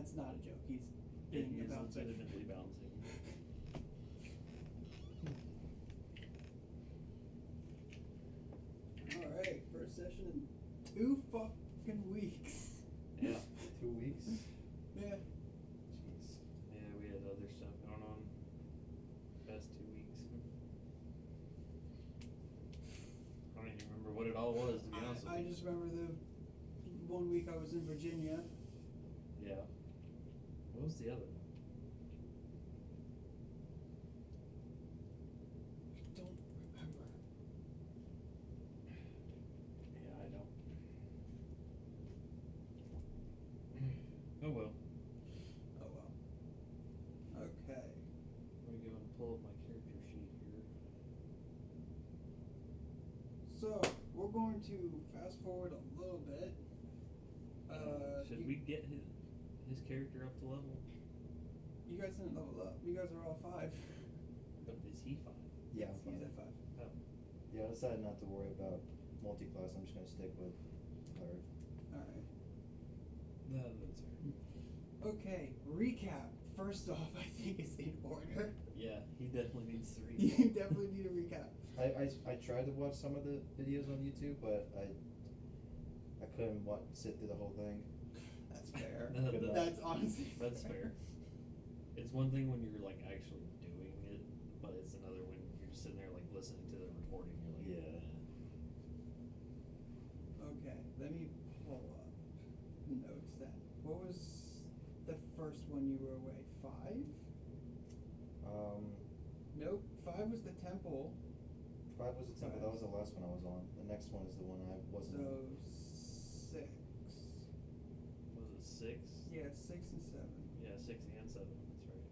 That's not a joke. He's He being is about legitimately bouncing. Alright, first session in 2 fucking weeks. Yeah. 2 weeks? Yeah. Jeez. Yeah, we had other stuff going on past 2 weeks. I don't even remember what it all was, to be honest with I you. just remember the 1 week I was in Virginia. Yeah. What was the other one? Don't remember. Yeah, I don't. Oh well. Oh well. Okay. Let me go and pull up my character sheet here. So, we're going to fast forward a little bit. Should we get his character up to level? You guys didn't level up. You guys are all 5. But is he 5? Yeah, I'm He's fine. at 5. Oh. Yeah, I decided not to worry about multi-class. I'm just going to stick with cleric. Alright. No, that's fair. Okay, recap. First off, I think it's in order. Yeah, he definitely needs to read. You definitely need a recap. I tried to watch some of the videos on YouTube, but I couldn't sit through the whole thing. That's fair. That's honestly That's fair. It's one thing when you're like actually doing it, but it's another when you're just sitting there like listening to the recording. You're like, Yeah. Okay, let me pull up notes then. What was the first one you were away? 5? Nope. 5 was the temple. 5 was the temple. That was the last one I was on. The next one is the one I wasn't. So 6. Was it 6? Yeah, 6 and 7. Yeah, 6 and 7. That's right.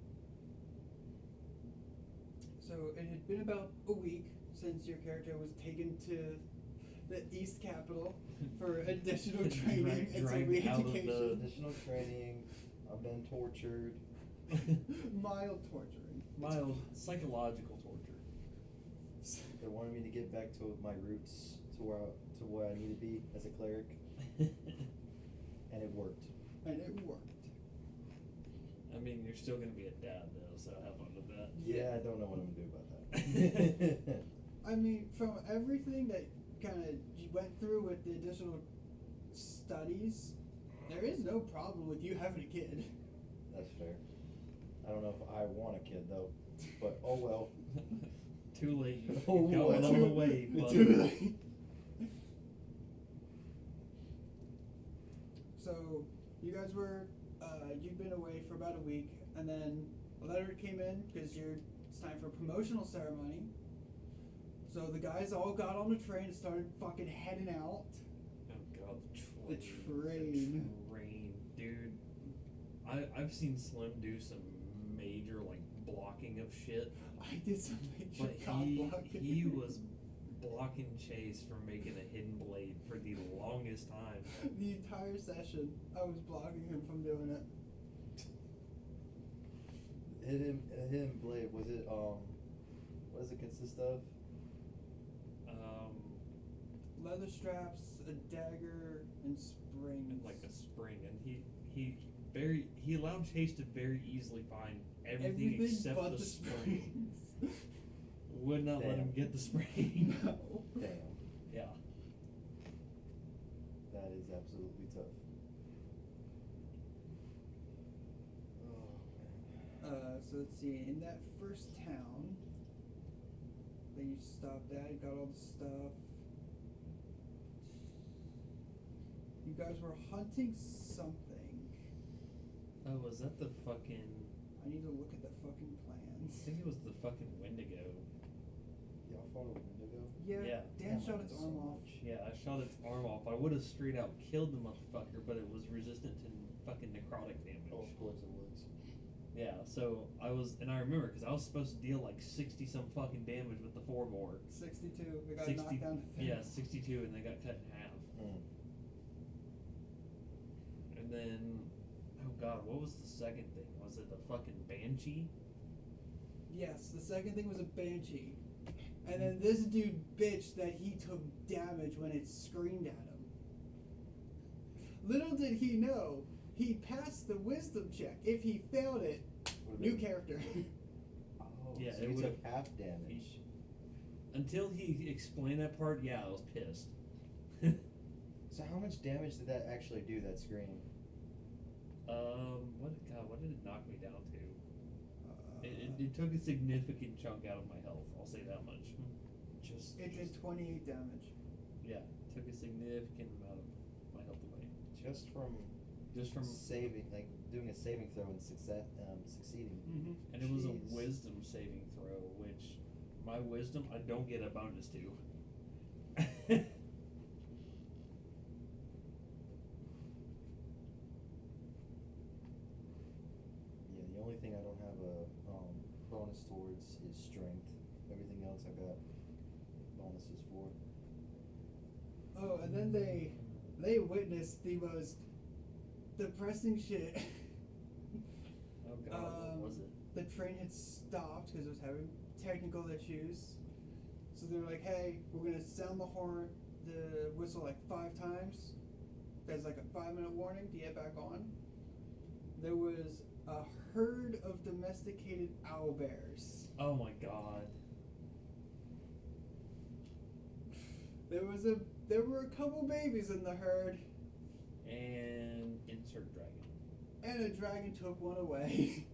So it had been about a week since your character was taken to the East Capital for additional training and some Dragged out of the- re-education. Additional training. I've been tortured. Mild torturing. Mild psychological torture. They wanted me to get back to my roots, to where I need to be as a cleric, and it worked. And it worked. I mean, you're still gonna be a dad though, so have fun with that. Yeah, I don't know what I'm gonna do about that. I mean, from everything that kind of you went through with the additional studies, there is no problem with you having a kid. That's fair. I don't know if I want a kid though, but oh well. Too late. You're Oh, going well. all the way, bud. Too late. So, you guys were, you'd been away for about a week, and then a letter came in because it's time for a promotional ceremony. So the guys all got on the train and started fucking heading out. Oh god, The train. The train, dude. I've seen Slim do some major like blocking of shit, I did some major but cock blocking. he was blocking Chase from making a hidden blade for the longest time. The entire session, I was blocking him from doing it. Hidden blade, was it what does it consist of? Leather straps, a dagger, and springs. And like a spring, and he allowed Chase to very easily find everything except but the spring. springs. Would not let him Damn. get the spring. No. Damn, Yeah. that is absolutely tough. Oh man. So let's see. In that first town that you stopped at, you got all the stuff. You guys were hunting something. Oh, was that the fucking? I need to look at the fucking I plans. think it was the fucking Wendigo. Y'all fought a Wendigo? Yeah, Yeah. Dan Damn, shot I its missed arm so off. much. Yeah, I shot its arm off. I would have straight out killed the motherfucker, but it was resistant to fucking necrotic damage. Oh, of course it was. Yeah, so I remember because I was supposed to deal like 60 some fucking damage with the 4-bore. 62. We got knocked down to 30. Yeah, 62, and they got cut in half. And then, oh god, what was the second thing? Was it the fucking banshee? Yes, the second thing was a banshee. And then this dude bitched that he took damage when it screamed at him. Little did he know he passed the wisdom check. If he failed it, Would've new been- character. Oh, Yeah, so it you would've- took half damage. Until he explained that part, yeah, I was pissed. So how much damage did that actually do, that scream? What did it knock me down to? It took a significant chunk out of my health, I'll say that much. It did 28 damage. Yeah, took a significant amount of my health away. Just from saving, like doing a saving throw and succeeding. Mm-hmm. And it was a Jeez. wisdom saving throw, which my wisdom I don't get a bonus to. Yeah, the only thing I don't have a bonus towards is strength. Everything else I got bonuses for. Oh, and then they witnessed the most depressing shit. Oh god, what was it? The train had stopped because it was having technical issues. So they were like, "Hey, we're gonna sound the horn, the whistle like 5 times. There's like a 5-minute warning to get back on." There was a herd of domesticated owl bears. Oh my god. There were a couple babies in the herd, And insert dragon. and a dragon took one away.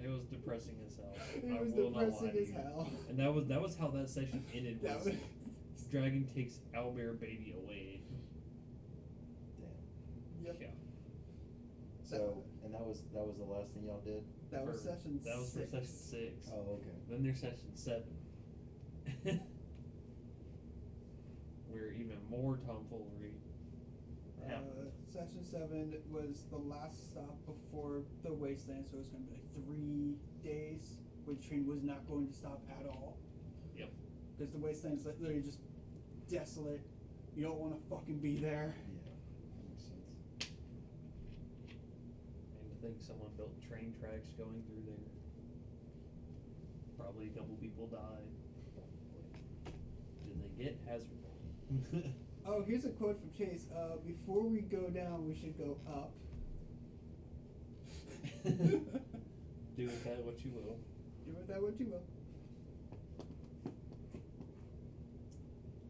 It was depressing as hell. It I was will not lie depressing to as you. hell. And that was how that session ended. That Was was dragon takes owlbear baby away. Damn. Yep. Yeah. So, and that was the last thing y'all did? That was For- session That was for 6. session 6. Oh, okay. Then there's session 7. Where even more tomfoolery happened. Session 7 was the last stop before the wasteland, so it was going to be like 3 days where the train was not going to stop at all. Yep. Because the wasteland is like literally just desolate. You don't want to fucking be there. Yeah, that makes sense. And to think someone built train tracks going through there. Probably a couple people died. Did they get hazard? Oh, here's a quote from Chase. Before we go down, we should go up. Do with that what you will. Do with that what you will.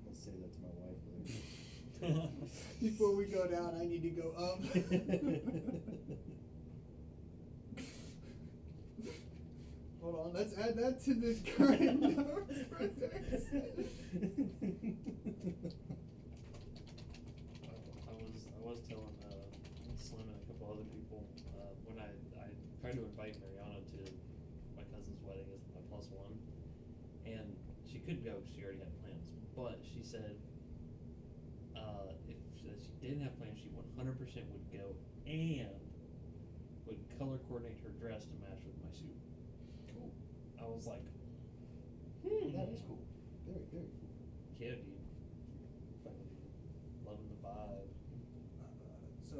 I'll say that to my wife later. Before we go down, I need to go up. Hold on, let's add that to the current notes for next. I was telling Slim and a couple other people when I tried to invite Mariana to my cousin's wedding as my +1, and she couldn't go because she already had plans. But she said if she didn't have plans, she 100% would go and would color coordinate her dress to match with my suit. Cool. I was like, That is cool. Very, very cool. yeah, dude. Fucking loving the vibe. So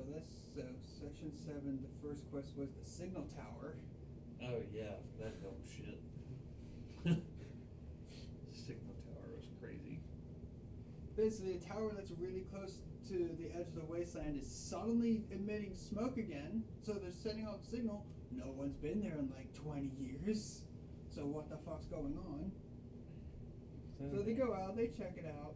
section 7, the first quest was the signal tower. Oh yeah, that dumb shit. Signal tower was crazy. Basically, a tower that's really close to the edge of the wasteland is suddenly emitting smoke again. So they're sending out a signal. No one's been there in like 20 years. So what the fuck's going on? So they go out, they check it out.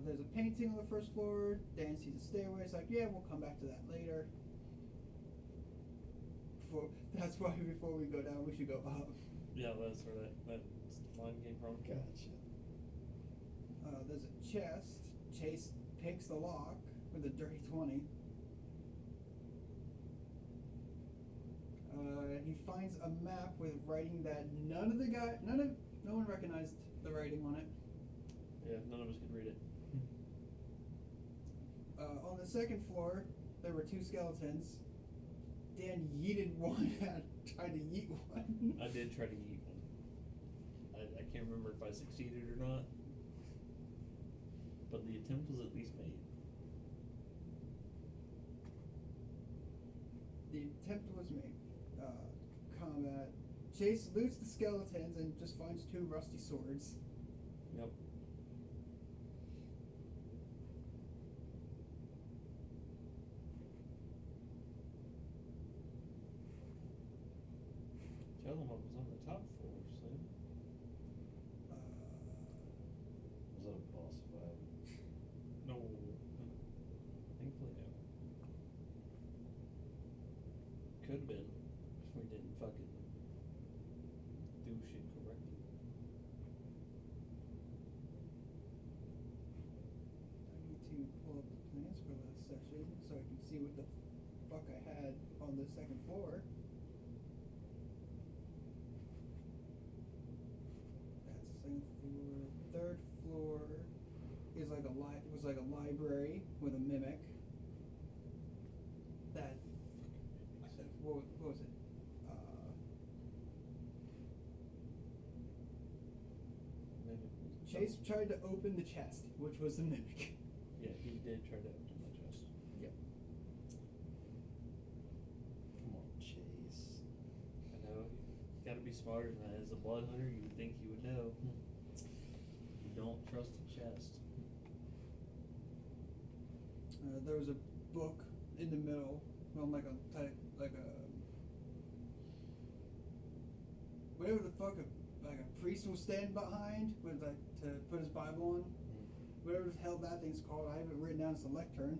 There's a painting on the first floor. Dan sees a stairway. It's like, yeah, we'll come back to that later. That's why before we go down, we should go up. Yeah, that's where that line came from. Gotcha. There's a chest. Chase picks the lock with a dirty 20. He finds a map with writing that no one recognized the writing on it. Yeah, none of us could read it. On the second floor, there were 2 skeletons. Dan yeeted one and tried to yeet one. I did try to eat one. I can't remember if I succeeded or not, but the attempt was at least made. The attempt was made. Combat. Chase loots the skeletons and just finds 2 rusty swords. Yep. was on the top floor, Slim. Was it a boss fight? No. Thankfully, no. Could have been if we didn't fucking do shit correctly. I need to pull up the plans for last session so I can see what the fuck I had on the second floor. That's the second floor. Third floor is like was like a library with a mimic. That what was it? Chase tried to open the chest, which was the mimic. Yeah, he did try to open my chest. Yep. Come on, Chase. I know. You gotta be smarter than that. As a blood hunter, you would think you would know. You don't trust a chest. There was a book in the middle, well, like a whatever the fuck like a priest will stand behind with like to put his Bible on. Whatever the hell that thing's called, I have it written down as a lectern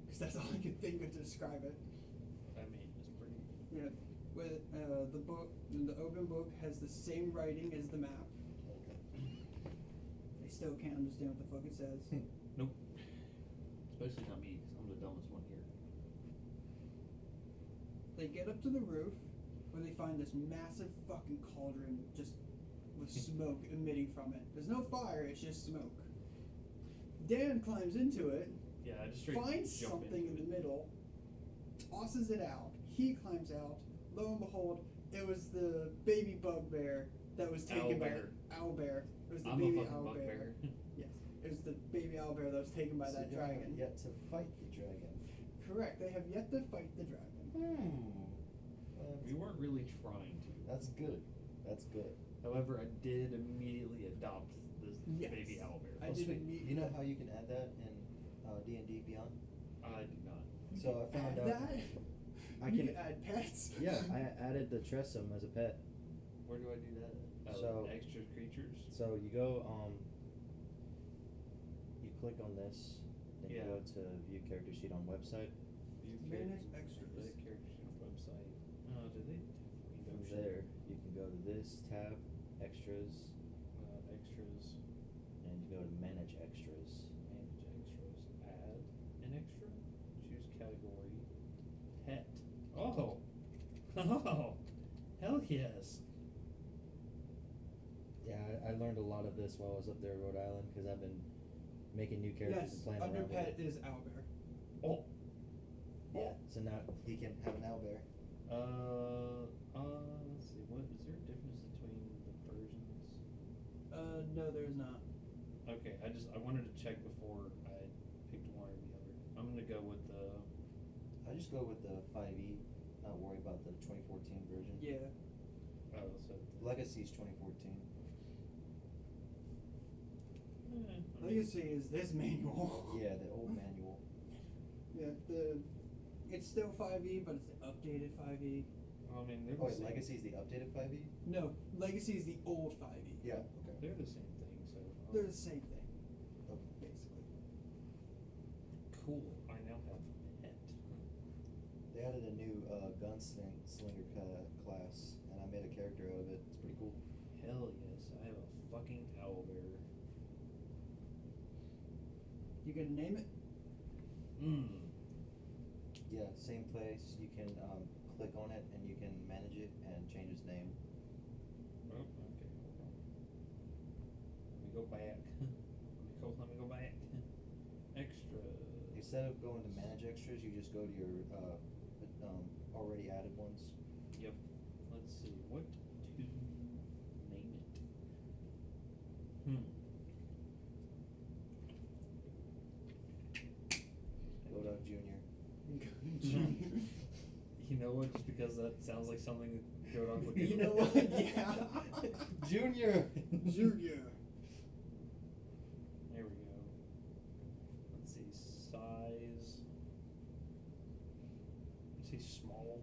because that's all I could think of to describe it. I mean, it's pretty. Yeah, with the book, the open book has the same writing as the map. They still can't understand what the fuck it says. Nope. Especially not me, 'cause I'm the dumbest one here. They get up to the roof where they find this massive fucking cauldron just with smoke emitting from it. There's no fire, it's just smoke. Dan climbs into it, Yeah, I just straight finds jump something in into the it. middle, tosses it out. He climbs out. Lo and behold, it was the baby bugbear that was taken by Owlbear. Owlbear. It was the I'm baby a fucking owlbear. bugbear. Yes, it was the baby owlbear that was taken by So that you haven't dragon. yet to fight the dragon. Correct. They have yet to fight the dragon. We weren't really trying to. That's good. That's good. However, I did immediately adopt this Yes. baby owlbear. I Oh, did sweet. immediately. You know how you can add that in D&D Beyond? I do not. So I found Add out. that? I You can- add pets. Yeah, I added the Tressum as a pet. Where do I do that? So- Extra creatures? So you go, you click on this, then Yeah. you go to view character sheet on website. View Manage characters. extras. The character sheet website. Oh, do they have From window there, shit? you can go to this tab, extras, Extras. and you go to manage extras. Manage extras. Add an extra. Choose category. Pet. Oh! Oh! Hell yes! Yeah, I learned a lot of this while I was up there in Rhode Island because I've been making new characters Yes, and playing under around pet with it. is owlbear. Oh! Yeah, so now He can have an owlbear. Let's see. What is there a difference between the versions? No, there's not. Okay, I wanted to check before I picked one or the other. I'm gonna go with the. I just go with the 5e. Not worry about the 2014 version. Yeah. Oh, so. Legacy's 2014. Legacy is this manual. Yeah, the old manual. Yeah, it's still 5e, but it's the updated 5e. I mean, they're Oh, the wait, same. Legacy's the updated 5e? No, Legacy is the old 5e. Yeah, okay. They're the same thing. So. They're the same thing, Okay. basically. Cool. I now have pet. They added a new gunslinger class, and I made a character out of it. It's pretty cool. Hell yes, I have a fucking owlbear. You gonna name it? Yeah, same place. You can click on it, and you can manage it and change its name. Oh, okay, hold on. Let me go back. Let me go back. Extra. Instead of going to manage extras, you just go to your already added ones. Yep. Let's see. What to name it? Godog Jr. You know what? Just because that sounds like something that Godog would do. You know what? Yeah. Junior. Junior. There we go. Let's see. Size. You say small?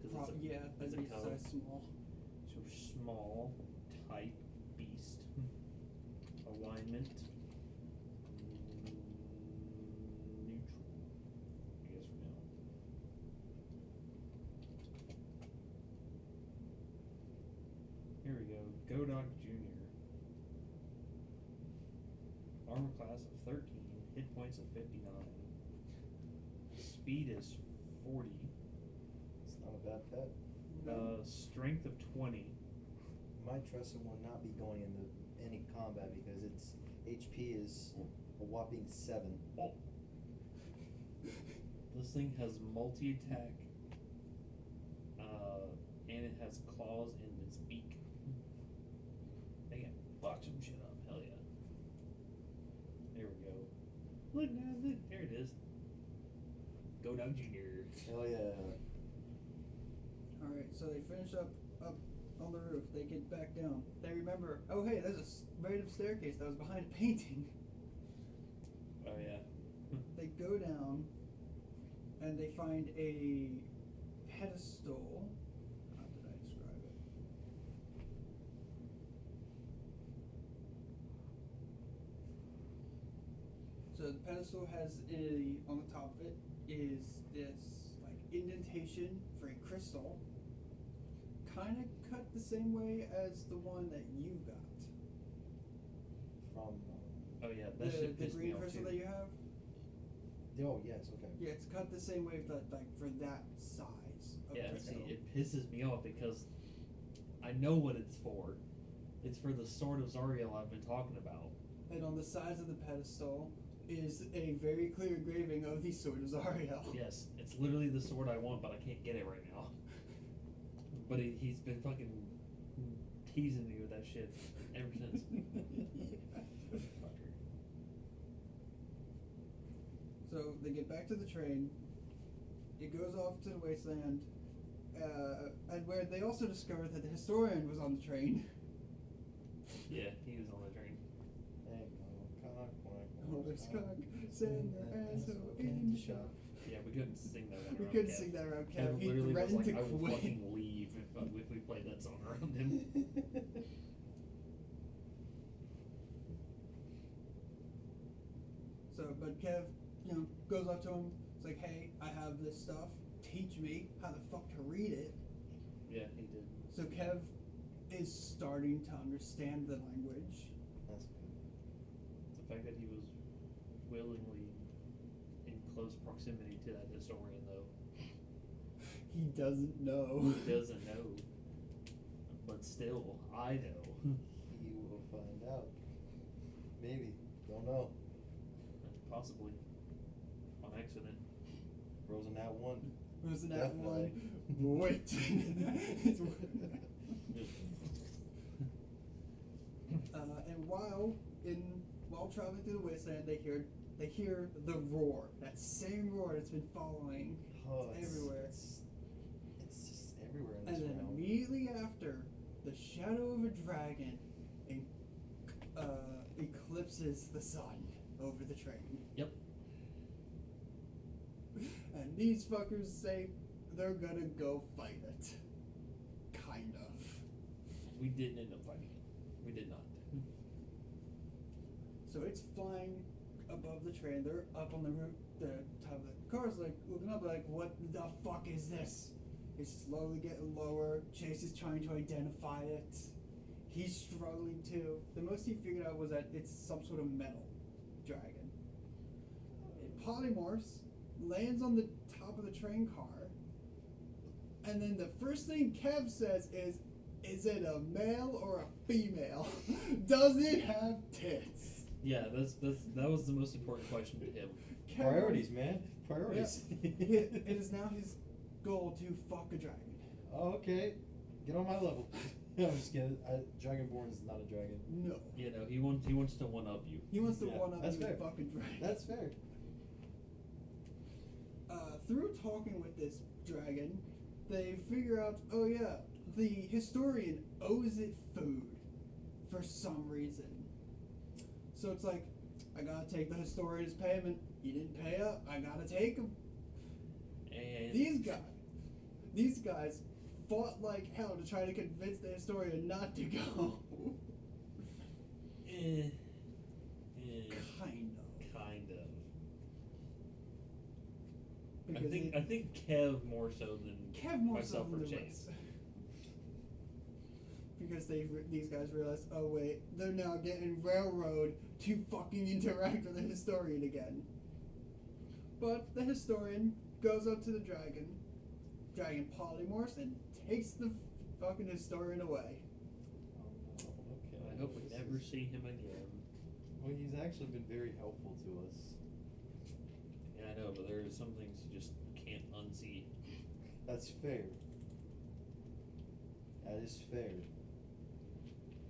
Because Yeah, it's that'd a be code. size small. So small, type, beast. Alignment. Neutral. I guess for now. Here we go. Godog Jr. Armor class of 13. Hit points of 59. Speed is 40. It's not a bad pet. Strength of 20. My Trestle will not be going into any combat because its HP is a whopping 7. Oh. This thing has multi-attack, and it has claws in its beak. They can fuck some shit up. Hell yeah. There we go. Look now, look. There it is. Go down, Junior. Hell yeah. Alright, so they finish up on the roof. They get back down. They remember, oh hey, there's a random staircase that was behind a painting. Oh yeah. They go down, and they find a pedestal. How did I describe it? So the pedestal has on the top of it is this like indentation for a crystal, kind of cut the same way as the one that you got. From. Oh yeah, that shit The pissed me green off crystal too. that you have. Oh, yes, okay. Yeah, it's cut the same way, but like for that size. Of Yeah, crystal. see, it pisses me off because I know what it's for. It's for the Sword of Zariel I've been talking about. And on the sides of the pedestal is a very clear engraving of the Sword of Zariel. Yes, it's literally the sword I want, but I can't get it right now. But he's been fucking teasing me with that shit ever since. Fucker. So they get back to the train. It goes off to the wasteland, and where they also discovered that the historian was on the train. Yeah, he was on the train. Always cock, send their asshole in the shop. Yeah, we couldn't sing that one We around couldn't Kev. sing that around Kev Kev. He literally was threatened like, to I will quit. fucking leave if we played that song around him. So, but Kev, goes up to him. It's like, hey, I have this stuff. Teach me how the fuck to read it. Yeah, he did. So Kev is starting to understand the language. That's good. The fact that he was willingly in close proximity to that historian, though. He doesn't know. He doesn't know. But still, I know. You will find out. Maybe. Don't know. Possibly. On accident. Rosen that one. Wasn't that one? Definitely. Wait. And while traveling through the wasteland, they hear the roar. That same roar that's been following. Oh, it's everywhere. It's just everywhere in this And then realm. immediately after, the shadow of a dragon eclipses the sun over the train. Yep. And these fuckers say they're gonna go fight it. Kind of. We didn't end up fighting it. We did not. So it's flying above the train. They're up on the roof, the top of the car's like looking up like, what the fuck is this? It's slowly getting lower. Chase is trying to identify it. He's struggling too. The most he figured out was that it's some sort of metal dragon. It polymorphs, lands on the top of the train car, and then the first thing Kev says is it a male or a female? Does it have tits? Yeah, that was the most important question to him. Priorities, man. Priorities. Yeah. It is now his goal to fuck a dragon. Oh, okay. Get on my level. I'm just kidding. Dragonborn is not a dragon. No. You know, he wants to one up you. He wants to Yeah, one up that's you fair. and fuck a dragon. That's fair. Through talking with this dragon, they figure out, oh yeah, the historian owes it food for some reason. So it's like, I gotta take the historian's payment. He didn't pay up. I gotta take him. And These guys fought like hell to try to convince the historian not to go. Eh. Kind of. Kind of. Because I think Kev more so than Kev more so myself than or the Chase. rest. Because these guys realized, oh wait, they're now getting railroad to fucking interact with the historian again. But the historian goes up to the dragon polymorphs, and takes the fucking historian away. I hope we never see him again. Well, he's actually been very helpful to us. Yeah, I know, but there are some things you just can't unsee. That's fair. That is fair.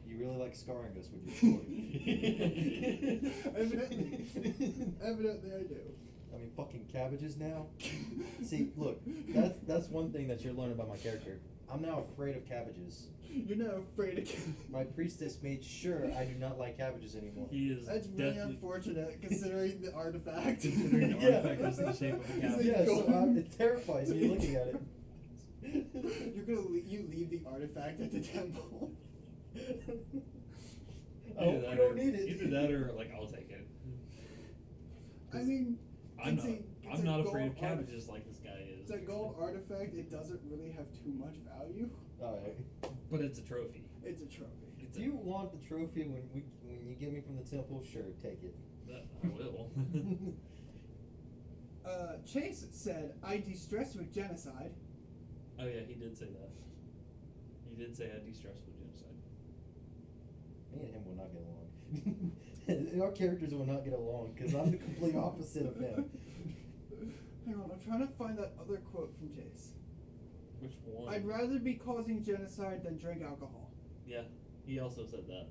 You really like scarring us with your story. Evidently I do. I mean, fucking cabbages now. See, look, that's one thing that you're learning about my character. I'm now afraid of cabbages. You're not afraid of My priestess made sure I do not like cabbages anymore. He is That's really definitely unfortunate considering the artifact. Considering the artifact is in the shape of a He's cabbage. like, Yeah, go so on. it terrifies me looking at it. You're gonna you leave the artifact at the temple. I hope we don't need it. Either that or like I'll take it. I mean, I'm it's not. a- it's I'm a not afraid gold of cabbages like this guy is. It's a gold artifact. It doesn't really have too much value. Alright. But it's a trophy. It's a trophy. It's Do you want the trophy when you get me from the temple? Sure, take it. I will. Chase said, "I de-stress with genocide." Oh yeah, he did say that. He did say I de-stress with genocide. Me and him will not get along. Our characters will not get along because I'm the complete opposite of him. Hang on, I'm trying to find that other quote from Chase. Which one? I'd rather be causing genocide than drink alcohol. Yeah, he also said that.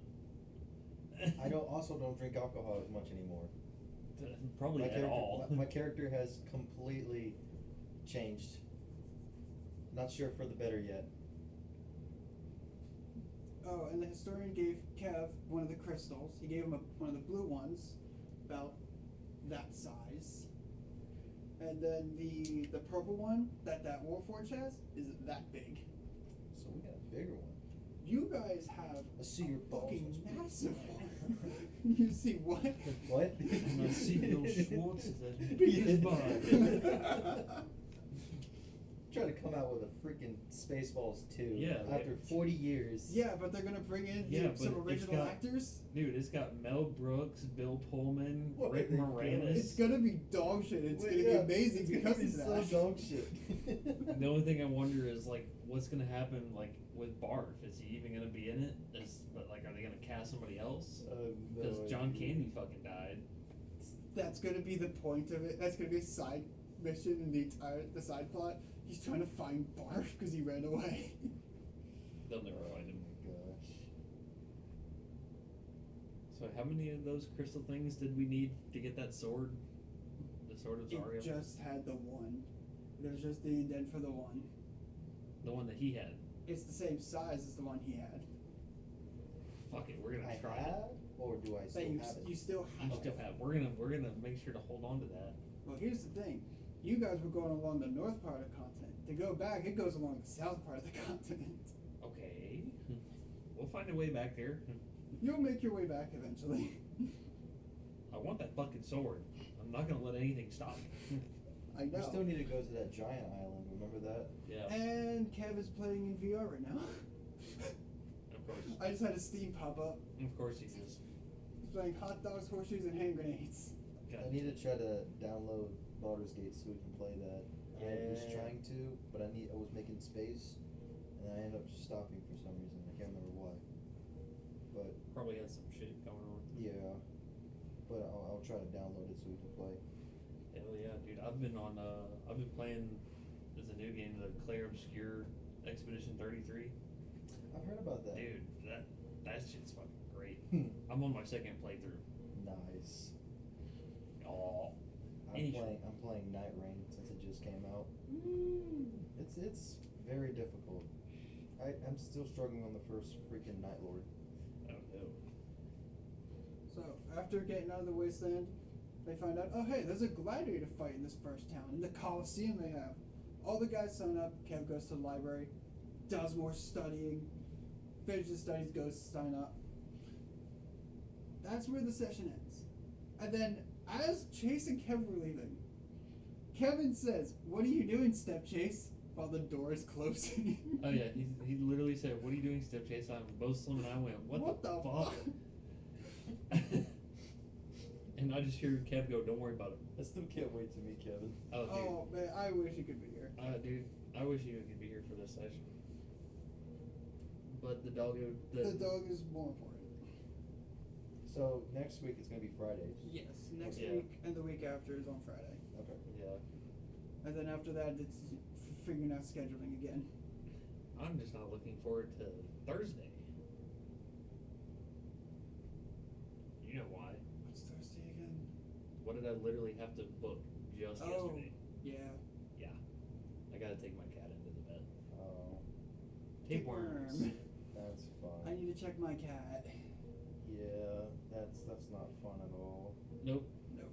I also don't drink alcohol as much anymore. Probably My at character, all. my character has completely changed. Not sure for the better yet. Oh, and the historian gave Kev one of the crystals. He gave him one of the blue ones, about that size. And then the purple one that Warforged has is that big. So we got a bigger one. You guys have I see your balls. fucking massive one. You see what? What? I see those Schwartzes as big as mine. Try to come out with a freaking Spaceballs 2 Yeah, after 40 years. Yeah, but they're gonna bring in Yeah, some but it's original got- actors. Dude, it's got Mel Brooks, Bill Pullman, What Rick are they doing? Moranis. It's gonna be dog shit. It's Wait, gonna yeah, be amazing it's because gonna be of so that. dog shit. The only thing I wonder is like, what's gonna happen like with Barf? Is he even gonna be in it? But like, are they gonna cast somebody else? Because John Candy fucking died. That's gonna be the point of it. That's gonna be a side mission in the side plot. He's trying to find Barf because he ran away. They'll never Oh find him. my gosh. So how many of those crystal things did we need to get that sword? The sword of Zarya? It just had the one. There's just the indent for the one. The one that he had. It's the same size as the one he had. Fuck it, we're gonna I try it. have, or do I still That you have it? you still have. You still have. We're gonna make sure to hold on to that. Well, here's the thing. You guys were going along the north part of the continent. To go back, it goes along the south part of the continent. Okay. We'll find a way back there. You'll make your way back eventually. I want that fucking sword. I'm not gonna let anything stop me. I know. We still need to go to that giant island. Remember that? Yeah. And Kev is playing in VR right now. Of course. I just had a Steam pop up. Of course he is. He's playing hot dogs, horseshoes, and hand grenades. God. I need to try to download Baldur's Gate so we can play that. I was Yeah. trying to, but I was making space, and I ended up stopping for some reason. I can't remember why. But Probably has some shit going on. yeah, but I'll try to download it so we can play. Hell yeah, dude. I've been playing there's a new game, the Claire Obscure Expedition 33. I've heard about that. Dude, that shit's fucking great. Hmm. I'm on my second playthrough. Nice. Oh. I'm playing Night Rain since it just came out. It's very difficult. I'm still struggling on the first freaking Night Lord. I don't know. So, after getting out of the wasteland, they find out, oh hey, there's a gladiator fight in this first town, in the Colosseum they have. All the guys sign up, Kev goes to the library, does more studying, finishes studies, goes to sign up. That's where the session ends. And then, as Chase and Kevin were leaving, Kevin says, "What are you doing, Step Chase?" while the door is closing. Oh yeah, he literally said, "What are you doing, Step Chase?" Both Slim and I went, "What the fuck?" And I just hear Kev go, "Don't worry about it." I still can't wait to meet Kevin. Oh, dude. Oh man, I wish you could be here. Dude, I wish you could be here for this session. But the dog, The dog is more important. So next week it's gonna be Fridays. Yes, next Yeah. week and the week after is on Friday. Okay. Yeah, And then after that, it's figuring out scheduling again. I'm just not looking forward to Thursday. You know why? What's Thursday again? What did I literally have to book just Oh, yesterday? yeah. Yeah, I gotta take my cat into the vet. Oh, Tapeworms. Tapeworm. that's fun. I need to check my cat. Yeah, that's not fun at all. Nope. No.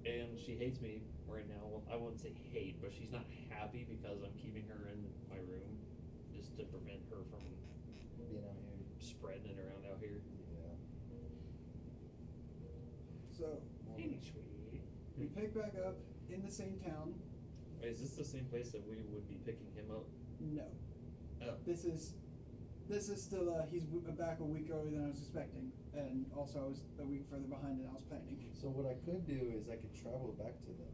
And she hates me right now. Well, I wouldn't say hate, but she's not happy because I'm keeping her in my room just to prevent her from Being out here. spreading it around out here. Yeah. So, Hey, sweetie. we pick back up in the same town. Wait, is this the same place that we would be picking him up? No. Oh. This is still, he's back a week earlier than I was expecting. And also I was a week further behind than I was planning. So what I could do is I could travel back to them.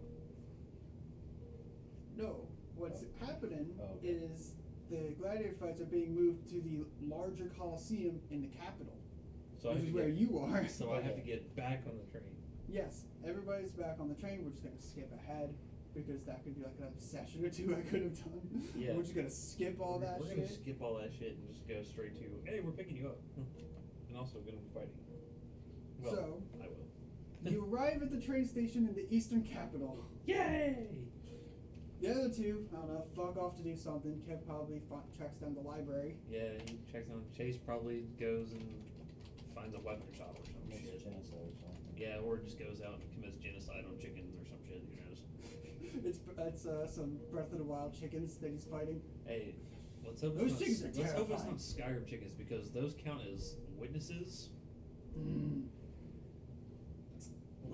No. What's happening Oh, okay. is the gladiator fights are being moved to the larger Coliseum in the capital. So I which have is to where get- you are. So I have to Okay. get back on the train. Yes, everybody's back on the train. We're just gonna skip ahead because that could be like another session or two I could have done. Yeah. We're just gonna skip all that we're shit. gonna skip all that shit and just go straight to, hey, we're picking you up. And also gonna be fighting. Well, So- I will. You arrive at the train station in the eastern capital. Yay! The other two, I don't know, fuck off to do something. Kev probably tracks down the library. Yeah, he checks on Chase, probably goes and finds a weapon shop or some Commits shit. genocide or something. Yeah, or just goes out and commits genocide on chickens or some shit, who knows. It's some Breath of the Wild chickens that he's fighting. Hey, let's hope Those it's chickens not, are let's hope it's terrifying. not Skyrim chickens because those count as witnesses.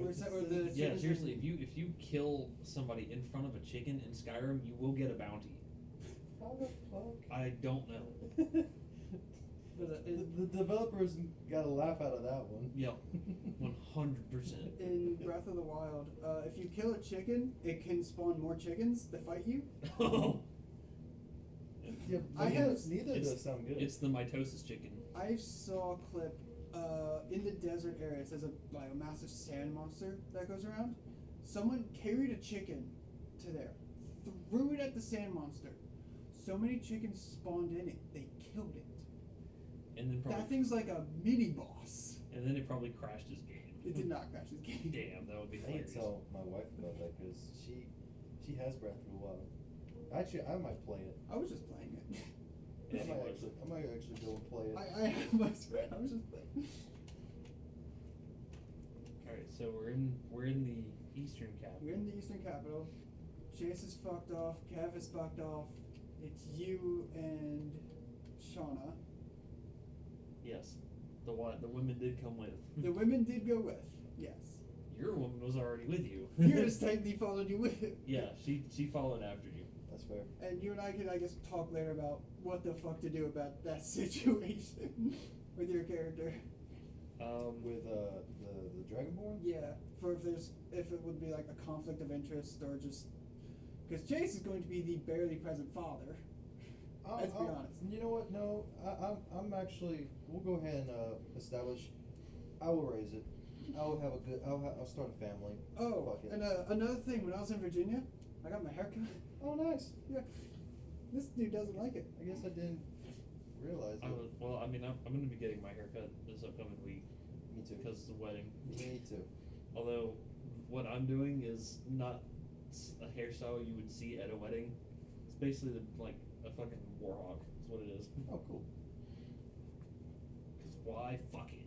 Or is that where the Yeah, chickens seriously, are- if you kill somebody in front of a chicken in Skyrim, you will get a bounty. How the fuck? I don't know. the developers got a laugh out of that one. Yep, 100%. In Breath of the Wild, if you kill a chicken, it can spawn more chickens to fight you. Yeah, I have- neither It's- does sound good. It's the mitosis chicken. I saw a clip in the desert areas. There's a massive sand monster that goes around. Someone carried a chicken to there, threw it at the sand monster. So many chickens spawned in it, they killed it. And then probably That thing's like a mini boss. and then it probably crashed his game. It did not crash his game. Damn, that would be I need hilarious. to tell my wife about that because she has Breath of the Wild. Actually, I might play it. I was just playing it. Yeah, I he might was. actually go and play it. I have my spread. I was just playing. Alright, so we're in the eastern capital. We're in the eastern capital. Chase is fucked off. Kev is fucked off. It's you and Shauna. Yes. The women did come with. The women did go with. Yes. Your woman was already with you. Yours technically followed you with it. Yeah, she followed after you. That's fair. And you and I can, I guess, talk later about what the fuck to do about that situation with your character. With the Dragonborn? Yeah, for if it would be like a conflict of interest or just because Chase is going to be the barely present father. Let's be honest. You know what? No, I'm actually. We'll go ahead and establish. I will raise it. I'll start a family. Oh, Fuck it. and another thing, when I was in Virginia, I got my haircut. Oh, nice. Yeah, this dude doesn't like it. I guess I didn't realize it. I mean, I'm going to be getting my haircut this upcoming week Me too. because it's the wedding. Me too. Although, what I'm doing is not a hairstyle you would see at a wedding. It's basically like a fucking warhawk. Is what it is. Oh, cool. Because why fuck it?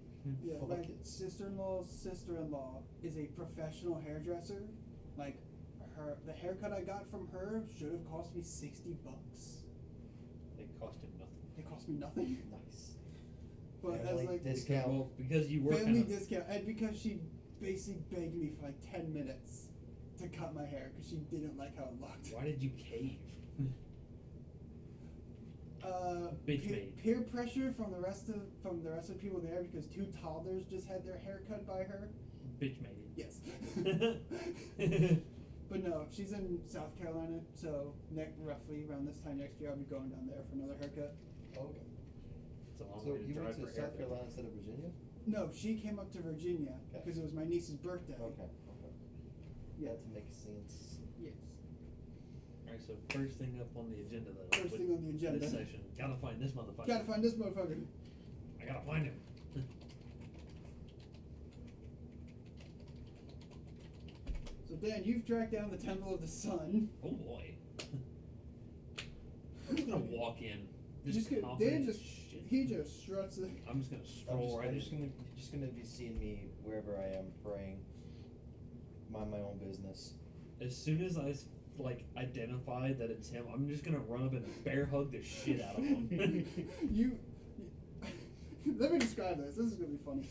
Yeah, Fuck my it. sister-in-law's sister-in-law is a professional hairdresser. Like, the haircut I got from her should have cost me $60. It cost him nothing. It cost me nothing. Nice. But Family as like discount. Well, because you work family kind of, discount, and because she basically begged me for like 10 minutes to cut my hair because she didn't like how it looked. Why did you cave? Bitch made. Peer pressure from the rest of the people there because 2 toddlers just had their hair cut by her. Bitch made Yes. it. But no, she's in South Carolina, so roughly around this time next year, I'll be going down there for another haircut. Okay. It's a long So way to you drive went to for South haircut. Carolina instead of Virginia? No, she came up to Virginia Okay. because it was my niece's birthday. Okay. Yeah, to make sense. Yes. Alright, so first thing up on the agenda though. First with thing on the agenda. This session. Gotta find this motherfucker. Gotta find this motherfucker. I gotta find him. So Dan, you've tracked down the Temple of the Sun. Oh boy. I'm just gonna walk in. Just gonna- confident Dan as just shit. he just struts it. I'm just gonna stroll right I'm in. just gonna be seeing me wherever I am praying. Mind my own business. As soon as I identify that it's him, I'm just gonna run up and bear hug the shit out of him. you let me describe this. This is gonna be funny.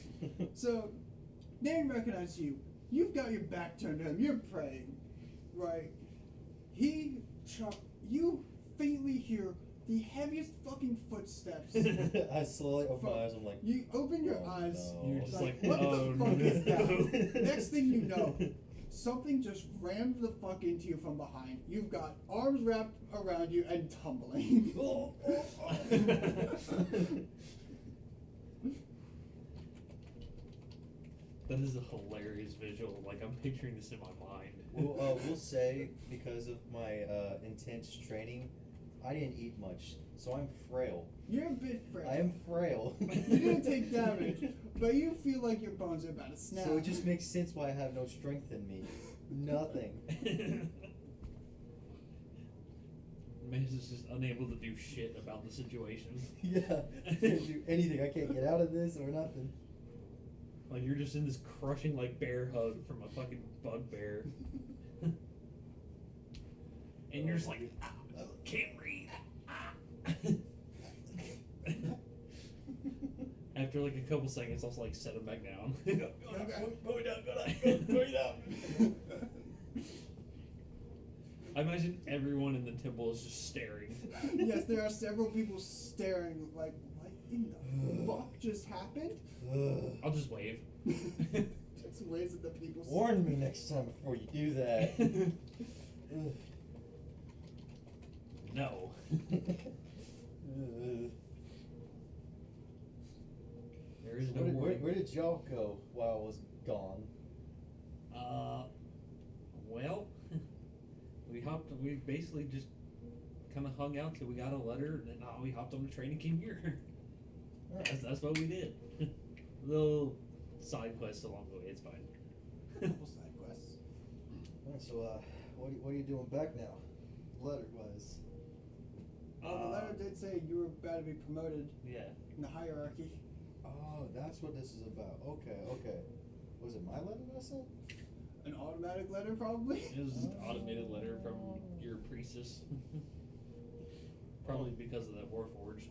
So Dan recognizes you. You've got your back turned to him. You're praying, right? You faintly hear the heaviest fucking footsteps. I slowly open my eyes. I'm like, You open your oh, eyes. no. You're just like, what oh, the fuck is no. that? Next thing you know, something just rammed the fuck into you from behind. You've got arms wrapped around you and tumbling. That is a hilarious visual. Like, I'm picturing this in my mind. We'll say because of my intense training, I didn't eat much, so I'm frail. You're a bit frail. I am frail. You didn't take damage, but you feel like your bones are about to snap. So it just makes sense why I have no strength in me. Nothing. Maze is just unable to do shit about the situation. Yeah, I can't do anything. I can't get out of this or nothing. Like, you're just in this crushing, like, bear hug from a fucking bugbear. And you're just like, can't breathe. After, like, a couple seconds, I'll, like, set him back down. Go down. I imagine everyone in the temple is just staring. Yes, there are several people staring like, what in the fuck just happened? I'll just wave. Just waves at the people. Warn me next time before you do that. No. There is no warning. Where did y'all go while I was gone? Well, we basically just kind of hung out till we got a letter, and then we hopped on the train and came here. That's what we did. Little side quests along the way, it's fine. Couple side quests. Alright, so what are you doing back now? Letter wise. Well, the letter did say you were about to be promoted Yeah. in the hierarchy. Oh, that's what this is about. Okay. Was it my letter that I sent? An automatic letter, probably? It was an automated letter from your priestess. Probably because of that Warforged.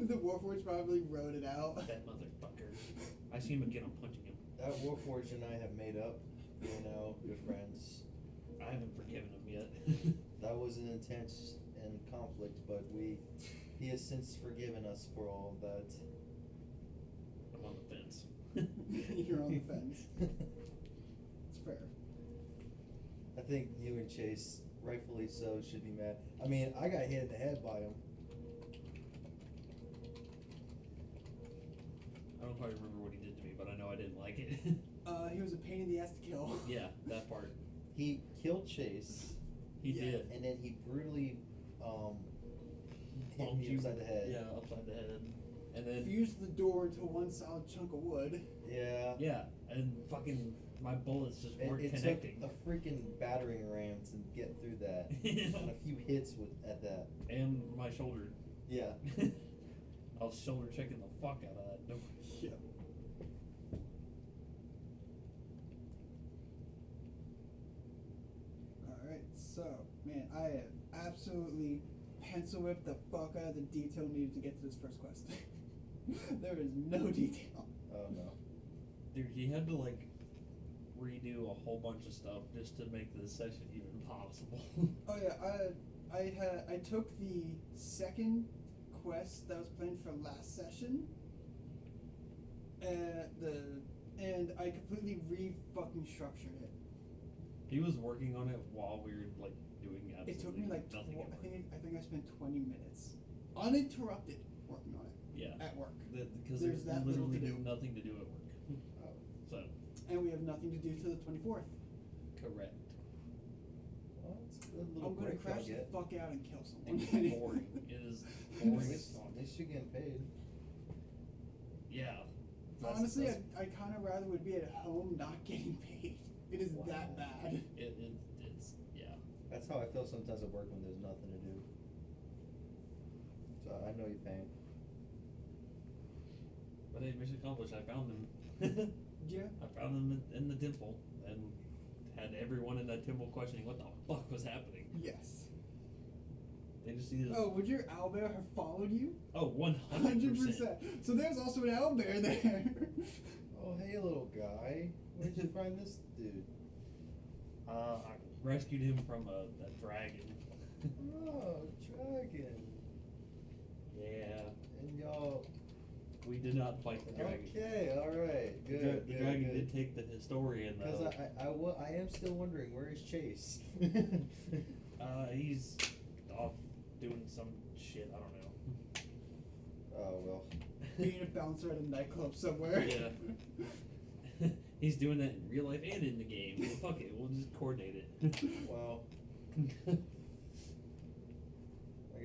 The Warforged probably wrote it out. That motherfucker. I see him again, I'm punching him. That Warforged and I have made up. Good friends. I haven't forgiven him yet. That was an intense and conflict, but he has since forgiven us for all of that. I'm on the fence. You're on the fence. It's fair. I think you and Chase, rightfully so, should be mad. I mean, I got hit in the head by him. I don't quite remember what he did to me, but I know I didn't like it. He was a pain in the ass to kill. Yeah, that part. He killed Chase, He Yeah. did. and then he brutally hit Bonked me you. upside the head. Yeah, upside the head. And then, Fused the door into one solid chunk of wood. Yeah. yeah, and fucking my bullets just weren't It connecting. took a freaking battering ram to get through that, and a few hits at that. And my shoulder. Yeah. I was shoulder checking the fuck out of that. No. Yeah. Alright, so, man, I have absolutely pencil whip the fuck out of the detail needed to get to this first quest. There is no detail. Oh no. Dude, he had to like redo a whole bunch of stuff just to make this session even possible. Oh yeah, I took the second quest that was planned for last session, and I completely fucking structured it. He was working on it while we were like doing absolutely It took me like nothing at work. I think I spent 20 minutes uninterrupted working on it. Yeah. At work. Because There's there's that little literally to do. nothing to do at work. Oh. So And we have nothing to do till the 24th. correct. Well, it's a good little I'm gonna break crash I the get. fuck out and kill someone. It's boring. It is At boring as least, fuck. at least you're getting paid. Yeah. Honestly, I kind of rather would be at home not getting paid. It is that Wow. bad. It's yeah. That's how I feel sometimes at work when there's nothing to do. So I know you're paying. But hey, mission accomplished. I found them. Yeah. I found them in the temple and had everyone in that temple questioning what the fuck was happening. Yes. They just needed. Oh, would your owlbear have followed you? Oh, 100%. So there's also an owlbear there. Oh, hey, little guy. Where'd you find this dude? I rescued him from a dragon. Oh, dragon. Yeah. And y'all. We did not fight the dragon. Okay, alright. The, Good. the good, dragon good. did take the historian Because though. I am still wondering, where is Chase? He's off doing some shit. I don't know. Oh, well. Being a bouncer at a nightclub somewhere. Yeah. He's doing that in real life and in the game. Well, fuck it. We'll just coordinate it. Well, I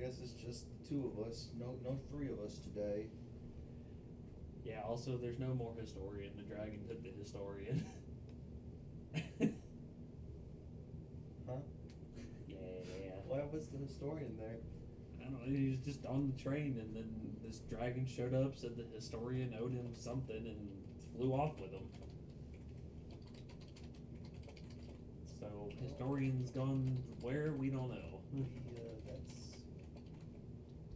guess it's just the two of us. No three of us today. Yeah, also, there's no more historian. The dragon took the historian. Huh? Yeah. Why was the historian there? I don't know, he was just on the train, and then this dragon showed up, said the historian owed him something, and flew off with him. So, historian's gone where? We don't know.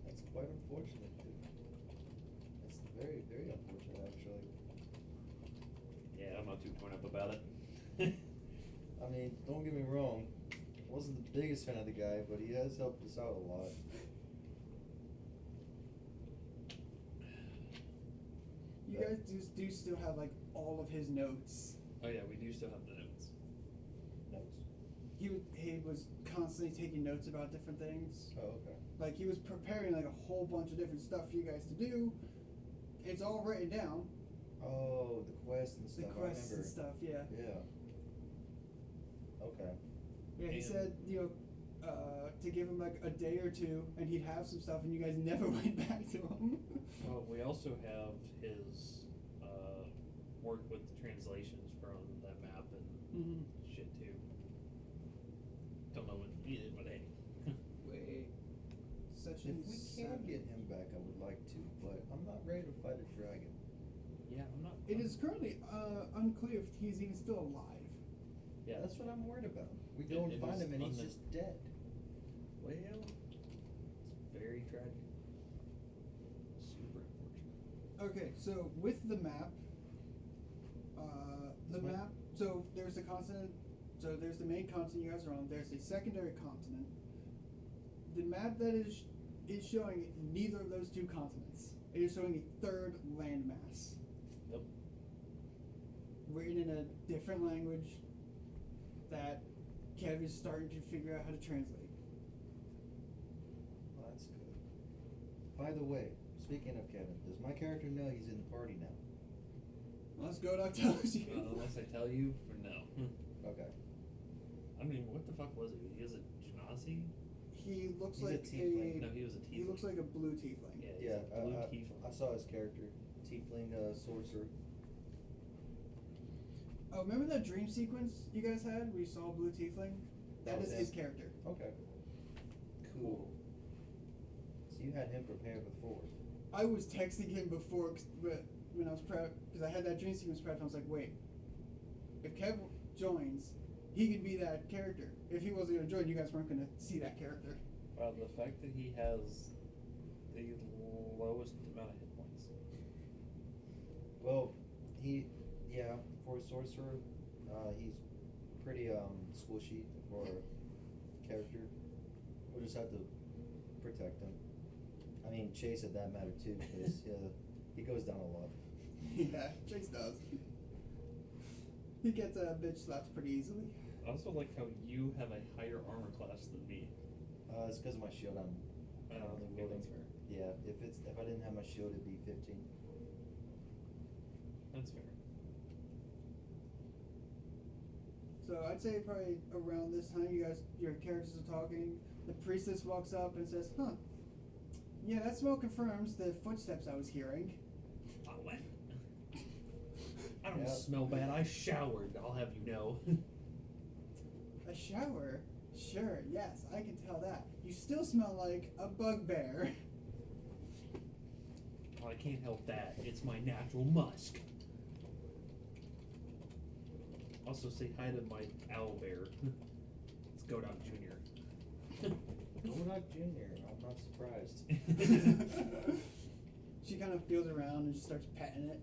That's quite unfortunate. That's very, very unfortunate, actually. Yeah, I'm not too torn up about it. I mean, don't get me wrong. I wasn't the biggest fan of the guy, but he has helped us out a lot. You guys do still have like all of his notes. Oh yeah, we do still have the notes. Notes. He was constantly taking notes about different things. Oh, okay. Like he was preparing like a whole bunch of different stuff for you guys to do. It's all written down. Oh, the quest and The stuff. quests I and remember. stuff. Yeah. Yeah. Okay. Yeah. He And- said to give him like a day or two, and he'd have some stuff, and you guys never went back to him. Well, we also have his work with the translations from that map and Mm-hmm. shit too. Don't know what it needed, but hey. Wait. If Session we 7. can get him back, I would like to, but I'm not ready to fight a dragon. Yeah, I'm not. It is currently unclear if he's even still alive. Yeah, That's what I'm worried about. We It- go and it find is him and he's unknown. just dead. Well, it's very tragic. Super unfortunate. Okay, so with the map, This might- so there's the continent, so there's the main continent you guys are on, there's a secondary continent. The map that is showing neither of those two continents. It is showing a third landmass, Yep. written in a different language that Kev is starting to figure out how to translate. Well, that's good. By the way, speaking of Kevin, does my character know he's in the party now? Let's go, Doc tells you. Unless I tell you, or no. Okay. I mean, what the fuck was he? He was a genasi? He looks He's a like tiefling. No, he was a tiefling. he looks like a blue tiefling. Yeah, he's Yeah, a blue tiefling. I saw his character. Tiefling sorcerer. Oh, remember that dream sequence you guys had where you saw a blue tiefling? That is Okay. his character. Okay. Cool. So you had him prepared before. I was texting him before when I was prepped, because I had that dream sequence prepped. I was like, wait, if Kev joins, he could be that character. If he wasn't going to join, you guys weren't going to see that character. The fact that he has the lowest amount of hit points. Well, for a sorcerer, he's pretty squishy for a character. We'll just have to protect him. I mean, Chase at that matter too, because he goes down a lot. Yeah, Chase does. He gets bitch slapped pretty easily. I also like how you have a higher armor class than me. It's because of my shield. I'm only Okay, rolling. that's fair. Yeah, if I didn't have my shield, it'd be 15. That's fair. So I'd say probably around this time, your characters are talking. The priestess walks up and says, "Huh, yeah, that smell confirms the footsteps I was hearing." Oh, what? I don't Yeah. smell bad. I showered, I'll have you know. A shower? Sure, yes, I can tell that. You still smell like a bugbear. Oh, I can't help that. It's my natural musk. Also say hi to my owlbear. It's Godot Jr. Godot Jr. I'm not surprised. She kind of feels around and starts petting it.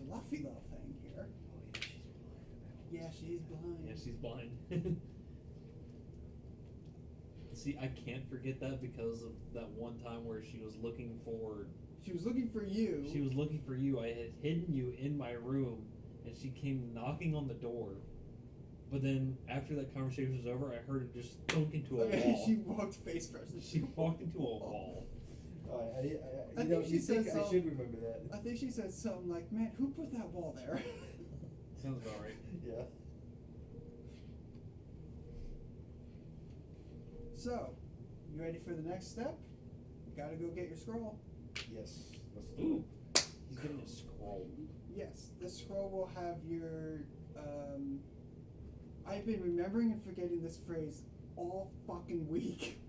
Fluffy little thing here. Oh yeah, she's blind. Yeah, she's blind. Yeah, she's blind. See, I can't forget that because of that one time where she was looking for... She was looking for you. She was looking for you. I had hidden you in my room, and she came knocking on the door. But then, after that conversation was over, I heard her just thunk into a wall. She walked face first. She walked into a wall. Oh, I think she said I something- should remember that. I think she said something like, "Man, who put that wall there?" Sounds about right. Yeah. So, you ready for the next step? You gotta go get your scroll. Yes. Let's do Ooh, it. he's getting a scroll. Yes, this scroll will have your. I've been remembering and forgetting this phrase all fucking week.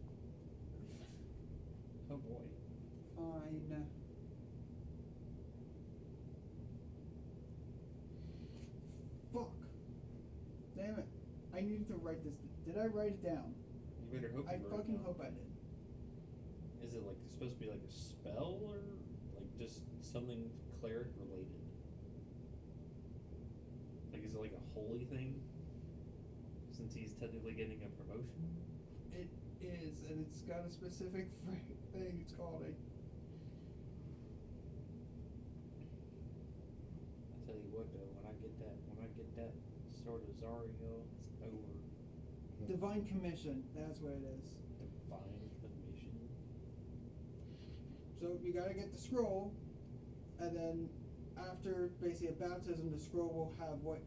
Oh boy. Fine. Fuck. Damn it. I needed to write this. Did I write it down? You better hope you I wrote it fucking down. hope I did. Is it like supposed to be like a spell or like just something cleric related? Like is it like a holy thing? Since he's technically getting a promotion? It is, and it's got a specific thing. It's called a. I tell you what though, when I get that sort of Zario, it's over. Divine Commission. That's what it is. Divine commission. So you gotta get the scroll, and then after basically a baptism, the scroll will have what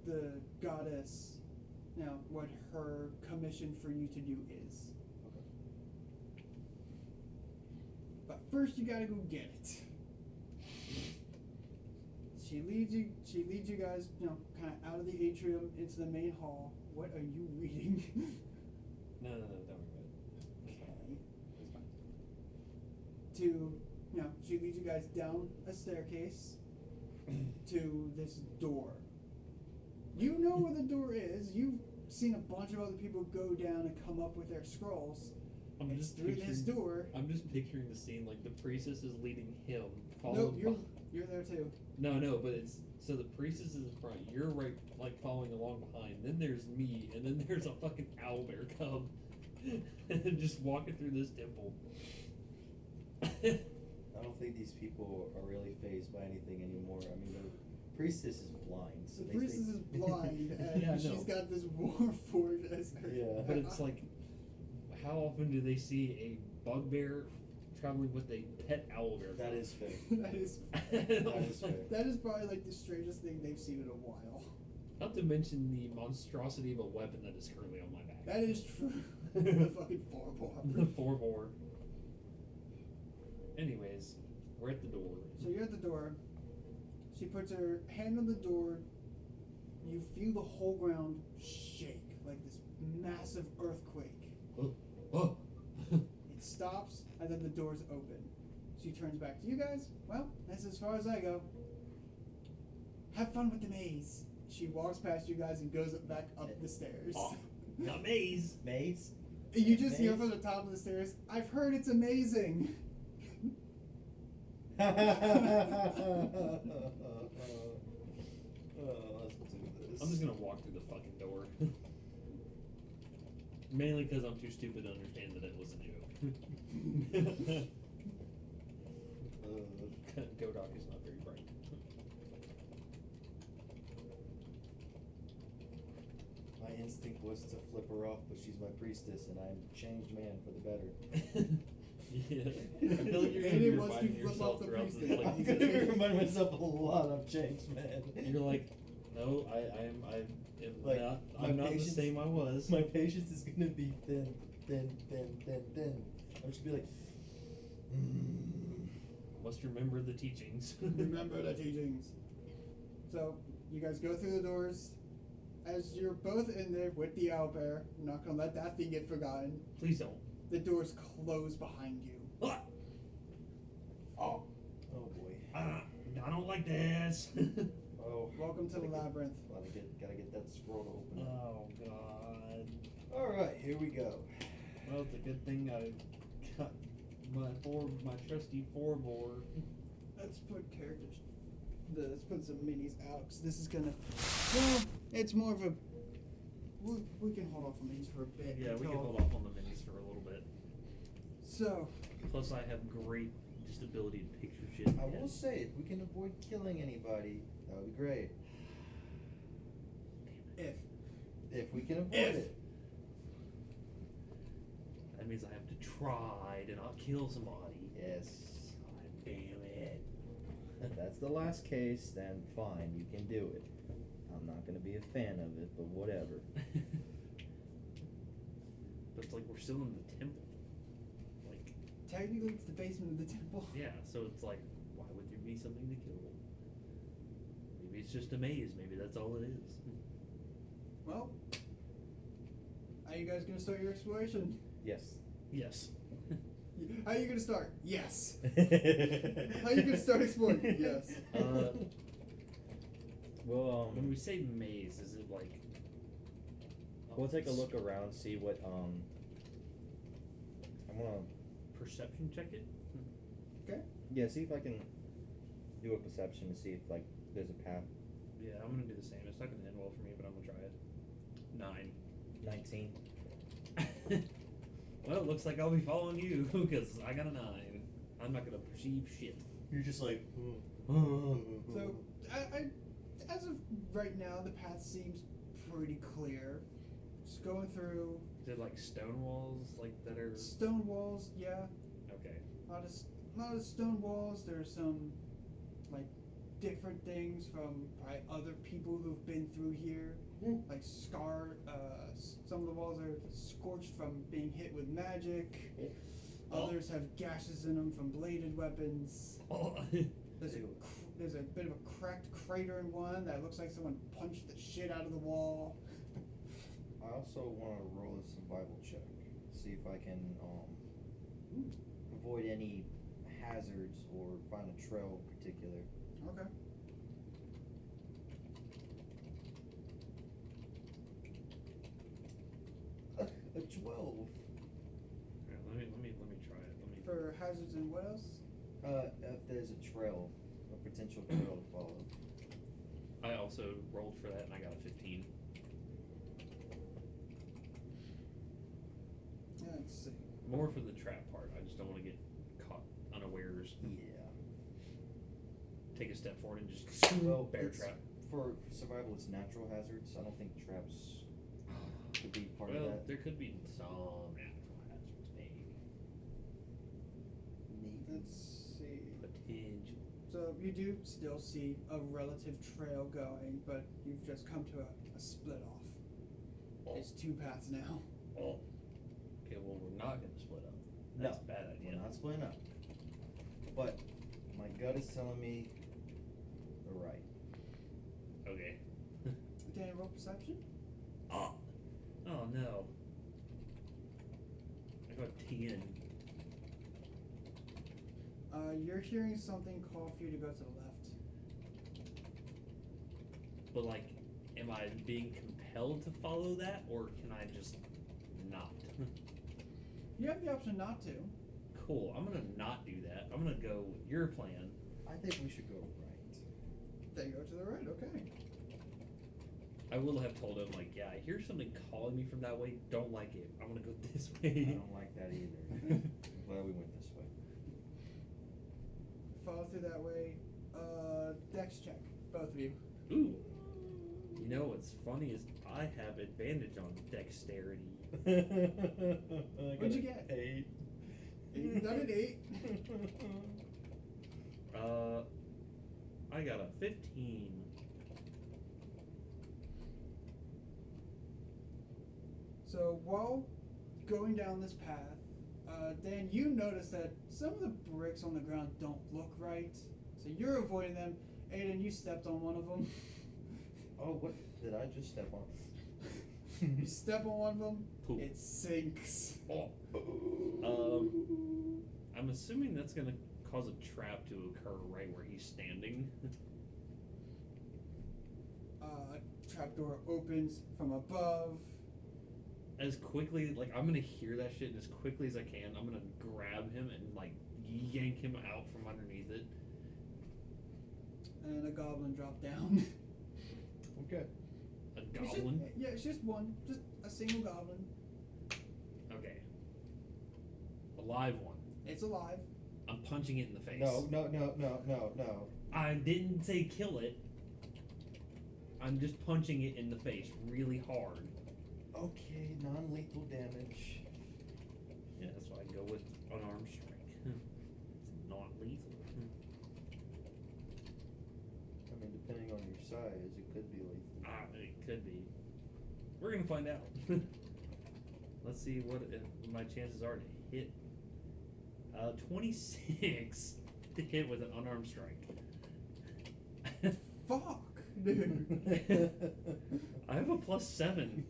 the goddess, what her commission for you to do is. Okay. But first, you gotta go get it. She leads you guys, kind of out of the atrium into the main hall. What are you reading? No, don't worry about it. Okay. It's fine. She leads you guys down a staircase to this door. You know where the door is. You've seen a bunch of other people go down and come up with their scrolls. It's through this door. I'm just picturing the scene like the priestess is leading him. Nope, Followed you're there too. No, but it's so the priestess is in front. You're right, like following along behind. Then there's me, and then there's a fucking owlbear cub, and just walking through this temple. I don't think these people are really fazed by anything anymore. I mean, the priestess is blind. So The they priestess think- is blind, and Yeah, I she's know. got this war forge as her. Yeah. But it's like, how often do they see a bugbear traveling with a pet owlbear? That is fair. That is. That is fair. That is probably like the strangest thing they've seen in a while. Not to mention the monstrosity of a weapon that is currently on my back. That is true. The fucking four-bore. The 4-bore. Anyways, we're at the door. So you're at the door. She puts her hand on the door. You feel the whole ground shake like this massive earthquake. Oh. It stops, and then the doors open. She turns back to you guys. Well, that's as far as I go. Have fun with the maze. She walks past you guys and goes back up the stairs. Oh, not maze. Maze? You just hear Maze? from the top of the stairs, I've heard it's amazing. Let's do this. I'm just gonna walk through the fucking door. Mainly because I'm too stupid to understand that it was a joke. Godok is not very bright. My instinct was to flip her off, but she's my priestess, and I'm a changed man for the better. Yeah. I feel like you're gonna And be it wants to reminding flip yourself off the throughout priestess. this. I'm Like, gonna remind myself a lot. I'm changed, man. you're like, no, I am Like, my I'm not the patience- same I was. My patience is gonna be thin. I'm just gonna be like, Must remember the teachings. Remember the teachings. So, you guys go through the doors. As you're both in there with the owlbear, I'm not gonna let that thing get forgotten. Please don't. The doors close behind you. Ah! oh boy. I don't like this. Oh, Welcome to the labyrinth. Gotta get that scroll to open. Oh god. All right, here we go. Well, it's a good thing I got my trusty 4-board. Let's put characters. Let's put some minis out, 'cause this is gonna. Well, it's more of a. We can hold off on these for a bit. Yeah, we can until- hold off on the minis for a little bit. So, Plus, I have great just ability to picture shit. in I my will head. say, if we can avoid killing anybody, that would be great. If we can avoid it. That means I have to try to not kill somebody. Yes. God damn it. If that's the last case, then fine, you can do it. I'm not gonna be a fan of it, but whatever. But it's like we're still in the temple. Like, technically, it's the basement of the temple. yeah, so it's like, why would there be something to kill? Maybe it's just a maze. Maybe that's all it is. Well, are you guys gonna start your exploration? Yes. Yes. How are you gonna start? Yes. How are you gonna start exploring? Yes. Well, When we say maze, is it like? we'll take a look around, see what I wanna Perception check it. see if I can do a perception to see if like there's a path. Yeah, I'm gonna do the same. It's not gonna end well for me, but I'm gonna try it. 19. 9. Well, it looks like I'll be following you because I got a 9. I'm not gonna perceive shit. You're just like. So, as of right now, the path seems pretty clear. Just going through Is it like stone walls, like that are? stone walls, yeah. Okay. Not as stone walls. There's some like different things from probably other people who've been through here. Like some of the walls are scorched from being hit with magic. Others have gashes in them from bladed weapons. Oh. There's a bit of a cracked crater in one that looks like someone punched the shit out of the wall. I also want to roll a survival check, see if I can avoid any hazards or find a trail in particular. Okay. A 12. Yeah, let me try it. For hazards and what else? If there's a trail, a potential trail to follow. I also rolled for that and I got a 15. Let's see. More for the trap part. I just don't want to get caught unawares. Yeah. Take a step forward and just Well, bear it's- trap. For survival, it's natural hazards. I don't think traps could be part of Well, that. there could be some natural hazards, maybe. Let's see. Potential. So you do still see a relative trail going, but you've just come to a split off. It's two paths now. Oh. Okay, well, we're not going to split up. No, That's a bad idea. we're not splitting up. But my gut is telling me the right. Okay. Danny, roll perception. Oh. Oh, no. I got 10. You're hearing something call for you to go to the left. But, like, am I being compelled to follow that, or can I just not? You have the option not to. Cool. I'm gonna not do that. I'm gonna go with your plan. I think we should go right. Then go to the right. Okay. I will have told him, like, yeah, I hear something calling me from that way. Don't like it. I'm gonna go this way. I don't like that either. I'm glad we went this way. Follow through that way. Dex check, both of you. Ooh. You know what's funny is I have advantage on dexterity. What'd you get? 8. You got an 8. I got a 15. So while going down this path, Dan, you notice that some of the bricks on the ground don't look right. So you're avoiding them. Aiden, you stepped on one of them. Oh, what did I just step on? You step on one of them, Poop. it sinks. Oh. I'm assuming that's gonna cause a trap to occur right where he's standing. Trapdoor opens from above. As quickly, like, I'm gonna hear that shit, and as quickly as I can, I'm gonna grab him and, like, yank him out from underneath it. And a goblin dropped down. Okay. A It's just- goblin? yeah, it's just one. Just a single goblin. Okay. A live one. It's alive. I'm punching it in the face. No. I didn't say kill it. I'm just punching it in the face really hard. Okay, non-lethal damage. Yeah, that's why I go with unarmed strike. It's not lethal. I mean, depending on your size, it could be lethal. It could be. We're gonna find out. Let's see what my chances are to hit. 26 to hit with an unarmed strike. Fuck, dude. I have a +7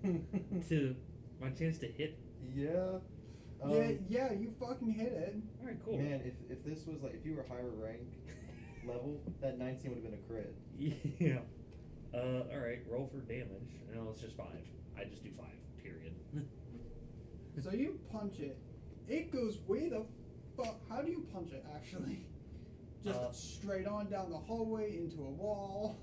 to my chance to hit. Yeah. Yeah, you fucking hit it. All right, cool. Man, if this was like, if you were higher rank level, that 19 would have been a crit. Yeah. All right. Roll for damage. No, it's just 5. I just do 5. Period. So you punch it. It goes way the fuck. How do you punch it actually? Just straight on down the hallway into a wall.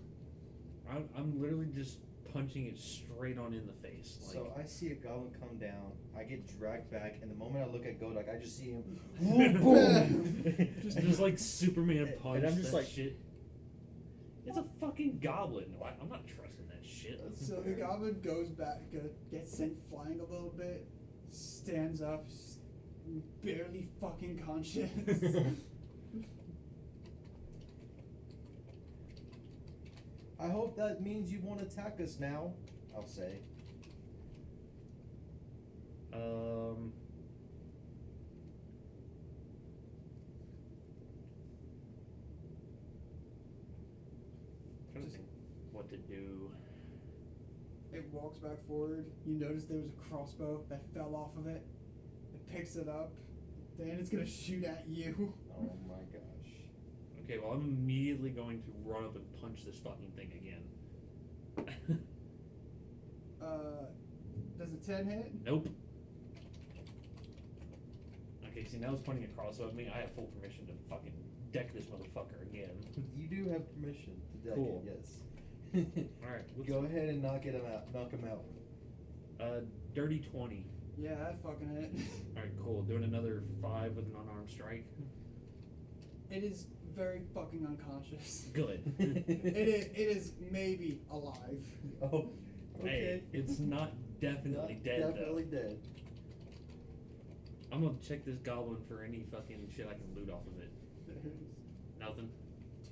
I'm literally just punching it straight on in the face. Like, So I see a goblin come down, I get dragged back, and the moment I look at Godak, I just see him. just like Superman And punch. I'm just that like- shit. It's a fucking goblin. I'm not trusting that shit. So the goblin goes back, gets sent flying a little bit, stands up, barely fucking conscious. I hope that means you won't attack us now, I'll say. Trying to think what to do. It walks back forward. You notice there was a crossbow that fell off of it. It picks it up. Then it's gonna shoot at you. Oh my gosh. Okay, well, I'm immediately going to run up and punch this fucking thing again. Does a 10 hit? Nope. Okay, see, now it's pointing a crossbow at me. I have full permission to fucking deck this motherfucker again. You do have permission to deck Cool. it, yes. Alright, Go ahead and knock him out. Dirty 20. Yeah, that fucking hit. Alright, cool. Doing another 5 with an unarmed strike. It is very fucking unconscious. Good. It is maybe alive. Oh, okay. Hey, it's not definitely Not dead, definitely though. dead. I'm gonna check this goblin for any fucking shit I can loot off of it. There's Nothing?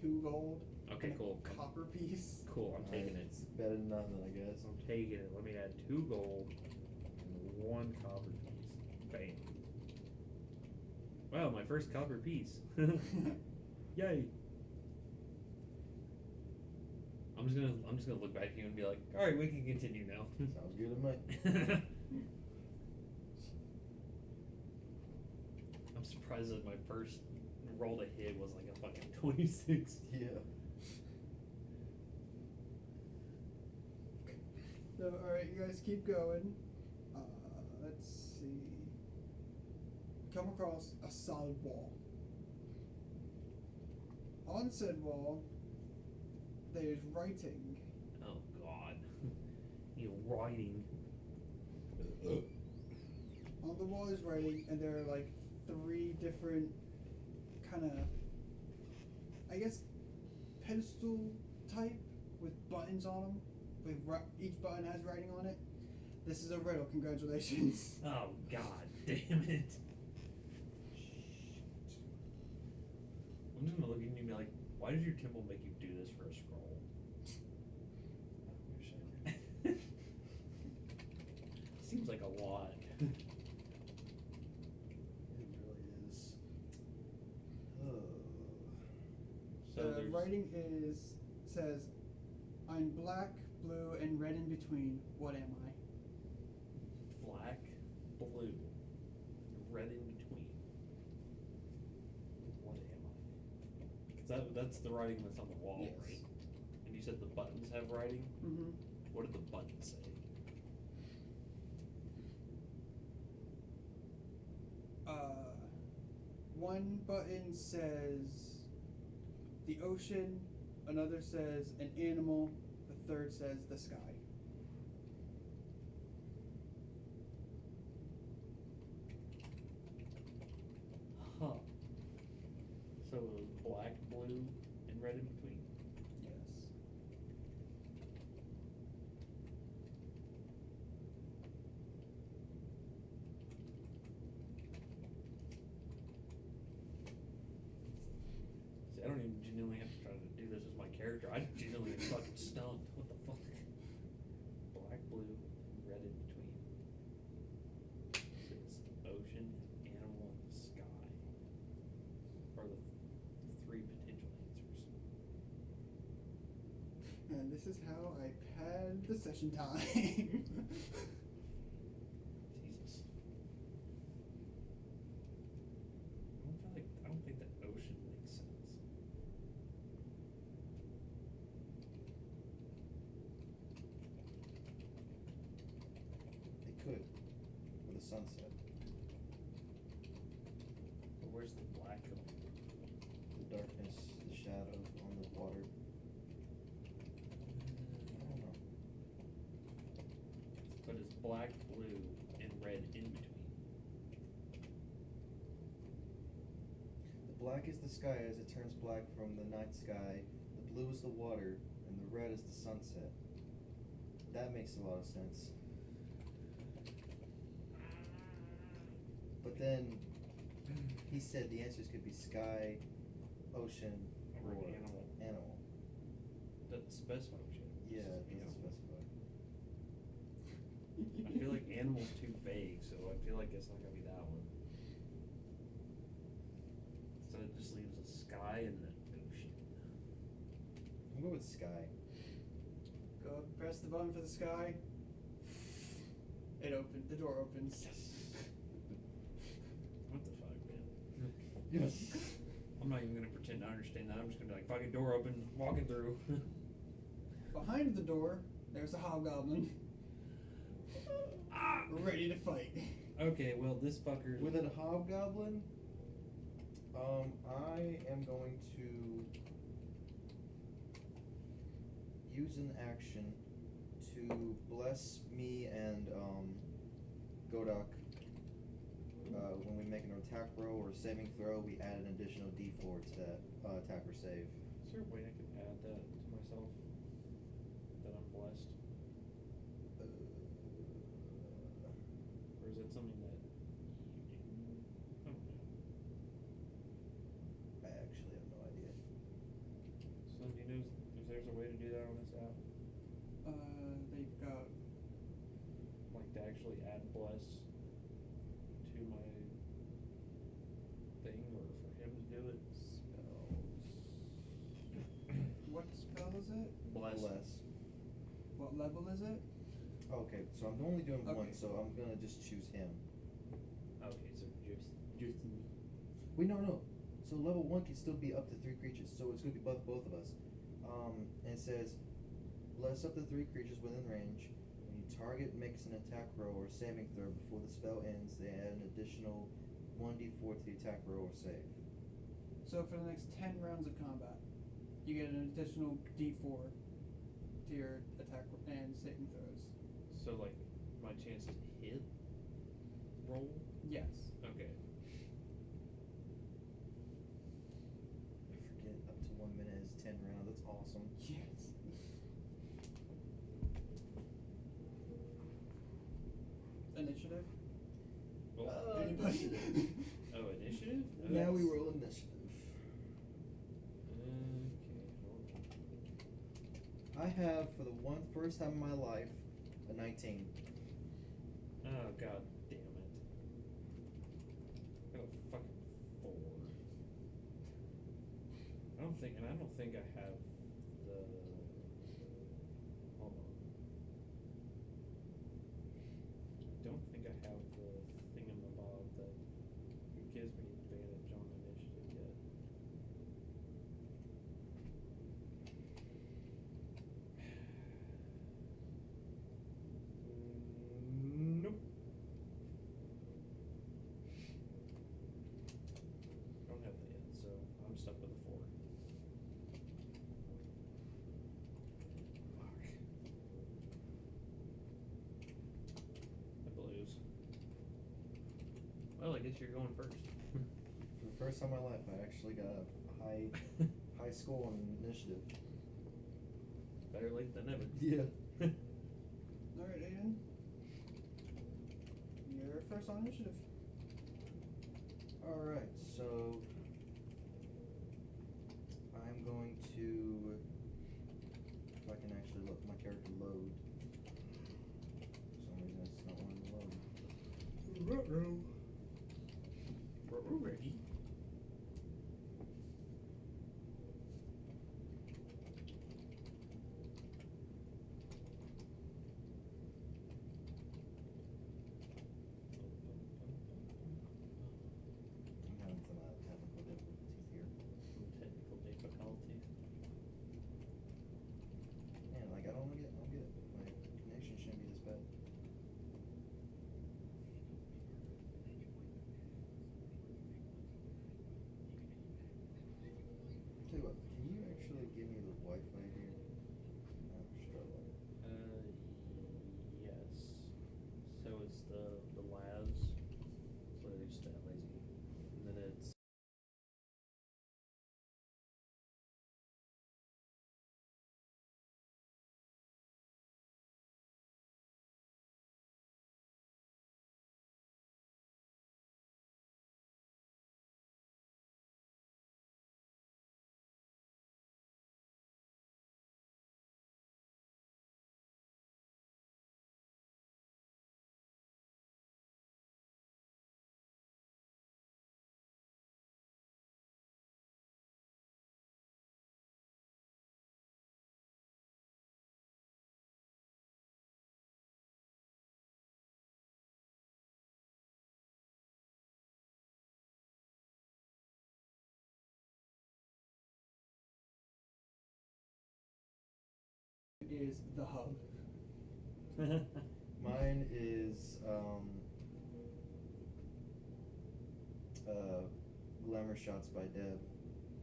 2 gold. Okay, and a cool. Copper piece. Cool, I'm taking it. It's better than nothing, I guess. I'm taking it. Let me add 2 gold and 1 copper piece. Bam. Wow, my first copper piece. Yay. I'm just gonna look back at you and be like, alright, we can continue now. Sounds good to me. I'm surprised that my first roll to hit was like a fucking 26. Yeah. So, alright, you guys keep going. Let's see. come across a solid wall. On said wall, there's writing. Oh God. You writing. On the wall is writing, and there are like 3 different kind of, I guess, pedestal type with buttons on them. With each button has writing on it. This is a riddle. Congratulations. Oh God damn it. I'm just gonna look at you and be like, why does your temple make you do this for a scroll? Seems like a lot. It really is. So The there's writing says, I'm black, blue, and red in between. What am I? black, blue, red in between. What am I? 'Cause that's the writing that's on the wall, Yes. right? And you said the buttons have writing? Mm-hmm. What did the buttons say? One button says the ocean, another says an animal, the third says the sky. Huh. So it was black, blue, and red in between. Yes. See, I don't even genuinely have to try to do this as my character. I genuinely am fucking stumped. What the fuck? Black, blue, and red in between. It's ocean, animal, and sky. Are the 3 potential answers. And this is how I pad the session time. Jesus. I don't think that ocean makes sense. It could, with a sunset. But where's the black coming from? The darkness, the shadow on the water. I don't know. But it's black, blue, and red in between. The black is the sky as it turns black from the night sky. The blue is the water, and the red is the sunset. That makes a lot of sense. But then he said the answers could be sky, ocean, Or or animal. animal. Doesn't specify which animal. Yeah, It's it just doesn't animal. specify. I feel like animal's too vague, so I feel like it's not gonna be that one. So it just leaves the sky and the ocean. I'll go with sky. Go press the button for the sky. It opened. The door opens. What the fuck, man? Yes. I'm not even gonna pretend to understand that. I'm just gonna be like, fucking door open, walking through. Behind the door, there's a hobgoblin. Ready to fight. Okay, well this fucker. With a hobgoblin, I am going to use an action to bless me and Godak. When we make an attack roll or saving throw, we add an additional D4 to that attack or save. Is there a way I can add that to myself? That I'm blessed? Or is that something that you do? I don't know. I actually have no idea. So do you know if there's a way to do that on this app? They've got. Like to actually add bless to my thing, or for him to do it? What spell is it? Bless. What level is it? Okay, so I'm only doing one, Okay. so I'm gonna just choose him. Okay, so just me. Wait, no. So level 1 can still be up to 3 creatures, so it's gonna be both of us. And it says, bless up to 3 creatures within range. When you target makes an attack roll or saving throw before the spell ends, they add an additional 1d4 to the attack roll or save. So for the next 10 rounds of combat, you get an additional D4 to your attack and saving throws. So like my chance to hit roll? Yes. Okay. I forget, up to 1 minute is 10 rounds. That's awesome. Yes. Initiative? Well, Anybody? oh, initiative? Oh, Now we that's- roll initiative. Okay. I have, for the first time in my life, a 19. Oh god damn it. I got a fucking 4. I don't think I have the. Hold on. I don't think I have the thingamabob that gives me advantage on initiative yet. Nope. I don't have that yet, so I'm stuck with a 4. Fuck. The blues. Well, I guess you're going first. For the first time in my life, I actually got a high score on initiative. Better late than never. Yeah. Alright, Aiden. You're first on initiative. Alright, so I'm going to, if I can actually let my character load. For some reason it's not wanting to load. We're ready. I'm having some technical difficulties here. Technical difficulties. Man, like I don't get, my connection shouldn't be this bad. Tell you what, can you actually give me the Wi-Fi here? I'm struggling. Yes. So it's the labs. So they're just that lazy. And then it's Is the hub. Mine is Glamour Shots by Deb.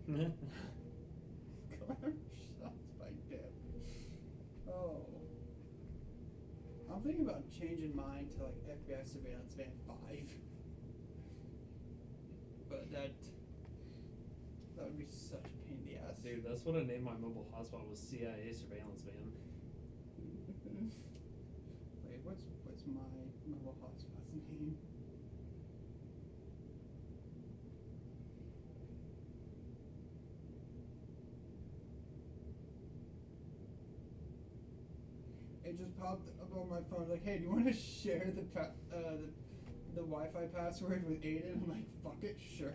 Glamour Shots by Deb. Oh. I'm thinking about changing mine to like FBI Surveillance Van 5. But that would be such a pain in the ass. dude, that's what I named my mobile hotspot was CIA surveillance van. Wait, what's my mobile hotspot's name? It just popped up on my phone like, hey, do you want to share the Wi-Fi password with Aiden? I'm like, fuck it, sure.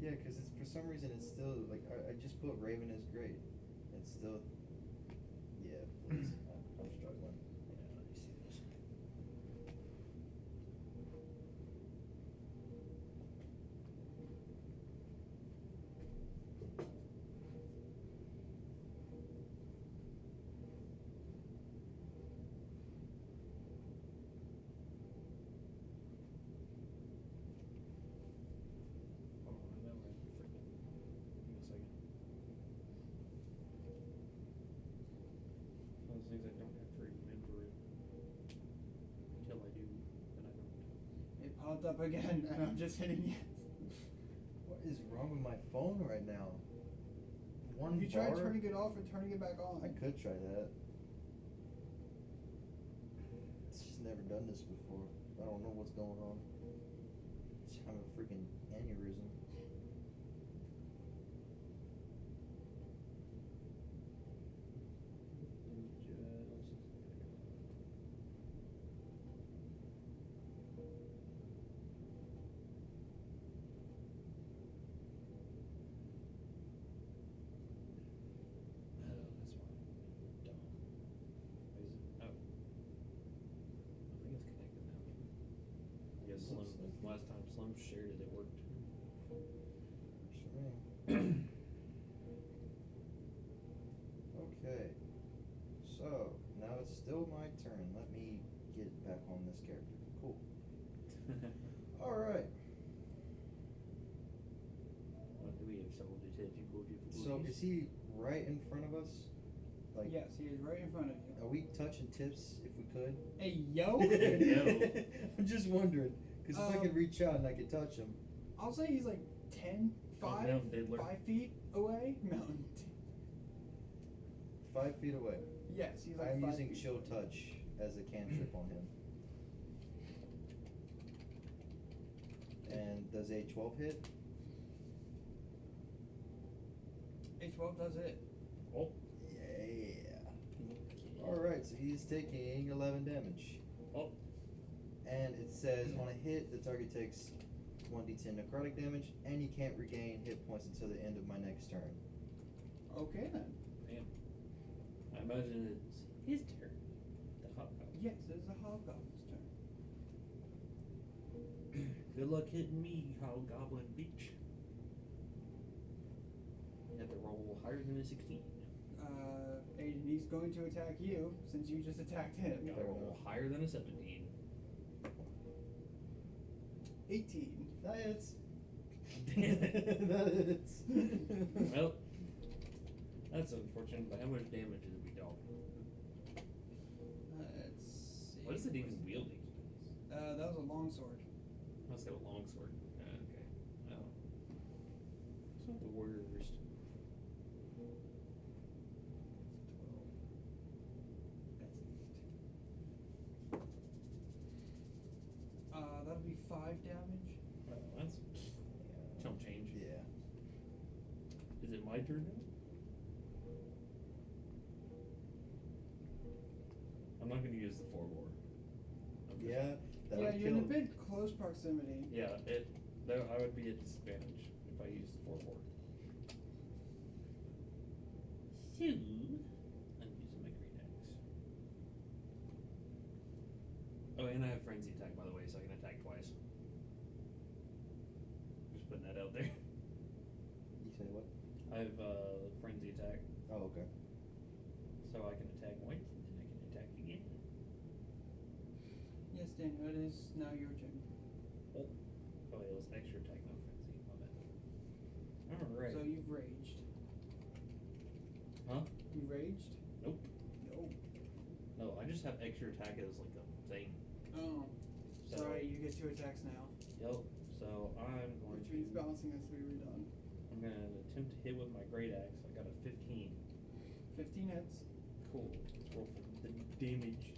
Yeah, because it's for some reason it's still like I just put Raven as great. It's still, yeah, please. I'm struggling. Yeah, let me see this. popped up again, and I'm just hitting yes. What is wrong with my phone right now? One Have you tried bar? turning it off and turning it back on? I could try that. It's just never done this before. I don't know what's going on. Just having a freaking aneurysm. Last time Slim shared it, it worked. Works for me. Okay. So, now it's still my turn. Let me get back on this character. Cool. Alright. What do we have? Several technical difficulties. So, is he right in front of us? Like, Yes, he is right in front of you. are we touching tips if we could? Hey, yo! Yo. I'm just wondering. Because if I could reach out and I could touch him. I'll say he's like 10, Calm 5, down, Diddler. 5 feet away. Mountain. 5 feet away. Yes, he's like I'm 5 using feet. chill touch as a cantrip on him. And does a 12 hit? A12 does it. Oh. Yeah. Alright, so he's taking 11 damage. Oh. And it says on a hit, the target takes 1d10 necrotic damage, and you can't regain hit points until the end of my next turn. Okay then. Man. I imagine it's his turn. The hobgoblin. Yes, it is the hobgoblin's turn. Good luck hitting me, hobgoblin bitch. You have to roll higher than a 16. Aiden, he's going to attack you since you just attacked him. You gotta roll higher than a 17. 18. That hits. Damn it. That hits. Well, that's unfortunate, but how much damage is we talking? Let's see. What is it even wielding? That was a long sword. Must have a long sword. Okay. Oh. It's not the worst. That'll be 5 damage. Well, that's chump change. Yeah. Is it my turn now? I'm not gonna use the 4-war. Yeah, that Yeah, would you're kill in a him. bit close proximity. Yeah, I would be at disadvantage if I used the 4-war. So, I'm using my great axe. Oh, and I have frenzy attack, by the way, so I can attack twice. Just putting that out there. You say what? I have frenzy attack, Oh, okay. so I can attack once and then I can attack again. Yes, Daniel, it is now your turn. Oh, yeah, it was extra attack, not frenzy. My bad. Alright. So you've raged. Huh? You raged? Nope. No. No, I just have extra attack as like a thing. Oh. So- Sorry, you get 2 attacks now. Yep. So I'm going Which means to. balancing has to be redone. I'm gonna attempt to hit with my great axe. I got a 15. 15 hits. Cool. Let's roll for the damage. Damage.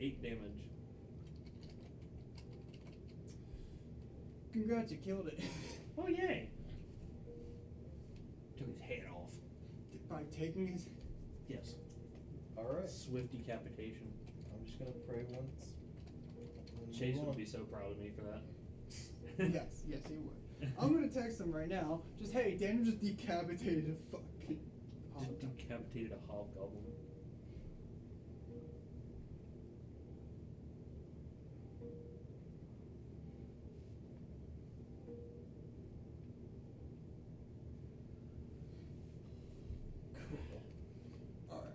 8 damage. Congrats, you killed it. Oh yay! Took his head off. By taking his. Yes. Alright. Swift decapitation. I'm just gonna pray once. and Chase move would on. be so proud of me for that. Yes, yes, he would. I'm gonna text him right now. Just, hey, Daniel just decapitated a fucking. Just decapitated a hobgoblin. Alright.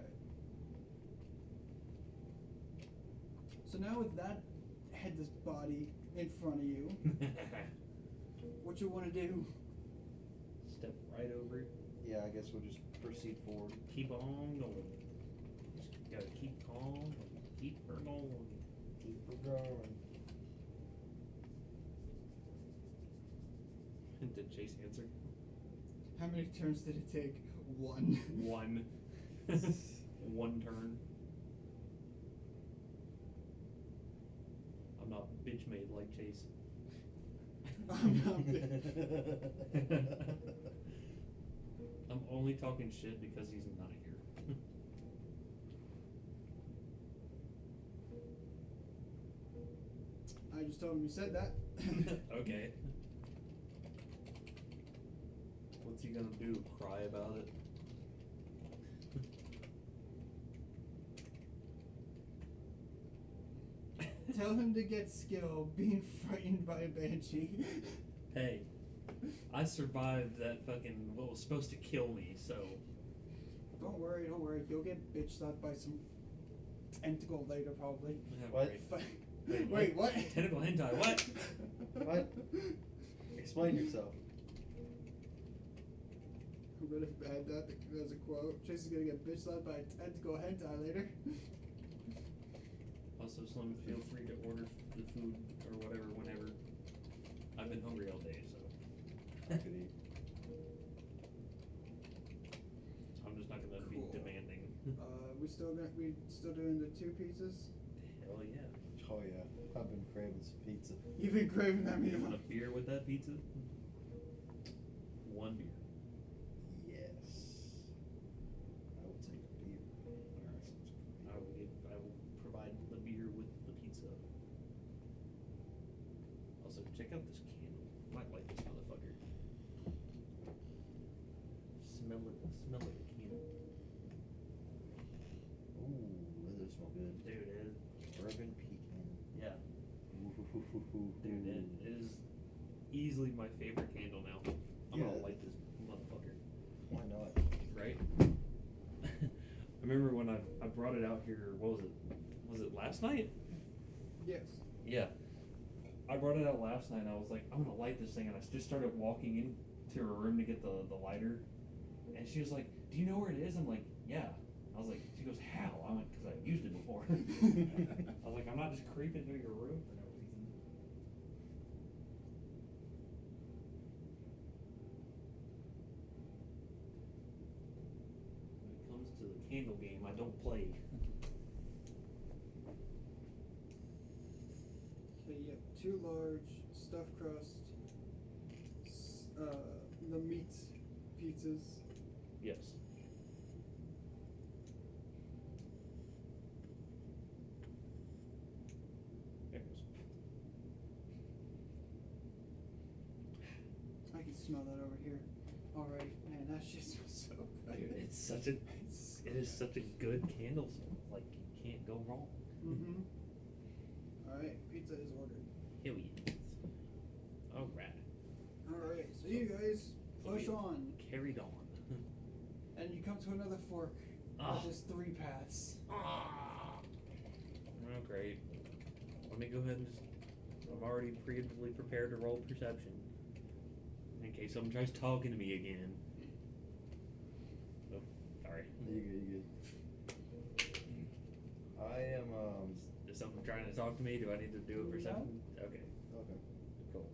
So now with that headless body in front of you, what you want to do? Step right over it. Yeah, I guess we'll just proceed forward. Keep on going. Just gotta keep calm and keep her going. Keep We're going. Did Chase answer? How many turns did it take? One. One. One turn. I'm not bitch made like Chase. I'm not I'm only talking shit because he's not here. I just told him you said that. Okay. What's he gonna do? Cry about it? Tell him to get skill being frightened by a banshee. Hey, I survived that fucking what was supposed to kill me, so. Don't worry. You'll get bitch slapped by some tentacle later, probably. What? Wait, what? Tentacle hentai, what? What? Explain yourself. I'm gonna add that as a quote. Chase is gonna get bitch slapped by a tentacle hentai later. Also, Slim, feel free to order the food or whatever whenever. I've been hungry all day, so. I could eat. I'm just not gonna Cool. be demanding. We still doing the 2 pizzas? Hell yeah. Oh yeah, I've been craving some pizza. You've been craving that You meal. want a beer with that pizza? One beer. Yes. I will take a beer. I will provide the beer with the pizza. Also, check out this candle. Might like this motherfucker. Smell it the candle. Ooh, that does smell good. Dude, Bourbon pecan. yeah. Ooh. Dude, it is easily my favorite candle now. I'm Yeah. gonna light this motherfucker. Why not? Right? I remember when I brought it out here, what was it? Was it last night? Yes. Yeah. I brought it out last night and I was like, I'm gonna light this thing, and I just started walking into her room to get the lighter, and she was like, do you know where it is? I'm like, yeah. I was like, she goes, how? I'm like, because I've used it before. I was like, I'm not just creeping through your room for no reason. When it comes to the candle game, I don't play. Okay, yep. 2 large stuffed crust. The meat pizzas. Yes. There it goes. I can smell that over here. Alright, man, that shit smells so good. Dude, it is such a good candle smell. Like, you can't go wrong. Mm-hmm. Alright, pizza is ordered. Hell yes. Alright. Alright, so you guys push on. Carried on. And you come to another fork. Ah. There's 3 paths. Oh, great. Let me go ahead and just. I'm already preemptively prepared to roll perception. In case someone tries talking to me again. Oh, sorry. You good. I am Is someone trying to talk to me? Do I need to do a perception? Okay. okay. Cool.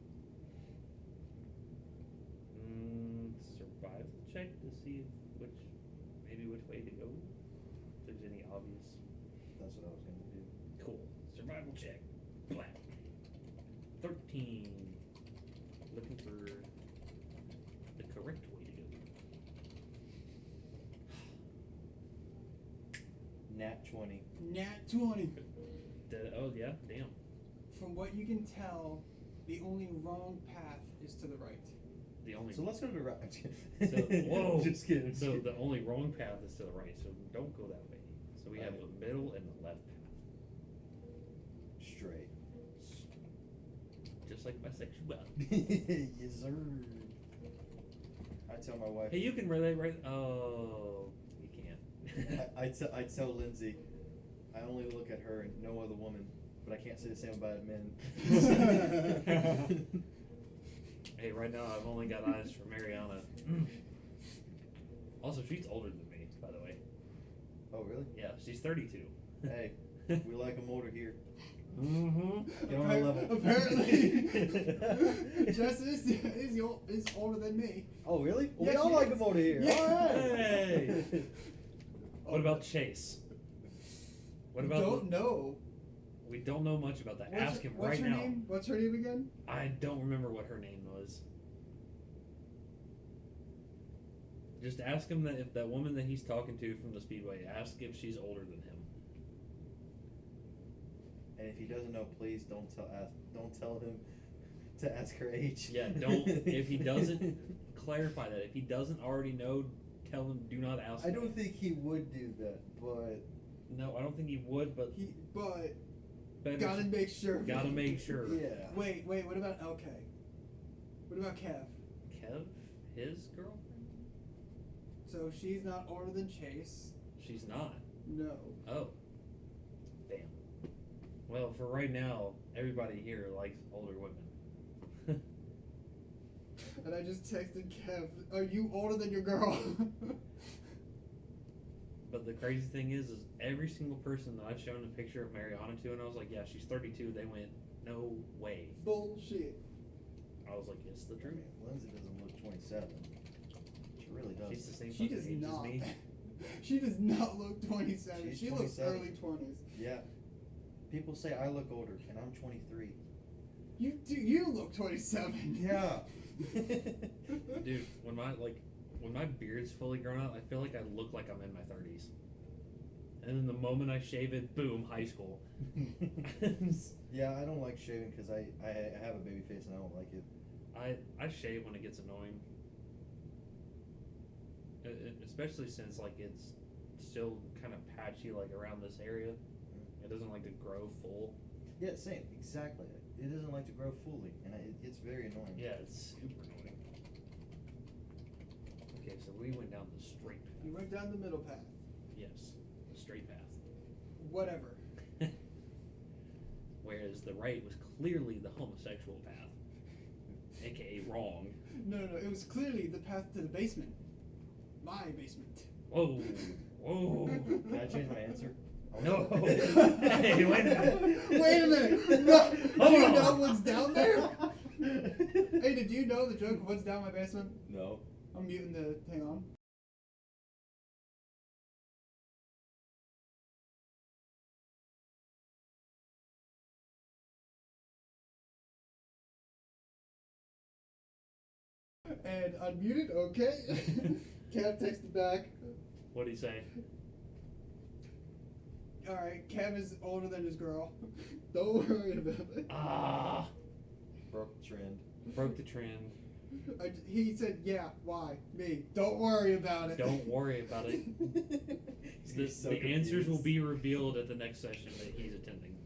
Survival check to see which way to go. If there's any obvious. That's what I was gonna do. Cool. Survival check. Black. 13. Looking for the correct way to go. Nat 20. Nat 20. Oh yeah, damn. From what you can tell, the only wrong path is to the right. The only. So let's go to the right. So, whoa. Just kidding. So the only wrong path is to the right. So don't go that way. So we have the middle and the left path. Straight. Just like my sexuality. Yes, sir. I tell my wife. Hey, you can relate, right? Oh, you can't. I tell Lindsay, I only look at her and no other woman, but I can't say the same about men. Hey, right now I've only got eyes for Mariana. Also, she's older than me, by the way. Oh, really? Yeah, she's 32. Hey, we like them older here. Mm-hmm. Get on our level. Apparently, Jess is older than me. Oh, really? Well, Yes, we all she like is. him over here. Yeah. All right. Hey. What about Chase? What about? Don't know. We don't know much about that. Ask him What's right her now. name? What's her name again? I don't remember what her name was. Just ask him that if that woman that he's talking to from the Speedway, ask if she's older than him. And if he doesn't know, please don't tell him to ask her age. Yeah, don't. If he doesn't, clarify that. If he doesn't already know, tell him do not ask. I him. don't think he would do that, but No, I don't think he would. But better Gotta make sure. Gotta make sure. yeah. Wait. What about LK? What about Kev? Kev, his girlfriend? So she's not older than Chase. She's not. No. Oh. Damn. Well, for right now, everybody here likes older women. And I just texted Kev, "Are you older than your girl?" But the crazy thing is every single person that I've shown a picture of Mariana to, and I was like, yeah, she's 32, they went, no way. Bullshit. I was like, it's the I truth. mean, Lindsay doesn't look 27. She really does. She's the same She fucking does age not. as me. She does not look 27. She's She looks 27. early 20s. Yeah. People say I look older, and I'm 23. You do. You look 27. Yeah. Dude, when my beard's fully grown out, I feel like I look like I'm in my 30s. And then the moment I shave it, boom, high school. Yeah, I don't like shaving because I have a baby face and I don't like it. I shave when it gets annoying. Especially since like it's still kind of patchy like around this area. It doesn't like to grow full. Yeah, same, exactly. It doesn't like to grow fully, and it's very annoying. Yeah, it's super annoying. Okay, so we went down the straight path. You went down the middle path. Yes, the straight path. Whatever. Whereas the right was clearly the homosexual path, aka wrong. No, it was clearly the path to the basement. My basement. Whoa, whoa. Can I change my answer? No. Hey, wait a minute. Wait a minute. No. Do you Hold know on. what's down there? Hey, did you know the joke of what's down my basement? No. I'm muting the. Hang on. And unmuted. Okay. Kev texted back. What'd he say? All right, Kev is older than his girl. Don't worry about it. Ah, Broke the trend. broke the trend. He said, "Yeah, why me? Don't worry about it." Don't worry about it. The answers will be revealed at the next session that he's attending.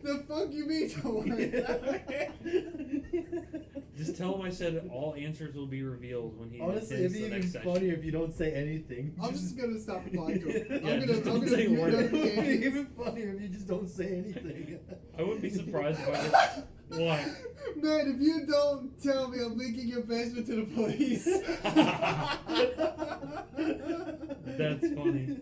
The fuck you mean? Don't worry about it. Just tell him I said all answers will be revealed when he Honestly, attends it'd be the even next session. funnier if you don't say anything. I'm just gonna stop replying to him. Yeah, I'm just gonna don't say a mute word. notifications. It'd be even funnier if you just don't say anything. I wouldn't be surprised if I just... What? Man, if you don't tell me, I'm linking your basement to the police. That's funny.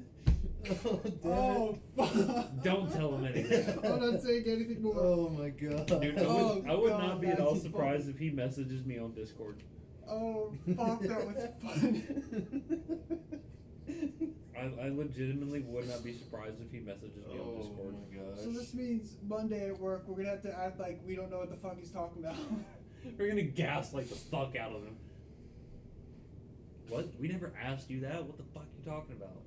Oh, damn Oh, fuck. Don't tell him anything. I'm not saying anything more. Oh my god. Dude, Oh, I would God, not be at that's all funny. surprised if he messages me on Discord. Oh, fuck, that was fun. I legitimately would not be surprised if he messages me on Discord. my gosh. So this means Monday at work, we're gonna have to act like we don't know what the fuck he's talking about. We're gonna gaslight the fuck out of him. What? We never asked you that? What the fuck are you talking about?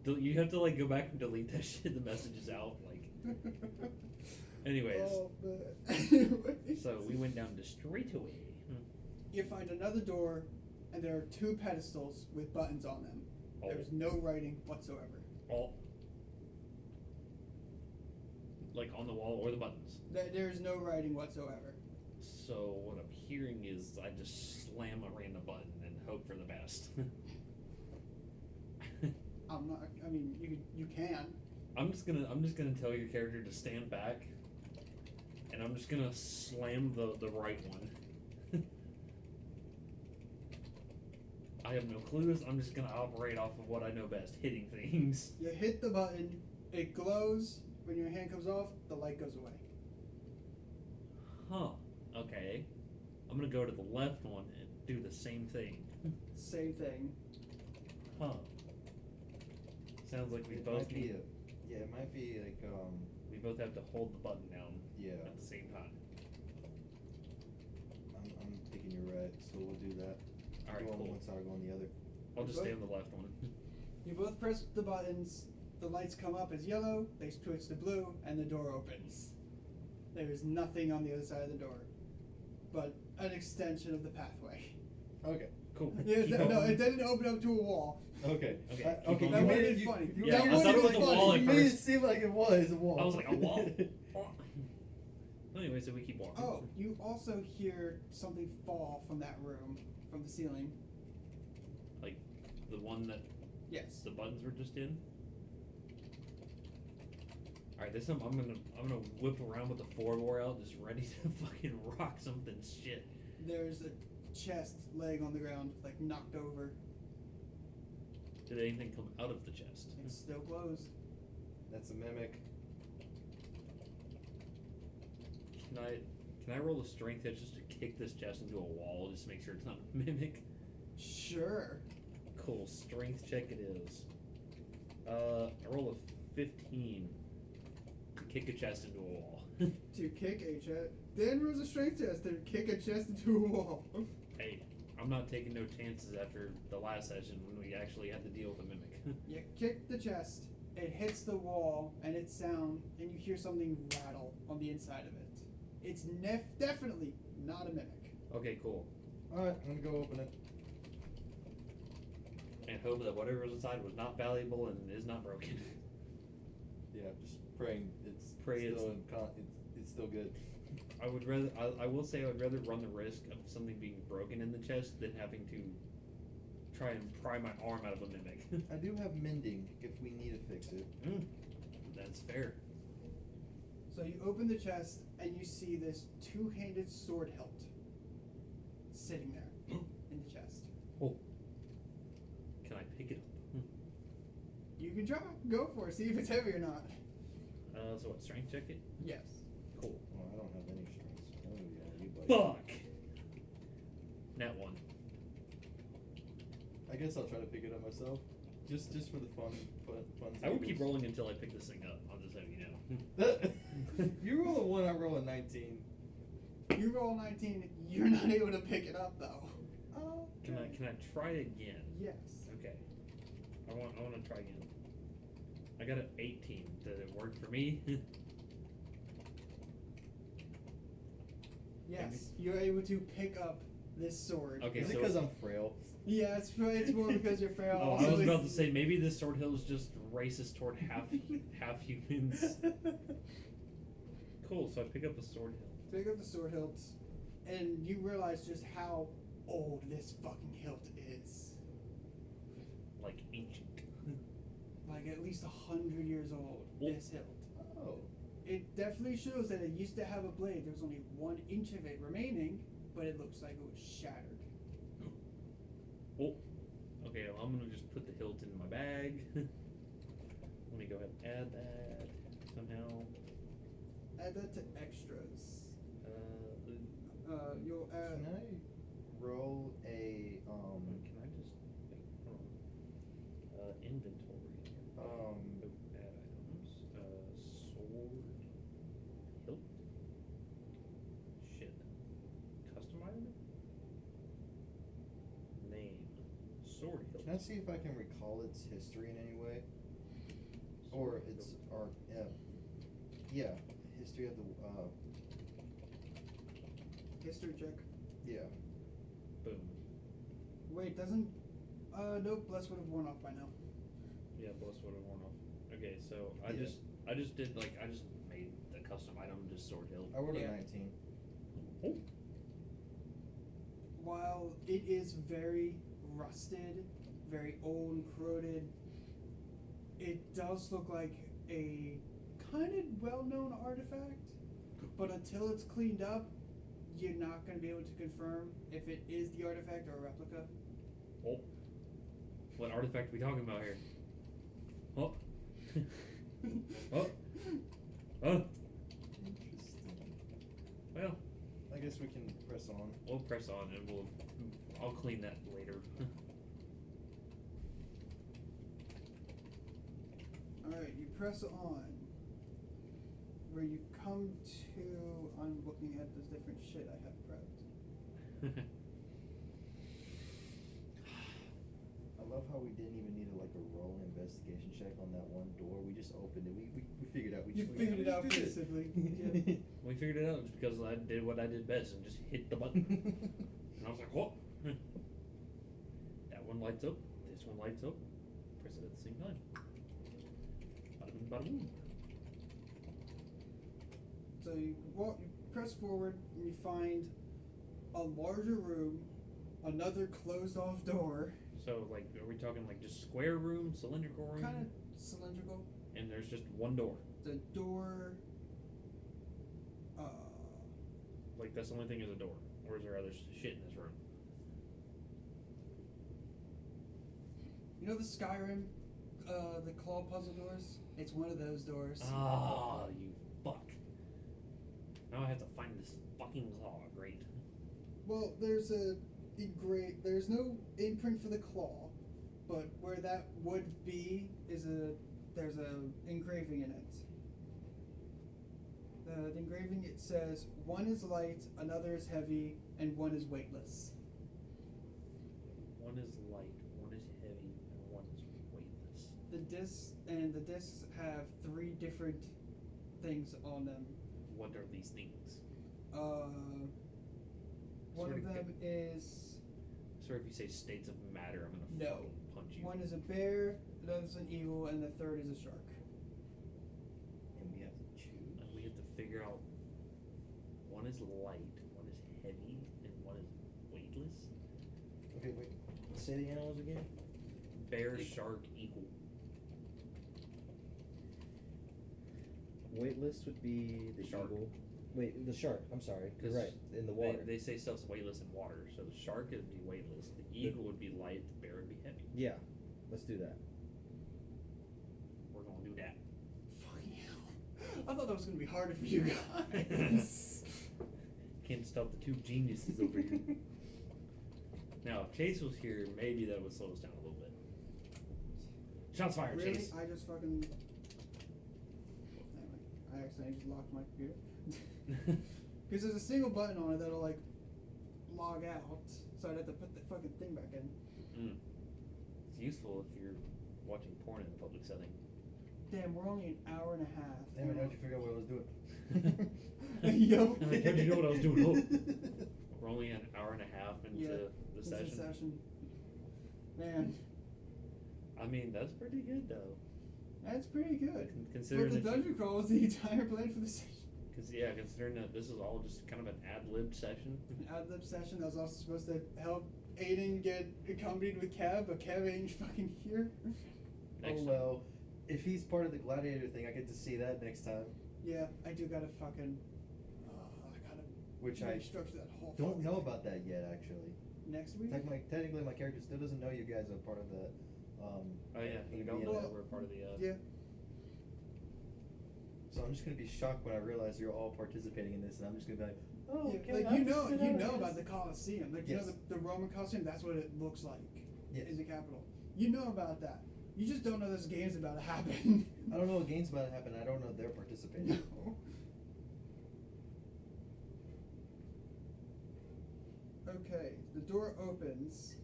You have to like go back and delete that shit, the messages out, like. Anyways. Oh, but anyways. So we went down the straightaway. You find another door, and there are 2 pedestals with buttons on them. Oh. There's no writing whatsoever. All. Like on the wall or the buttons. There's no writing whatsoever. So what I'm hearing is I just slam a random button and hope for the best. I'm not. I mean, you can. I'm just gonna tell your character to stand back, and I'm just gonna slam the right one. I have no clues. I'm just gonna operate off of what I know best, hitting things. You hit the button, it glows, When your hand comes off, the light goes away. Huh. Okay. I'm gonna go to the left one and do the same thing. Same thing. Huh. Sounds like we It both might be need. it might be like We both have to hold the button down yeah. at the same time. I'm thinking you're right, so we'll do that. Alright, go on cool. one side, go on the other. I'll just stay on the left one. You both press the buttons, the lights come up as yellow, they switch to blue, and the door opens. There is nothing on the other side of the door, but an extension of the pathway. Okay. Cool. Yeah, Keep no, going. it didn't open up to a wall. Okay. Okay, Okay. keep You going. That made would've it. been funny. Yeah, That I would've thought it was been a funny. wall at You made it first. seem like it was a wall. I was like, a wall? Anyway, so we keep walking. Oh, you also hear something fall from that room, from the ceiling. Like the one that Yes. the buttons were just in. Alright, this time I'm gonna whip around with the 4-bore out, just ready to fucking rock something shit. There's a chest leg on the ground, like knocked over. Did anything come out of the chest? It's still closed. That's a mimic. Can I roll a strength hit just to kick this chest into a wall, just to make sure it's not a mimic? Sure. Cool, strength check it is. I roll a 15 to kick a chest into a wall. To kick a chest. Dan rolls a strength test to kick a chest into a wall. Hey, I'm not taking no chances after the last session when we actually had to deal with a mimic. You kick the chest, it hits the wall, and it's sound, and you hear something rattle on the inside of it. It's definitely not a mimic. Okay, cool. Alright, I'm gonna go open it. And hope that whatever was inside was not valuable and is not broken. Yeah, just praying it's Pray still it's- it's still good. I will say I would rather run the risk of something being broken in the chest than having to try and pry my arm out of a mimic. I do have mending if we need to fix it. That's fair. So you open the chest, and you see this two-handed sword hilt sitting there in the chest. Oh. Can I pick it up? You can try. Go for it. See if it's heavy or not. So what, strength check it? Yes. Cool. Oh, I don't have any strings. I'm gonna be on you, buddy. Fuck! Nat 1. I guess I'll try to pick it up myself. Just for the fun. I will keep giggles. rolling until I pick this thing up. I'll just have you know. You roll a 1, I roll a 19. You roll 19. You're not able to pick it up though. Oh. Can I try again? Yes. Okay. I want to try again. I got an 18. Did it work for me? Yes. You're able to pick up this sword. Okay, Is it so because I'm frail? Yeah, it's more because you're frail. Oh, Also, I was about to it's- say maybe this sword hill is just racist toward half humans. Cool. So I pick up the sword hill. Pick up the sword hilt, and you realize just how old this fucking hilt is. Like ancient. Like at least 100 years old. This hilt. Oh. It definitely shows that it used to have a blade. There's only 1 inch of it remaining, but it looks like it was shattered. Oh. Okay, well, I'm gonna just put the hilt in my bag. Let me go ahead and add that somehow. Add that to extras. You'll add. Can I roll a Can I just hold on? Inventory. Um, Add items. Sword. Hilt. Shit. Custom item. Name. Sword hilt. Can I see if I can recall its history in any way? Or Sword its hilt. yeah, history of the History check. yeah. Boom. Wait, doesn't. Nope, Bless would have worn off by now. Yeah, plus would have worn off. Okay, so I Yeah. just did I just made the custom item just sword hilt. I rolled Yeah. a 19. Oh. While it is very rusted, very old and corroded, it does look like a kind of well-known artifact, but until it's cleaned up, you're not going to be able to confirm if it is the artifact or a replica. Oh. What artifact are we talking about here? Oh. Oh. press on, and I'll clean that later. Alright, you press on. Where you come to, I'm looking at this different shit I have prepped. I love how we didn't even need a roll investigation check on that one door. We just opened it. We figured out. You figured it out basically. Yeah. We figured it out just because I did what I did best and just hit the button. And I was like, what? That one lights up. This one lights up. Press it at the same time. Bada bing, bada boom. So you press forward, and you find a larger room, another closed off door. So, like, are we talking like just square room, cylindrical room? Kind of cylindrical. And there's just one door. The door. Like, that's the only thing is a door. Or is there other shit in this room? You know the Skyrim, the claw puzzle doors? It's one of those doors. Ah, you fuck. Now I have to find this fucking claw. Great. Well, there's no imprint for the claw, but where that would be is there's a engraving in it. The engraving, it says one is light, another is heavy, and one is weightless. One is light, one is heavy, and one is weightless. The discs have 3 different things on them. What are these things? One Sort of of them is So if you say states of matter, I'm gonna No. fucking punch you. one is a bear, another's an eagle, and the third is a shark. And we have to choose. And we have to figure out one is light, one is heavy, and one is weightless. Okay, wait. Say the animals again. Bear, shark, eagle. Weightless would be the Shark. eagle. Wait, the shark. I'm sorry. You're 'Cause right. In the water. They say stuff's weightless in water, so the shark would be weightless, the eagle would be light, the bear would be heavy. Yeah. Let's do that. We're gonna do that. Fucking hell. I thought that was going to be harder for you guys. Can't stop the two geniuses over here. Now, if Chase was here, maybe that would slow us down a little bit. Shots fired, Really? Chase. I just fucking... Anyway, I accidentally just locked my computer. Because there's a single button on it that'll, like, log out. So I'd have to put the fucking thing back in. Mm. It's useful if you're watching porn in a public setting. Damn, we're only an hour and a half. Damn it, how'd you figure out what I was doing? Yo. How'd you know what I was doing? Oh. We're only an hour and a half into the It's session. a session. Man, I mean, that's pretty good, though. that's pretty good. Considering But the that you- dungeon crawl was the entire plan for the session. Considering that this is all just kind of an ad-lib session. An ad-lib session that was also supposed to help Aiden get accompanied with Kev, but Kev ain't fucking here. Next Oh time. well, if he's part of the gladiator thing, I get to see that next time. Yeah, I do gotta fucking... I gotta Which I restructure that whole don't fucking know thing. about that yet, actually. Next week? Technically, my character still doesn't know you guys are part of the. Oh yeah, you don't ABN. know that we're part of the. Yeah. So I'm just gonna be shocked when I realize you're all participating in this, and I'm just gonna be like, oh, Yeah, okay, like I'll you just sit out know of about this. the Colosseum, like you know Yes. the Roman Colosseum. That's what it looks like Yes. in the capital. You know about that. You just don't know this game's about to happen. I don't know what game's about to happen. I don't know they're participating. No. Okay, the door opens.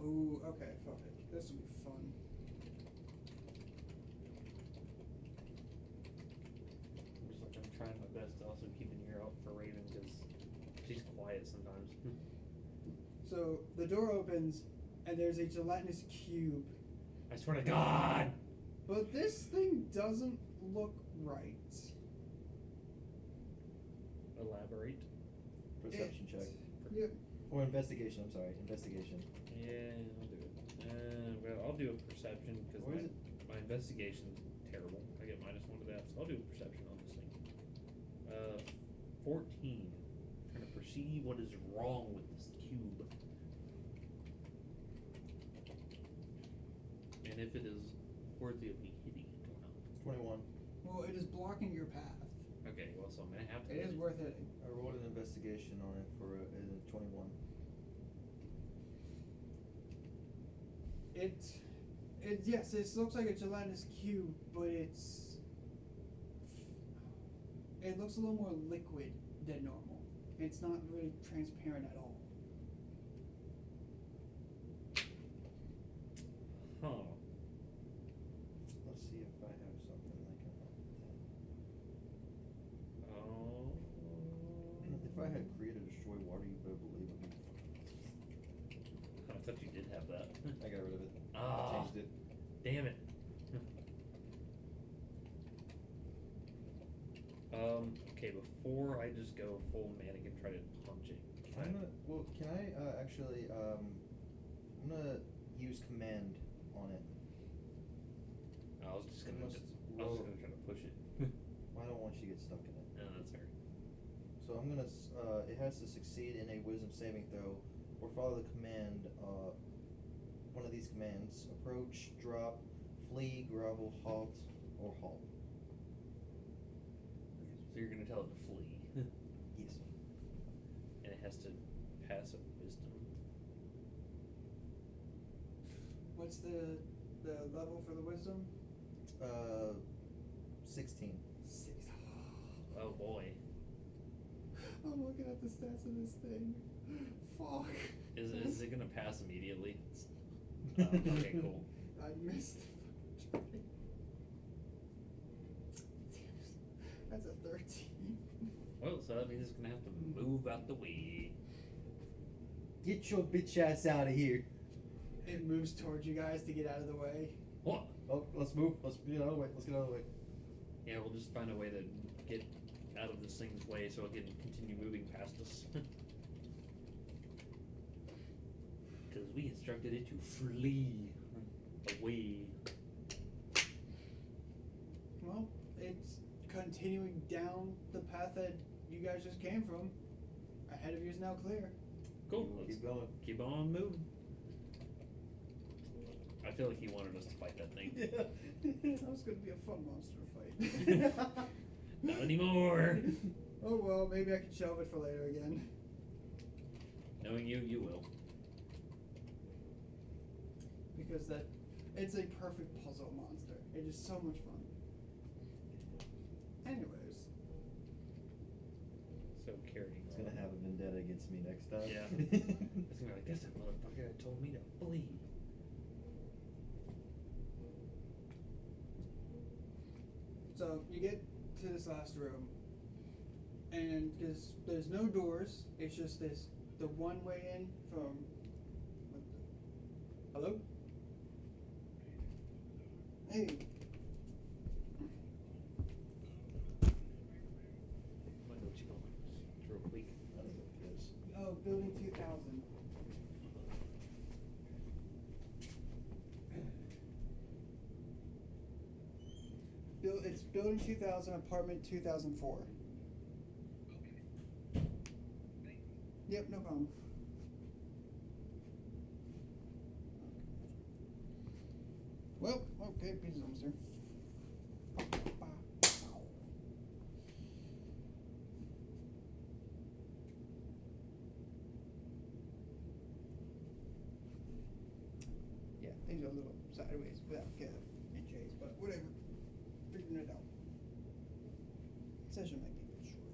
Oh, okay, fuck it. This will be fun. I'm trying my best to also keep an ear out for Raven because she's quiet sometimes. So the door opens, and there's a gelatinous cube. I swear to God. But this thing doesn't look right. Elaborate. Perception It- check. Yep. Or investigation. I'm sorry, investigation. Yeah, I'll do it. Well, I'll do a perception because Where is it? my investigation's terrible. I get -1 to that, so I'll do a perception on this thing. 14. Trying to perceive what is wrong with this cube. And if it is worthy of me hitting it or not. 21. Well, it is blocking your path. Okay, well, so I'm gonna have to. It is worth hitting. I rolled an investigation on it for a 21. Yes, it looks like a gelatinous cube, but it looks a little more liquid than normal. It's not really transparent at all. Huh. Let's see if I have something that can help with Oh. that. If I had create or destroy water, you better believe it. I thought you did have that. I got rid of it. Ah. Changed it. Damn it. Okay, before I just go full mannequin, try to punch it. Can I actually, I'm gonna use command on it. I was just gonna, Must I was roll- just gonna try to push it. I don't want you to get stuck in it. No, that's fair. So I'm gonna, it has to succeed in a wisdom saving throw, or follow the command, one of these commands: approach, drop, flee, grovel, halt, or halt. So you're gonna tell it to flee. Yes. And it has to pass a wisdom. What's the level for the wisdom? 16. 6. Oh boy. I'm looking at the stats of this thing. Fuck. Is it gonna pass immediately? Okay, cool. I missed. That's a 13. Well, so that means it's gonna have to move out the way. Get your bitch ass out of here. It moves towards you guys to get out of the way. What? Oh, let's move. Let's get out of the way. Let's get out of the way. Yeah, we'll just find a way to get out of this thing's way so it can continue moving past us. Because we instructed it to flee away. Well, it's continuing down the path that you guys just came from. Ahead of you is now clear. Cool. Keep Let's going. keep on moving. I feel like he wanted us to fight that thing. That was gonna be a fun monster fight. Not anymore. Oh well, maybe I can shelve it for later again. Knowing you, you will. Because it's a perfect puzzle monster. It is so much fun. Anyways. So carrying. It's gonna have a vendetta against me next time. Yeah. It's gonna be like, that's that motherfucker that told me to flee. So you get to this last room, and because there's no doors, it's just the one way in from. Hello? Hey. Might go check on real quick. I don't know what it is. Oh, building 2000. It's building 2000, apartment 2004. Yep, no problem. Well, okay, pizza's almost there. Yeah, things are a little sideways without Kev and Chase, but whatever. Figuring it out. Session might be a bit short.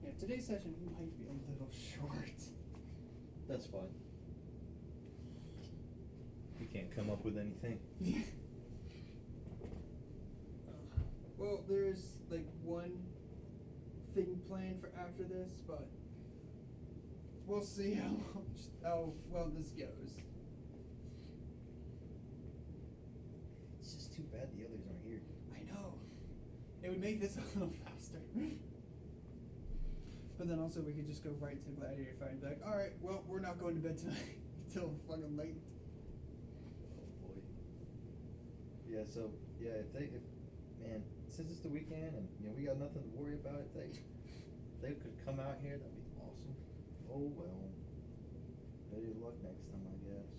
Yeah, today's session might be a little short. That's fine. You can't come up with anything. Well, there's like one thing planned for after this, but we'll see how well this goes. It's just too bad the others aren't here. I know. It would make this a little faster. But then also we could just go right to gladiator fight and be like, alright, well, we're not going to bed tonight until fucking late. Oh boy. Yeah. So yeah, if man, since it's the weekend and we got nothing to worry about, if they could come out here, that'd be awesome. Oh well. Better luck next time, I guess.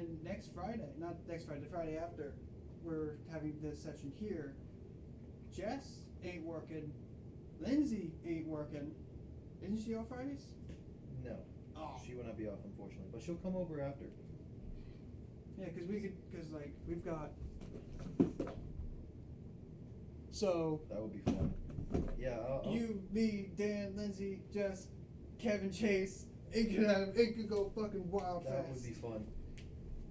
And next Friday, not next Friday, the Friday after, we're having this session here. Jess ain't working. Lindsay ain't working. Isn't she off Fridays? No. Oh. She will not be off, unfortunately, but she'll come over after. Yeah, cause like we've got. So. That would be fun. Yeah. I'll You, me, Dan, Lindsay, Jess, Kevin, Chase. It could go fucking wild fast. That would be fun.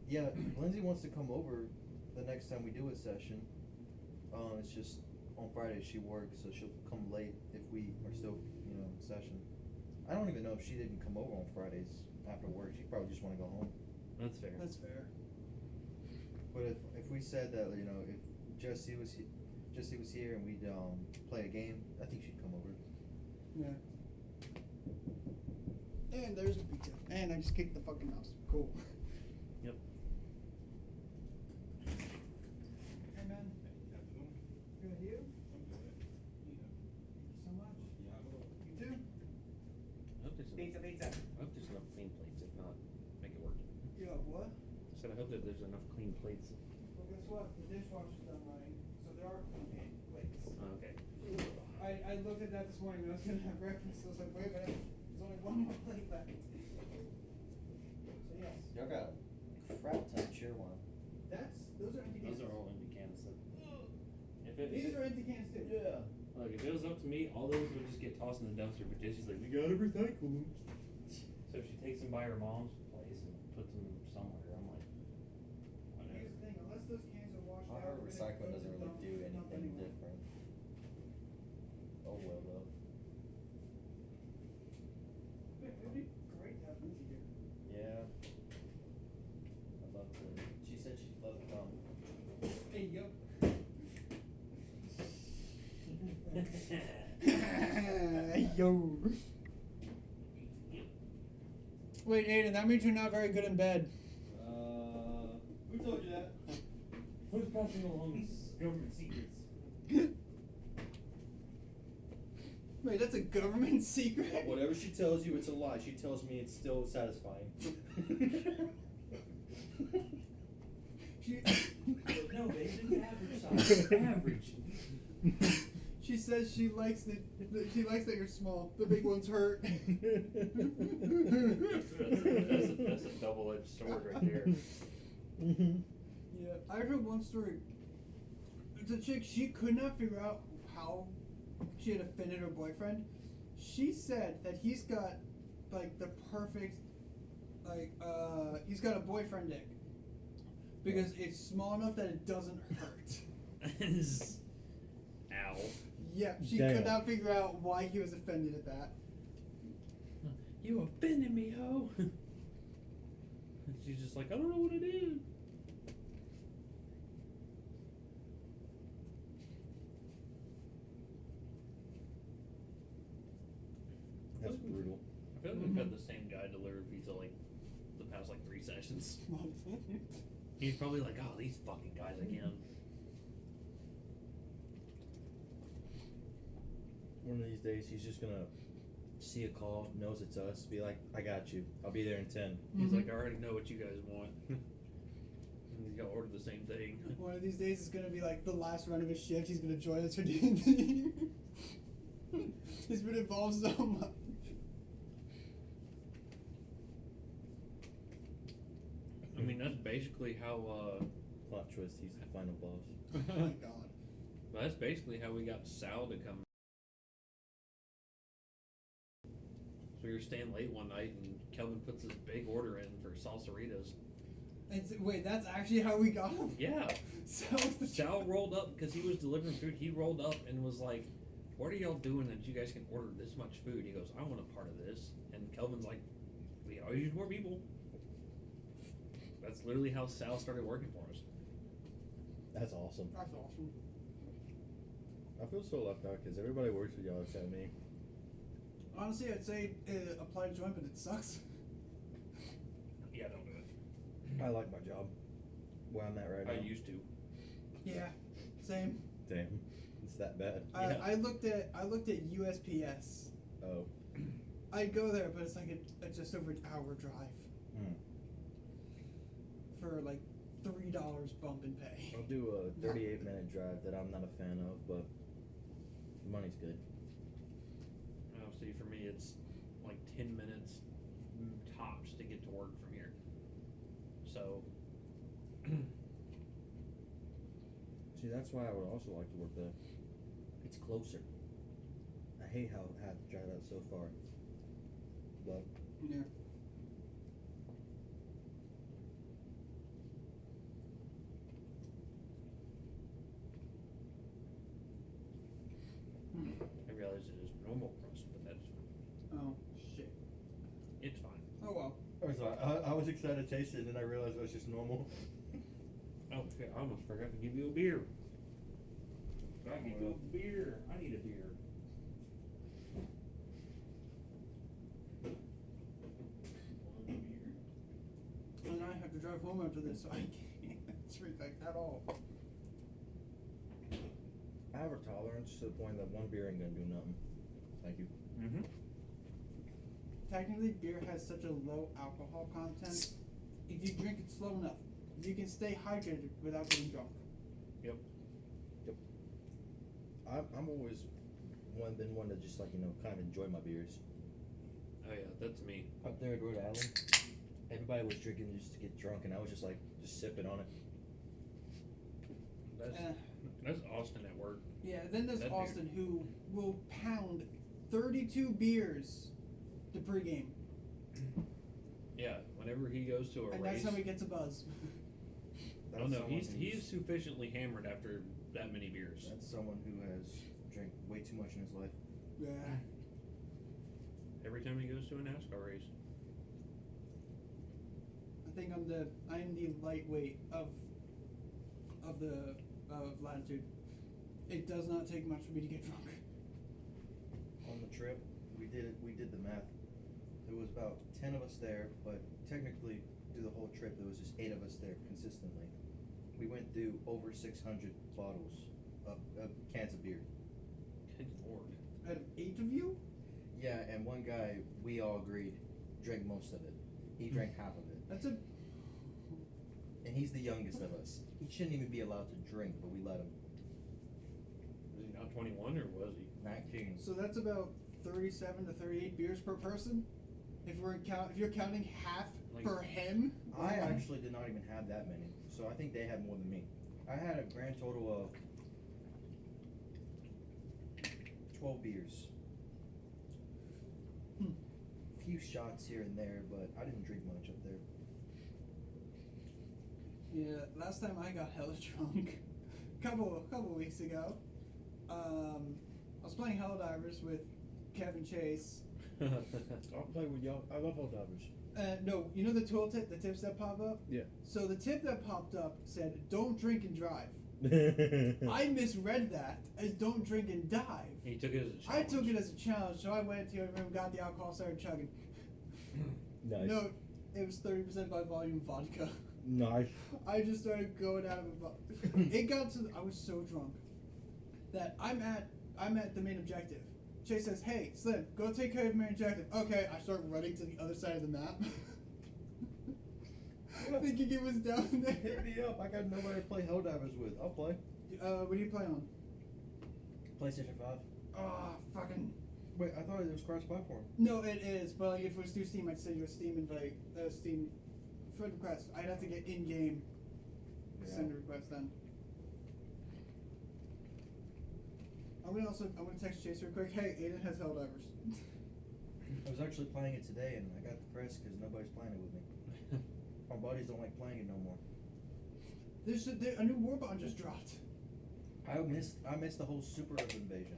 Yeah, Lindsay wants to come over the next time we do a session. It's just on Friday she works, so she'll come late if we are still, in session. I don't even know if she didn't come over on Fridays after work. She probably just want to go home. That's fair. That's fair. But if we said that, if Jesse was here and we'd play a game, I think she'd come over. Yeah. And there's the pizza. And I just kicked the fucking mouse. Cool. Yep. Hey man. Good, you? Thank you so much. You too? I hope there's enough, Pizza. I hope there's enough clean plates. If not, make it work. Yeah, what? I said I hope that there's enough clean plates. Well, guess what? The dishwasher's done running, so there are clean plates. Oh, okay. I looked at that this morning when I was gonna have breakfast. I was like, wait a minute, there's only one more plate left. So yes, Y'all got a crap ton of cheerwine. those are empty cans. Those are all empty cans. So These are empty cans too. Yeah. Like if it was up to me, all those would just get tossed in the dumpster. But Jesse's like, we gotta recycle them. So if she takes them by her mom's place and puts them somewhere, I'm like, whatever. Here's the thing, unless those cans are washed out. Our we're gonna recycling go to doesn't the really dump do anything anyway. different. Oh well though. Yeah, it'd be great to have Lindsay here. Yeah. I'd love to. She said she'd love to come. Hey, yo. Yo. Wait, Aiden, that means you're not very good in bed. Who told you that? Who's passing along government secrets? Wait, that's a government secret? Whatever she tells you, it's a lie. She tells me it's still satisfying. She, No, babe, it's average size. Average. she says she likes that you're small. The big ones hurt. That's a double-edged sword right there. Yeah, I heard one story. It's a chick, she could not figure out how she had offended her boyfriend. She said that he's got like the perfect he's got a boyfriend dick. Because it's small enough that it doesn't hurt. Ow. Yeah, she Damn. could not figure out why he was offended at that. You offended me, ho. And she's just like, I don't know what it is. That's brutal. I feel like we've had the same guy deliver pizza like the past like 3 sessions. He's probably like, oh, these fucking guys again. One of these days, he's just gonna see a call, knows it's us, be like, I got you. I'll be there in 10. He's like, I already know what you guys want. And he's gonna order the same thing. One of these days is gonna be like the last run of his shift. He's gonna join us for D&D. He's been involved so much. I mean, that's basically how, Plot twist, he's the final boss. Oh my god. that's basically how we got Sal to come. So we were staying late one night and Kelvin puts this big order in for salsaritas. Wait, that's actually how we got him? Yeah. Sal rolled up because he was delivering food. He rolled up and was like, what are y'all doing that you guys can order this much food? He goes, I want a part of this. And Kelvin's like, we always use more people. That's literally how Sal started working for us. That's awesome. That's awesome. I feel so left out because everybody works with y'all except me. Honestly, I'd say apply to join, but it sucks. Yeah, don't do it. I like my job. Where I'm at right now. I used to. Yeah, same. Damn. that bad. I looked at USPS. Oh. I'd go there, but it's like a just over an hour drive Hmm. for like $3 bump in pay. I'll do a 38-minute drive that I'm not a fan of, but the money's good. Oh, see, for me, it's like 10 minutes tops to get to work from here. So, See, that's why I would also like to work there. It's closer. I hate how I have to drive out so far. But Yeah. I realize it is normal crust, but that's Oh shit. it's fine. Oh well. I was excited to taste it, and then I realized it was just normal. Oh, shit, I almost forgot to give you a beer. I give you a beer. I need a beer. One beer. And I have to drive home after this, so I can't drink like at all. I have a tolerance to the point that one beer ain't gonna do nothing. Thank you. Mm-hmm. Technically, beer has such a low alcohol content. If you drink it slow enough, you can stay hydrated without getting drunk. Yep. I'm always been one to just like, kind of enjoy my beers. Oh yeah, that's me. Up there at Rhode Island, Everybody was drinking just to get drunk, and I was just like, just sipping on it. That's Austin at work. Yeah, then there's That Austin who will pound 32 beers to pregame. Yeah, whenever he goes to a And race. that's how he gets a buzz. Oh no, he's sufficiently hammered after that many beers. That's someone who has drank way too much in his life. Yeah. Every time he goes to a NASCAR race. I think I'm the lightweight of Latitude. It does not take much for me to get drunk. On the trip, we did the math. There was about 10 of us there, but technically through the whole trip there was just 8 of us there consistently. We went through over 600 bottles of cans of beer. Good lord. Out of 8 of you? Yeah, and one guy, we all agreed, drank most of it. He drank half of it. That's a. And he's the youngest of us. He shouldn't even be allowed to drink, but we let him. Was he not 21 or was he? 19. So that's about 37 to 38 beers per person. If you're counting half Like- for him. I actually did not even have that many, so I think they had more than me. I had a grand total of 12 beers. Few shots here and there, but I didn't drink much up there. Yeah, last time I got hella drunk, couple weeks ago, I was playing Helldivers with Kevin Chase. I'll play with y'all. I love Helldivers. No, you know the tooltip, the tips that pop up? Yeah. So the tip that popped up said, "Don't drink and drive." I misread that as "Don't drink and dive." He took it as a I challenge. took it as a challenge, so I went to the room, got the alcohol, started chugging. Nice. No, it was 30% by volume vodka. Nice. I just started going out of it. It got to I was so drunk that I'm at the main objective. Chase says, "Hey, Slim, go take care of the main objective." Okay, I start running to the other side of the map. Thinking it was down there. Hit me up. I got nobody to play Helldivers with. I'll play. What do you play on? PlayStation 5. Oh, fucking. Wait, I thought it was cross-platform. No, it is, but like if it was through Steam, I'd send you a Steam invite, Steam friend request. I'd have to get in-game send a request then. I'm gonna text Chase real quick. Hey, Aiden has Helldivers. I was actually playing it today, and I got depressed because nobody's playing it with me. My buddies don't like playing it no more. There's a new Warbond just dropped. I missed the whole Super Earth invasion.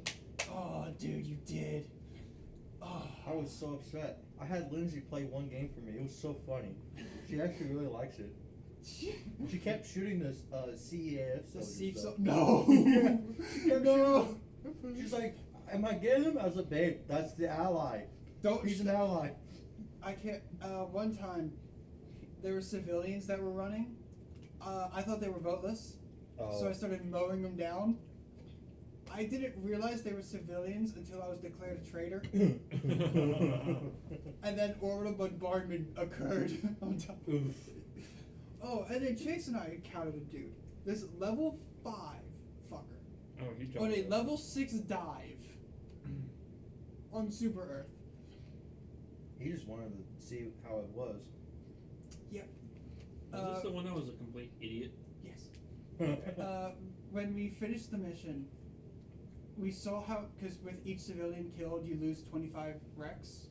Oh, dude, you did. Oh. I was so upset. I had Lindsay play one game for me. It was so funny. She actually really likes it. She kept shooting this CEAF. The Steve stuff. No. Yeah. She kept No. shooting. She's like, "Am I getting him?" I was like, "Babe, that's the ally. Don't. He's an ally." I can't. One time, there were civilians that were running. I thought they were voteless, so I started mowing them down. I didn't realize they were civilians until I was declared a traitor. And then orbital bombardment occurred on top. Oof. Oh, and then Chase and I encountered a dude. This level 5 fucker. Oh, he jumped. On a up. level 6 dive on Super Earth. He just wanted to see how it was. Yep. Was this the one that was a complete idiot? Yes. When we finished the mission, we saw how, because with each civilian killed, you lose 25 Rex.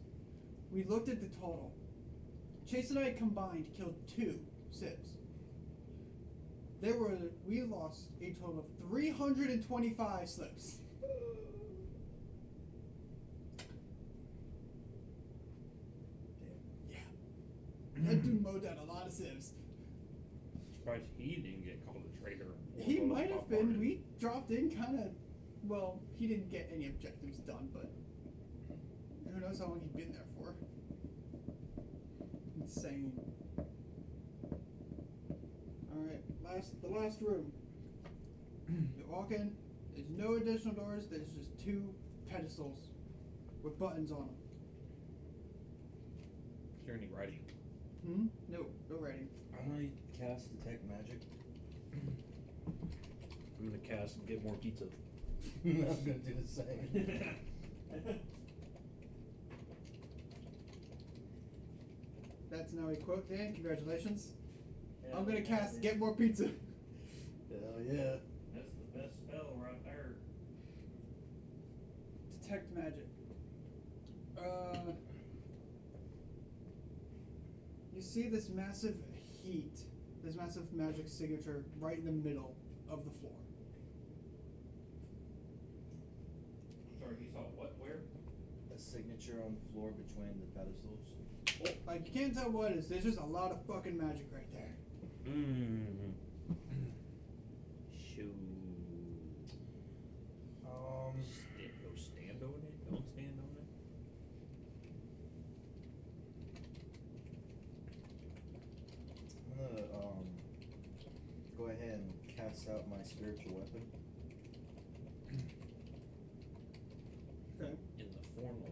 We looked at the total. Chase and I combined killed 2 civs. We lost a total of 325 slips. Yeah. That dude mowed down a lot of civs. Surprised he didn't get called a traitor. or He called a might have been. bombardment. We dropped in kind of. Well, he didn't get any objectives done, but who knows how long he'd been there for. Insane. Alright, the last room. You walk in, there's no additional doors, there's just 2 pedestals with buttons on them. Is there any writing? No writing. I'm gonna cast Detect Magic. I'm gonna cast and get more pizza. I'm gonna do the same. That's now a quote, Dan. Congratulations. Yeah, I'm gonna cast Get More Pizza. Hell yeah. That's the best spell right there. Detect magic. You see this massive heat, this massive magic signature right in the middle of the floor. Sorry, you saw what? Where? A signature on the floor between the pedestals. Like, you can't tell what it is. There's just a lot of fucking magic right there. Shoot. Go stand on it. Don't stand on it. I'm gonna go ahead and cast out my spiritual weapon. Okay. In the form of.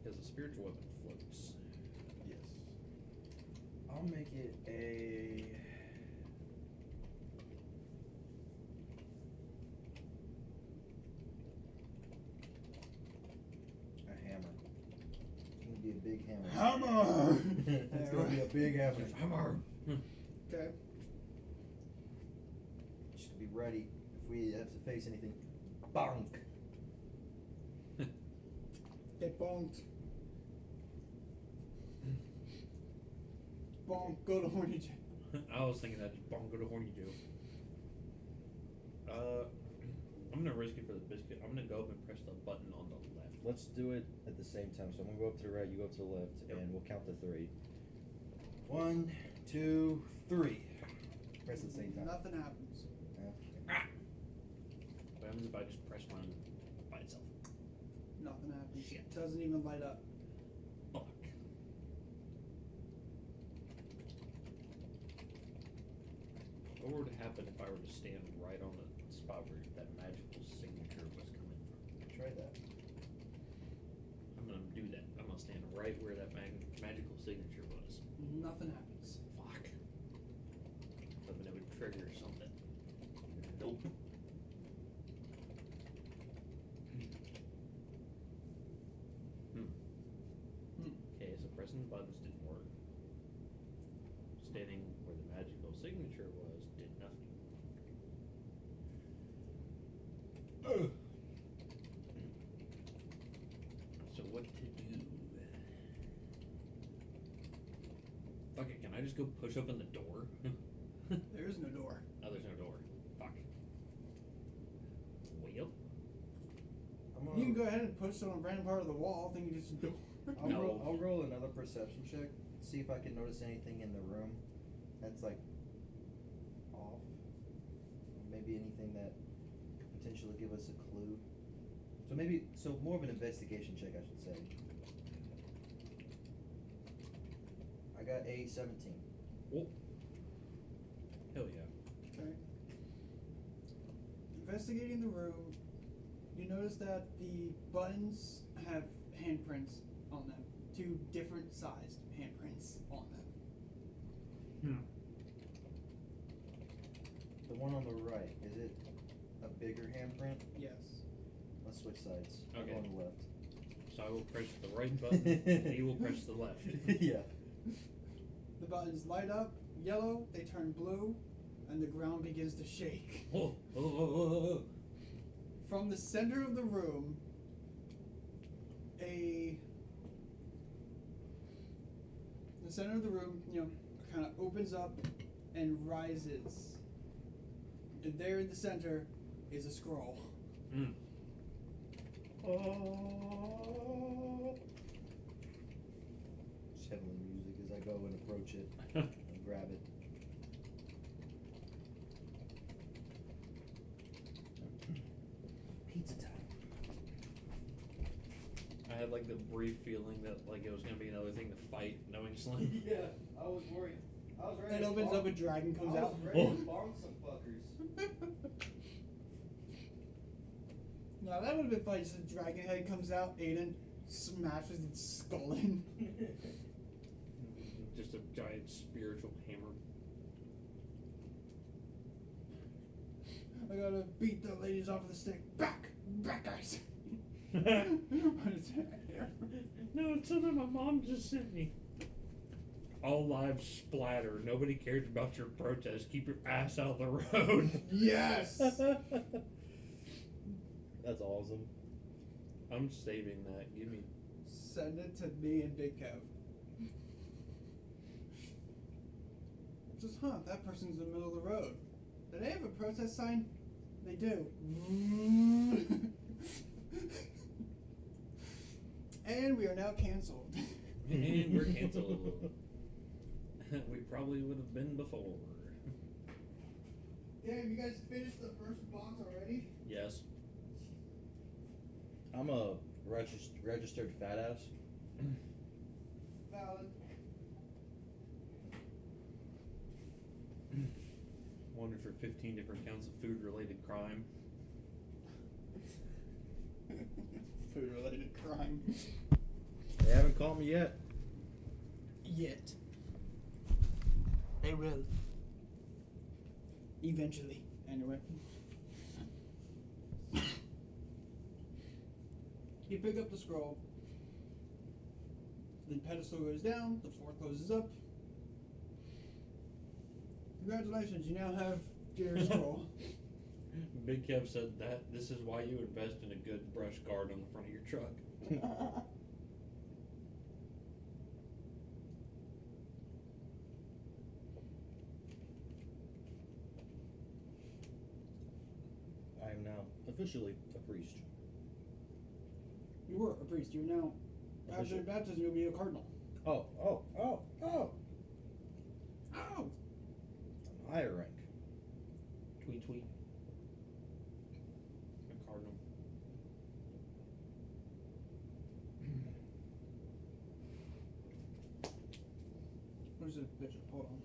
Because the spiritual weapon floats. Yes. I'll make it a hammer. It's gonna be a big hammer. Hammer! It's gonna be a big hammer. Hammer. Okay. Just be ready if we have to face anything. Bonk. Get bonked. Bonk, go to horny jail. I was thinking that just bongo to horny Joe. I'm gonna risk it for the biscuit. I'm gonna go up and press the button on the left. Let's do it at the same time. So I'm gonna go up to the right, you go up to the left, Yep. and we'll count to 3. 1, 2, 3. Press at the same time. Nothing happens. What happens if I just press mine by itself? Nothing happens. Shit. Doesn't even light up. Fuck. What would happen if I were to stand right on the spot where that magical signature was coming from? Try that. I'm gonna do that. I'm gonna stand right where that magical signature was. Nothing happens. Fuck. Hoping it would trigger something. Nope. Okay, so pressing the buttons didn't work. Standing where the magical signature was did nothing. So what to do? Fuck it, can I just go push open the door? There is no door. Oh, there's no door. Fuck. Well, I'm gonna, You can go ahead and push on a random part of the wall, thinking it's a door. No. I'll roll another perception check. See if I can notice anything in the room that's like off. Maybe anything that could potentially give us a clue. So more of an investigation check, I should say. I got a 17. oh. Hell yeah. Okay. Investigating the room, you notice that the buttons have handprints on them. 2 different sized handprints on them. The one on the right, is it a bigger handprint? Yes. Let's switch sides. I'll Okay. go on the left. So I will press the right button, and you will press the left. Yeah. The buttons light up yellow, they turn blue, and the ground begins to shake. Oh, oh, oh, oh, oh. From the center of the room, the center of the room, kind of opens up and rises. And there in the center is a scroll. Mm. Shoveling music as I go and approach it and grab it. Pizza time. I had like the brief feeling that like it was gonna be another thing to fight, knowing Slim. Yeah, I was worried. I was ready. It opens up, a dragon comes out. ready to bomb some fuckers. No, that would have been funny. Just a dragon head comes out, Aiden smashes its skull in. Just a giant spiritual hammer. I gotta beat the ladies off with the stick. Back, guys. What is that here? No, it's something my mom just sent me. All lives splatter. Nobody cares about your protest. Keep your ass out of the road. Yes. That's awesome. I'm saving that. Give me. Send it to me and Big Kev. Just that person's in the middle of the road. Do they have a protest sign? They do. And we are now canceled. And we're canceled. We probably would have been before. Damn, you guys finished the first box already? Yes. I'm a registered fat ass. Valid. Wonder for 15 different counts of food-related crime. Food-related crime. They haven't caught me yet. Yet. They will. Eventually. Anyway. You pick up the scroll. The pedestal goes down. The floor closes up. Congratulations, you now have your scroll. Big Kev said that this is why you invest in a good brush guard on the front of your truck. I am now officially a priest. You were a priest. You're now, after Official. baptism, you'll be a cardinal. Oh. Oh! Higher rank. Tweet, tweet. A cardinal. Where's the bishop? Hold on.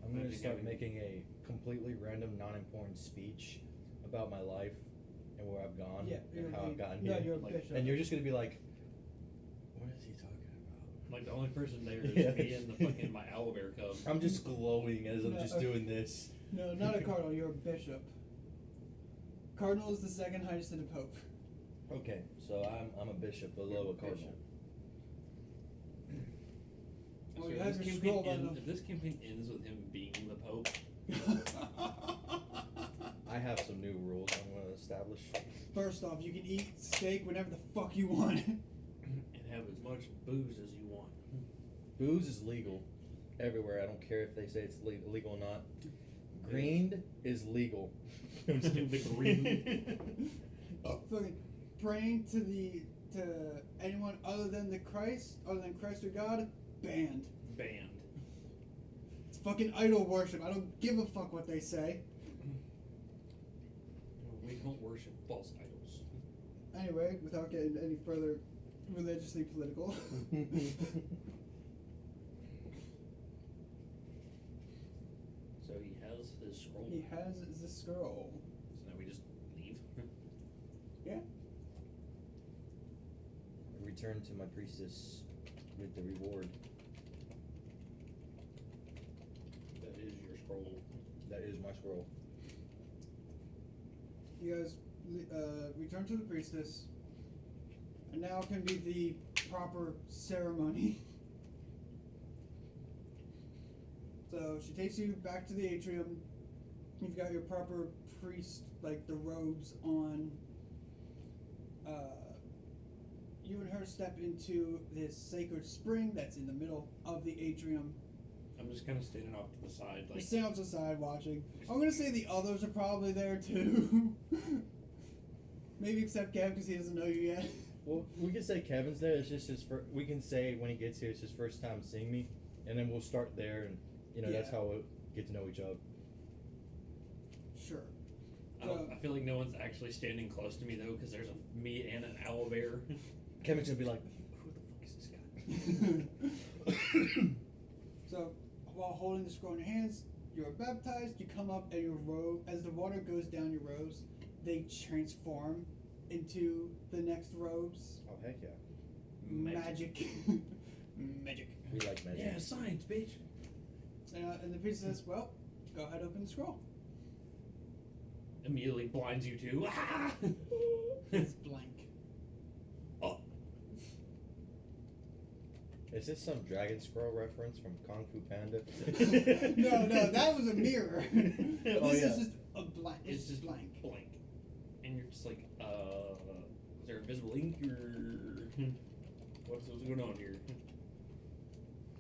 I'm gonna Maybe start having- making a completely random, non-important speech about my life and where I've gone and how I've gotten here. No, you're a Like- bishop. And you're just gonna be like, what is he talking about? Like the only person there is Yeah. me and the fucking my owlbear cub. I'm just glowing as I'm No, just okay. doing this. No, not a cardinal. You're a bishop. Cardinal is the second highest to the pope. Okay, so I'm a bishop below a cardinal. Oh, So you if have this your campaign scroll on if this campaign ends with him being the Pope, I have some new rules I'm gonna establish. First off, you can eat steak whenever the fuck you want. and have as much booze as you want. Booze is legal everywhere. I don't care if they say it's legal or not. Green is legal. I'm just kidding, the green. Fucking praying to anyone other than Christ or God, banned. Banned. It's fucking idol worship. I don't give a fuck what they say. We don't worship false idols. Anyway, without getting any further religiously political. So he has his scroll. He has the scroll. So now we just leave. Yeah. I return to my priestess with the reward. That is your scroll. That is my scroll. You guys return to the priestess, and now can be the proper ceremony. So she takes you back to the atrium. You've got your proper priest, like the robes on. You and her step into this sacred spring that's in the middle of the atrium. I'm just kind of standing off to the side, You like. stand off to the side watching. I'm gonna say the others are probably there too. Maybe except Kev because he doesn't know you yet. Well, we can say Kevin's there. It's just his we can say when he gets here, it's his first time seeing me, and then we'll start there, and that's Yeah. how we'll get to know each other. Sure. I feel like no one's actually standing close to me though, because there's me and an owl bear. Kevin's gonna be like, "Who the fuck is this guy?" So, while holding the scroll in your hands, you're baptized. You come up, and your robe, as the water goes down your robes, they transform into the next robes. Oh heck yeah! Magic. Magic. We like magic. Yeah, science, bitch. And the priest says, "Well, go ahead, open the scroll." Immediately blinds you two. Ah! It's blank. Oh. Is this some Dragon Scroll reference from Kung Fu Panda? No, that was a mirror. Oh, This yeah. is just a blank. It's just blank. Blank. And you're just like, is there invisible ink or what's going on here?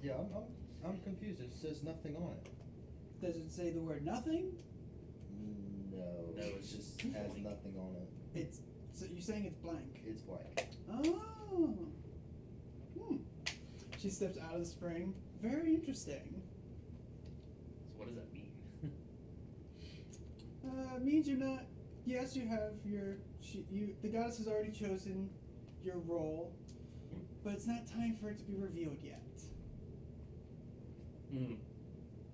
Yeah, I'm confused. It says nothing on it. Does it say the word nothing? No, No, it it's just just has blank. nothing on it. It's so you're saying it's blank. It's blank. Oh. She steps out of the spring. Very interesting. So what does that mean? Means you're not. Yes, you have your. The goddess has already chosen your role, but it's not time for it to be revealed yet.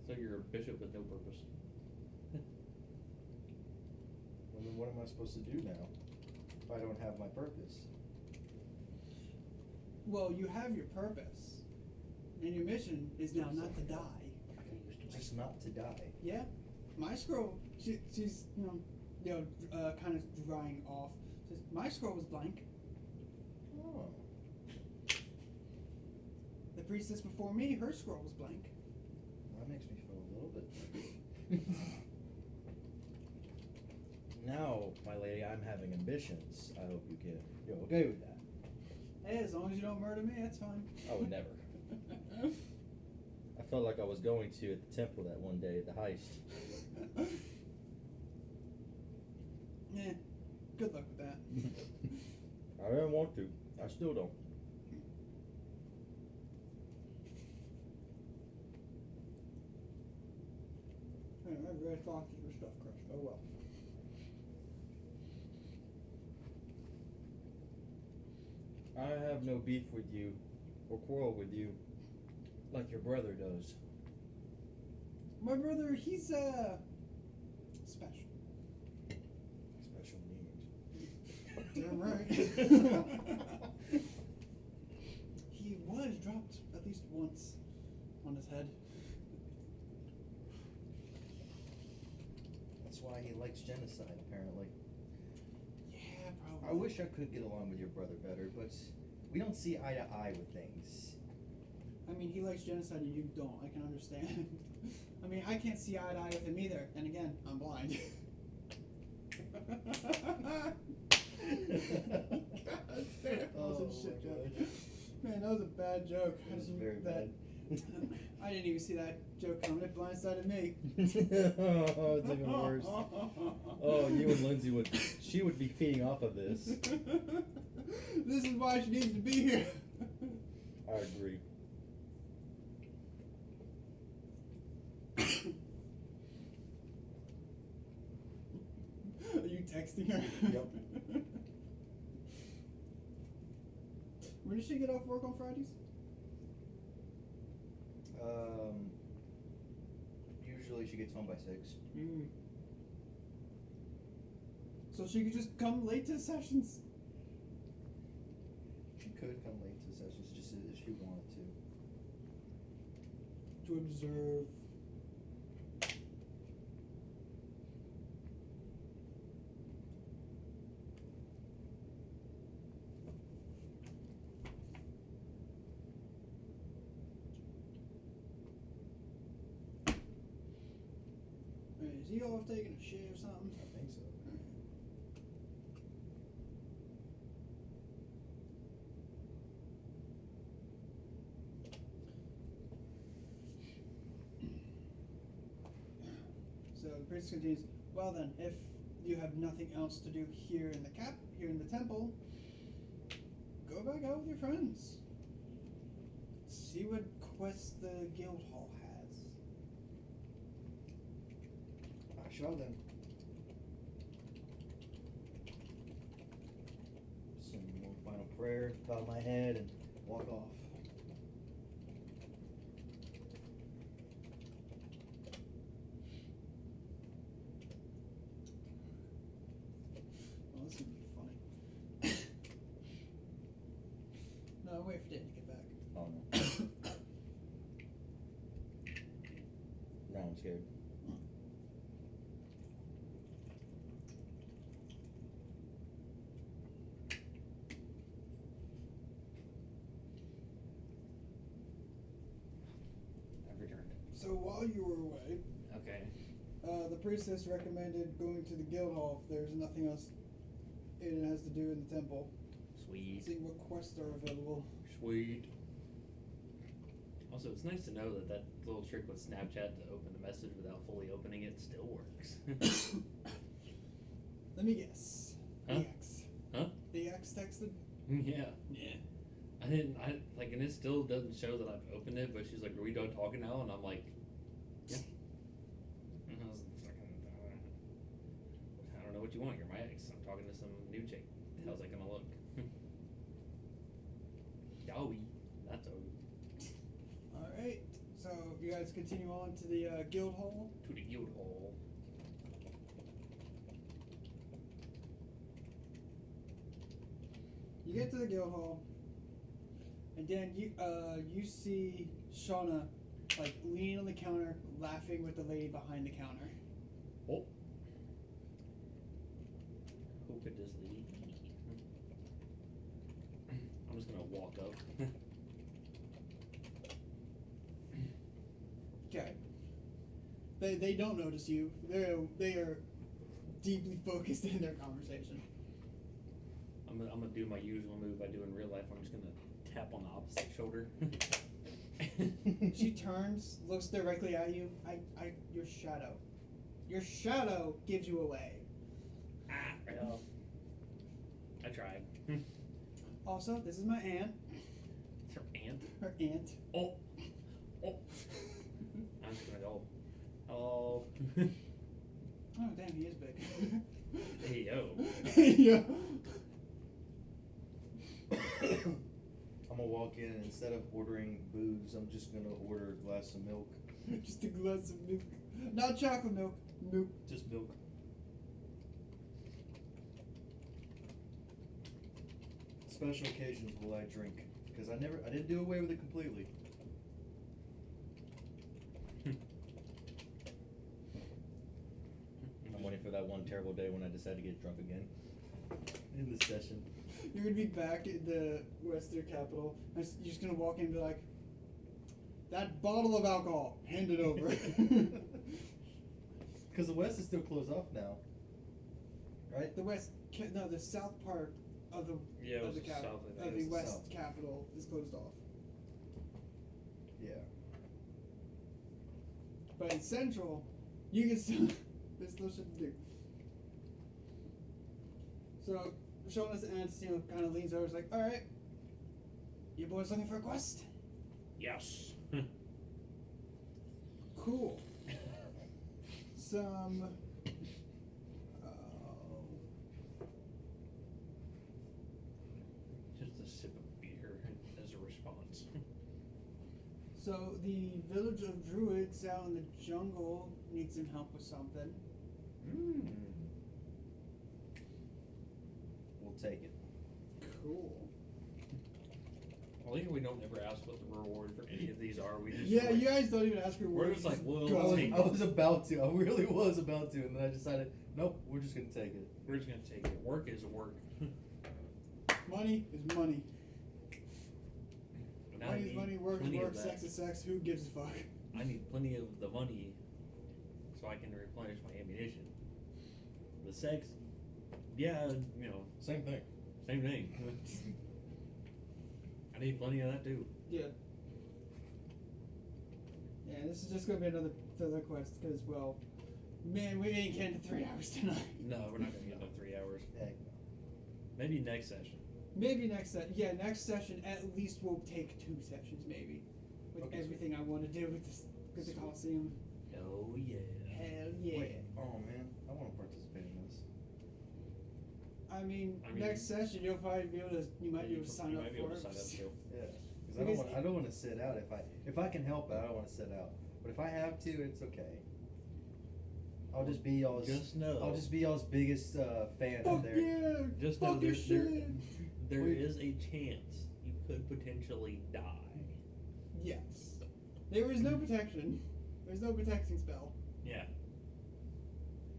So you're a bishop with no purpose. Well, then what am I supposed to do now if I don't have my purpose? Well, you have your purpose, and your mission is now not to die. Just not to die. Yeah, my scroll. She's kind of drying off. Says my scroll was blank. Oh. The priestess before me, her scroll was blank. That makes me feel a little bit better. Now, my lady, I'm having ambitions. I hope you're okay with that. Hey, as long as you don't murder me, that's fine. I would never. I felt like I was going to at the temple that one day at the heist. Yeah, good luck with that. I didn't want to. I still don't. I really thought you were stuff crushed. Oh well. I have no beef with you or quarrel with you like your brother does. My brother, he's special. Special needs. Damn right. He was dropped at least once on his head. That's why he likes genocide, apparently. Yeah, probably. I wish I could get along with your brother better, but we don't see eye to eye with things. I mean, he likes genocide and you don't. I can understand. I mean, I can't see eye to eye with him either. And again, I'm blind. God damn, that was a shit joke. Man, that was a bad joke. It was I didn't- very bad. I didn't even see that joke coming. It blindsided me. Oh, it's even worse. Oh, you and Lindsay she would be feeding off of this. This is why she needs to be here. I agree. Are you texting her? Yep. When does she get off work on Fridays? Usually she gets home by 6. So she could just come late to sessions. She could come late to sessions just if she wanted to. To observe. Alright, is he off taking a shit or something? I think so. So the priest continues, well then, if you have nothing else to do here in the temple, go back out with your friends. See what quests the guild hall has. I shall then. Send one final prayer, bow my head, and walk off. Well, this is gonna be funny. No, wait for Dan to get back. Oh no. Now I'm scared. I've returned. So while you were away, Okay. the priestess recommended going to the guild hall if there's nothing else it has to do in the temple. Sweet. See what quests are available. Sweet. Also, it's nice to know that that little trick with Snapchat to open the message without fully opening it still works. Let me guess. Huh? The X. Huh? The X texted? Yeah. Yeah. And it still doesn't show that I've opened it, but she's like, are we done talking now? And I'm like, yeah. And I was fucking, I don't know what you want. You're my ex. I'm talking to some new chick. How's that gonna look? Yowie. That's over. Alright. So you guys continue on to the guild hall. To the guild hall. You get to the guild hall, and then you see Shauna like leaning on the counter, laughing with the lady behind the counter. Oh. Who could this lady be? I'm just gonna walk up. Okay. They don't notice you. They are deeply focused in their conversation. I'm gonna do my usual move I do in real life. I'm just gonna tap on the opposite shoulder. She turns, looks directly at you. Your shadow. Your shadow gives you away. Well, I tried. Also, this is my aunt. Her aunt? Her aunt. Oh. I'm just gonna go. Oh. Oh damn, he is big. Hey yo. Yeah. I'm gonna walk in and instead of ordering booze, I'm just gonna order a glass of milk. Just a glass of milk. Not chocolate milk. Milk. Just milk. Special occasions will I drink, because I didn't do away with it completely. I'm waiting for that one terrible day when I decide to get drunk again. In the session. You're gonna be back in the Western capital. And you're just gonna walk in and be like, that bottle of alcohol, hand it over. Because the West is still closed off now, right? The the south part of the Yeah, it of was the the cap- south, I think. of It the was the West south. capital is closed off. Yeah. But in Central, you can still there's still shit to do. So Shauna's aunt, kind of leans over. Is like, all right, you boys looking for a quest? Yes. Cool. Some. Just a sip of beer. So the village of druids out in the jungle needs some help with something. We'll take it. Cool. I think we don't ever ask what the reward for any of these are. We just Yeah, like, you guys don't even ask for we're words. just like, well, go. let's take I was about to. I really was about to, and then I decided, nope, we're just gonna take it. we're just gonna take it. Work is work. Money is money. And I Money is need money, work is plenty of work, that. sex is sex, who gives a fuck? I need plenty of the money so I can replenish my ammunition. The sex, yeah, you know, Same thing. same thing. I need plenty of that too. Yeah. Yeah, this is just gonna be another filler quest, because, well, man, we ain't getting to 3 hours tonight. No, we're not gonna get to 3 hours. Heck Maybe next session. Maybe next next session at least will take 2 sessions, maybe. With Okay. everything I want to do with this, with the Coliseum. Oh yeah. Hell no. yeah. Wait. Oh man, I want to participate in this. I mean, I mean- next session you'll probably be able to, you might be able to sign you up might be for able it. to sign up too. Yeah. Because Because I don't want to sit out if I can help it. I don't want to sit out. But if I have to, it's okay. I'll just be y'all's. Just know. I'll just be y'all's biggest fan Fuck out there. yeah! Just know Fuck your shit! there Wait. is a chance you could potentially die. Yes. There is no protection. There's no protecting spell. Yeah.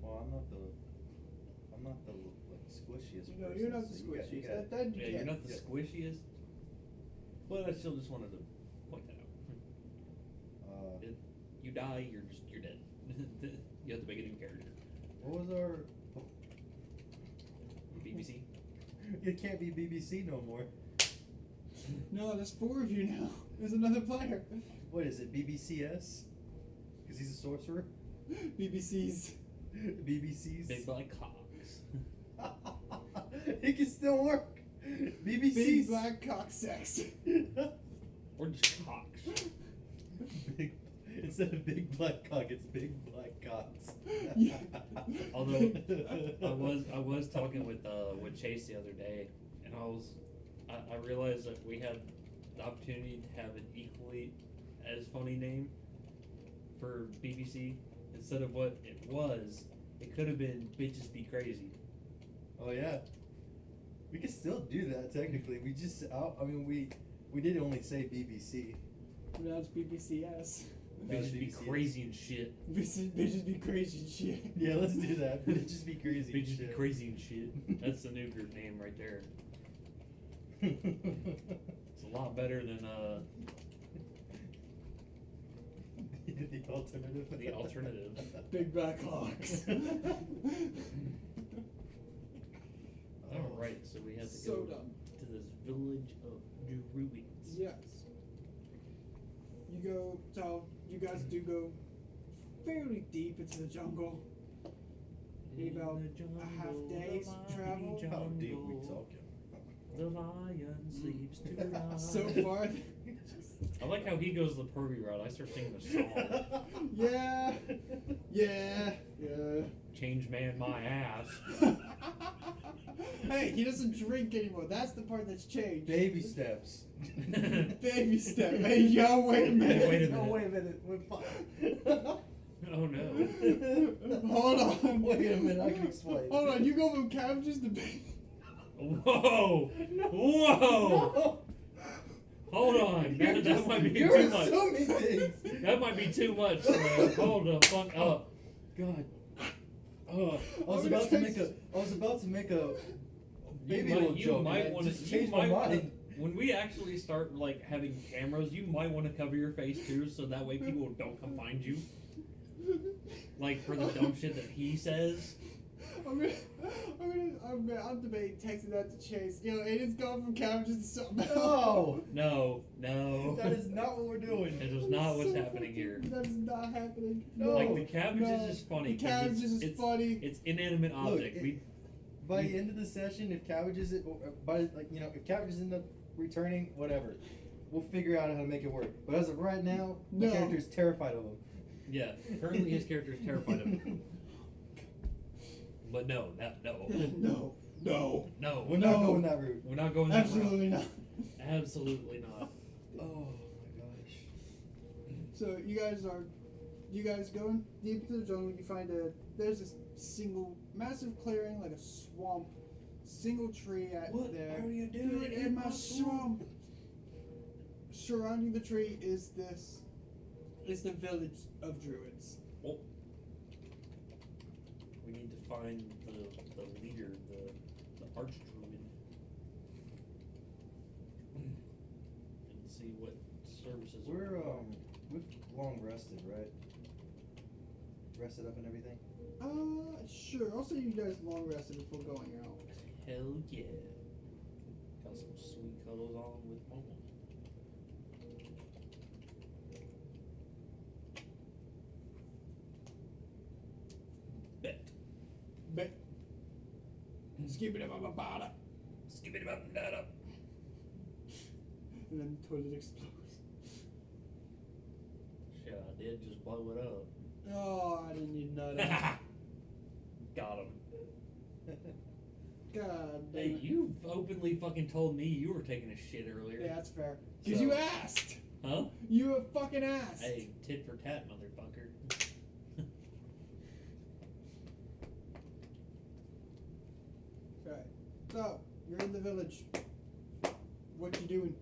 Well, I'm not the like squishiest. No, person, you're not the so you got- you squishiest. got- That you Yeah, can't. you're not the Yeah. squishiest. But I still just wanted to point that out. You die, you're dead. You have to make a new character. What was our? BBC. It can't be BBC no more. No, there's 4 of you now. There's another player. What is it? BBCS? Because he's a sorcerer. BBC's. BBC's. Big black cocks. It can still work. BBC's. Big black cock sex. Or just cocks. Big, instead of big black cock, it's big black cocks. Yeah. Although I was talking with Chase the other day, and I realized that we had the opportunity to have an equally as funny name for BBC instead of what it was. It could have been Bitches Be Crazy. Oh yeah. We can still do that technically. We just, I mean, we did only say BBC. Now it's BBCS. Bitches Be BBC. Crazy and shit. Bitches be crazy and shit. Yeah, let's do that. It'd just be crazy. Bitches Be shit. Crazy and shit. That's the new group name right there. It's a lot better than The alternative. the alternative. Big black cocks. Alright, so we have to So go dumb. to this village of druids. Yes. You guys do go fairly deep into the jungle. Maybe about a half day's travel. How deep we talking? The lion sleeps tonight. So far. I like how he goes the pervy route. I start singing a song. Yeah. Yeah. Change man my ass. Hey, he doesn't drink anymore. That's the part that's changed. Baby steps. Baby step. Hey, yo, wait a minute. Wait a No, minute. wait a minute. We're fine. Oh no. Hold on. Wait a minute, I can explain. Hold on, you go from cabbages to baby. Whoa! Whoa! Hold on. That might be You're too much. assuming things. That might be too much. Hold the fuck up. God. Oh, I was about to make a baby oil You joke. might and I want to just change my mind. When we actually start like having cameras, you might want to cover your face too, so that way people don't come find you. Like for the dumb shit that he says. I'm debating texting that to Chase. Yo, Aiden's gone from cabbages to something else. No, No. that is not what we're doing. That is not what's happening here. That is not happening. No. Like the cabbages no. is funny. The 'cause cabbages is funny. It's inanimate Look, object. By the end of the session, if cabbages, if cabbages end up returning, whatever, we'll figure out how to make it work. But as of right now, my No. character is terrified of them. Yeah. Currently, his character is terrified of him. But no. No. No. We're not No. going that route. We're not going that route. Absolutely not. Absolutely not. Oh my gosh. So you guys going deep into the jungle. You find there's this single massive clearing, like a swamp, single tree at What there. are you doing in my swamp? Surrounding the tree is the village of druids. Well, we need to find the leader, the archdruid, and see what services. We've long rested, right? Rested up and everything. Sure. Also, you guys long rested before going out. Hell yeah! Got some sweet cuddles on with Mama. Bet. Skip it up, bada. Skip it about that up. And then the toilet explodes. Shit, I did just blow it up. Oh, I didn't even know that. Got him. God damn Hey, it. you openly fucking told me you were taking a shit earlier. Yeah, that's fair. Because So- you asked. Huh? You have fucking asked. Hey, tit for tat, motherfucker. Right. So, you're in the village. What you doing?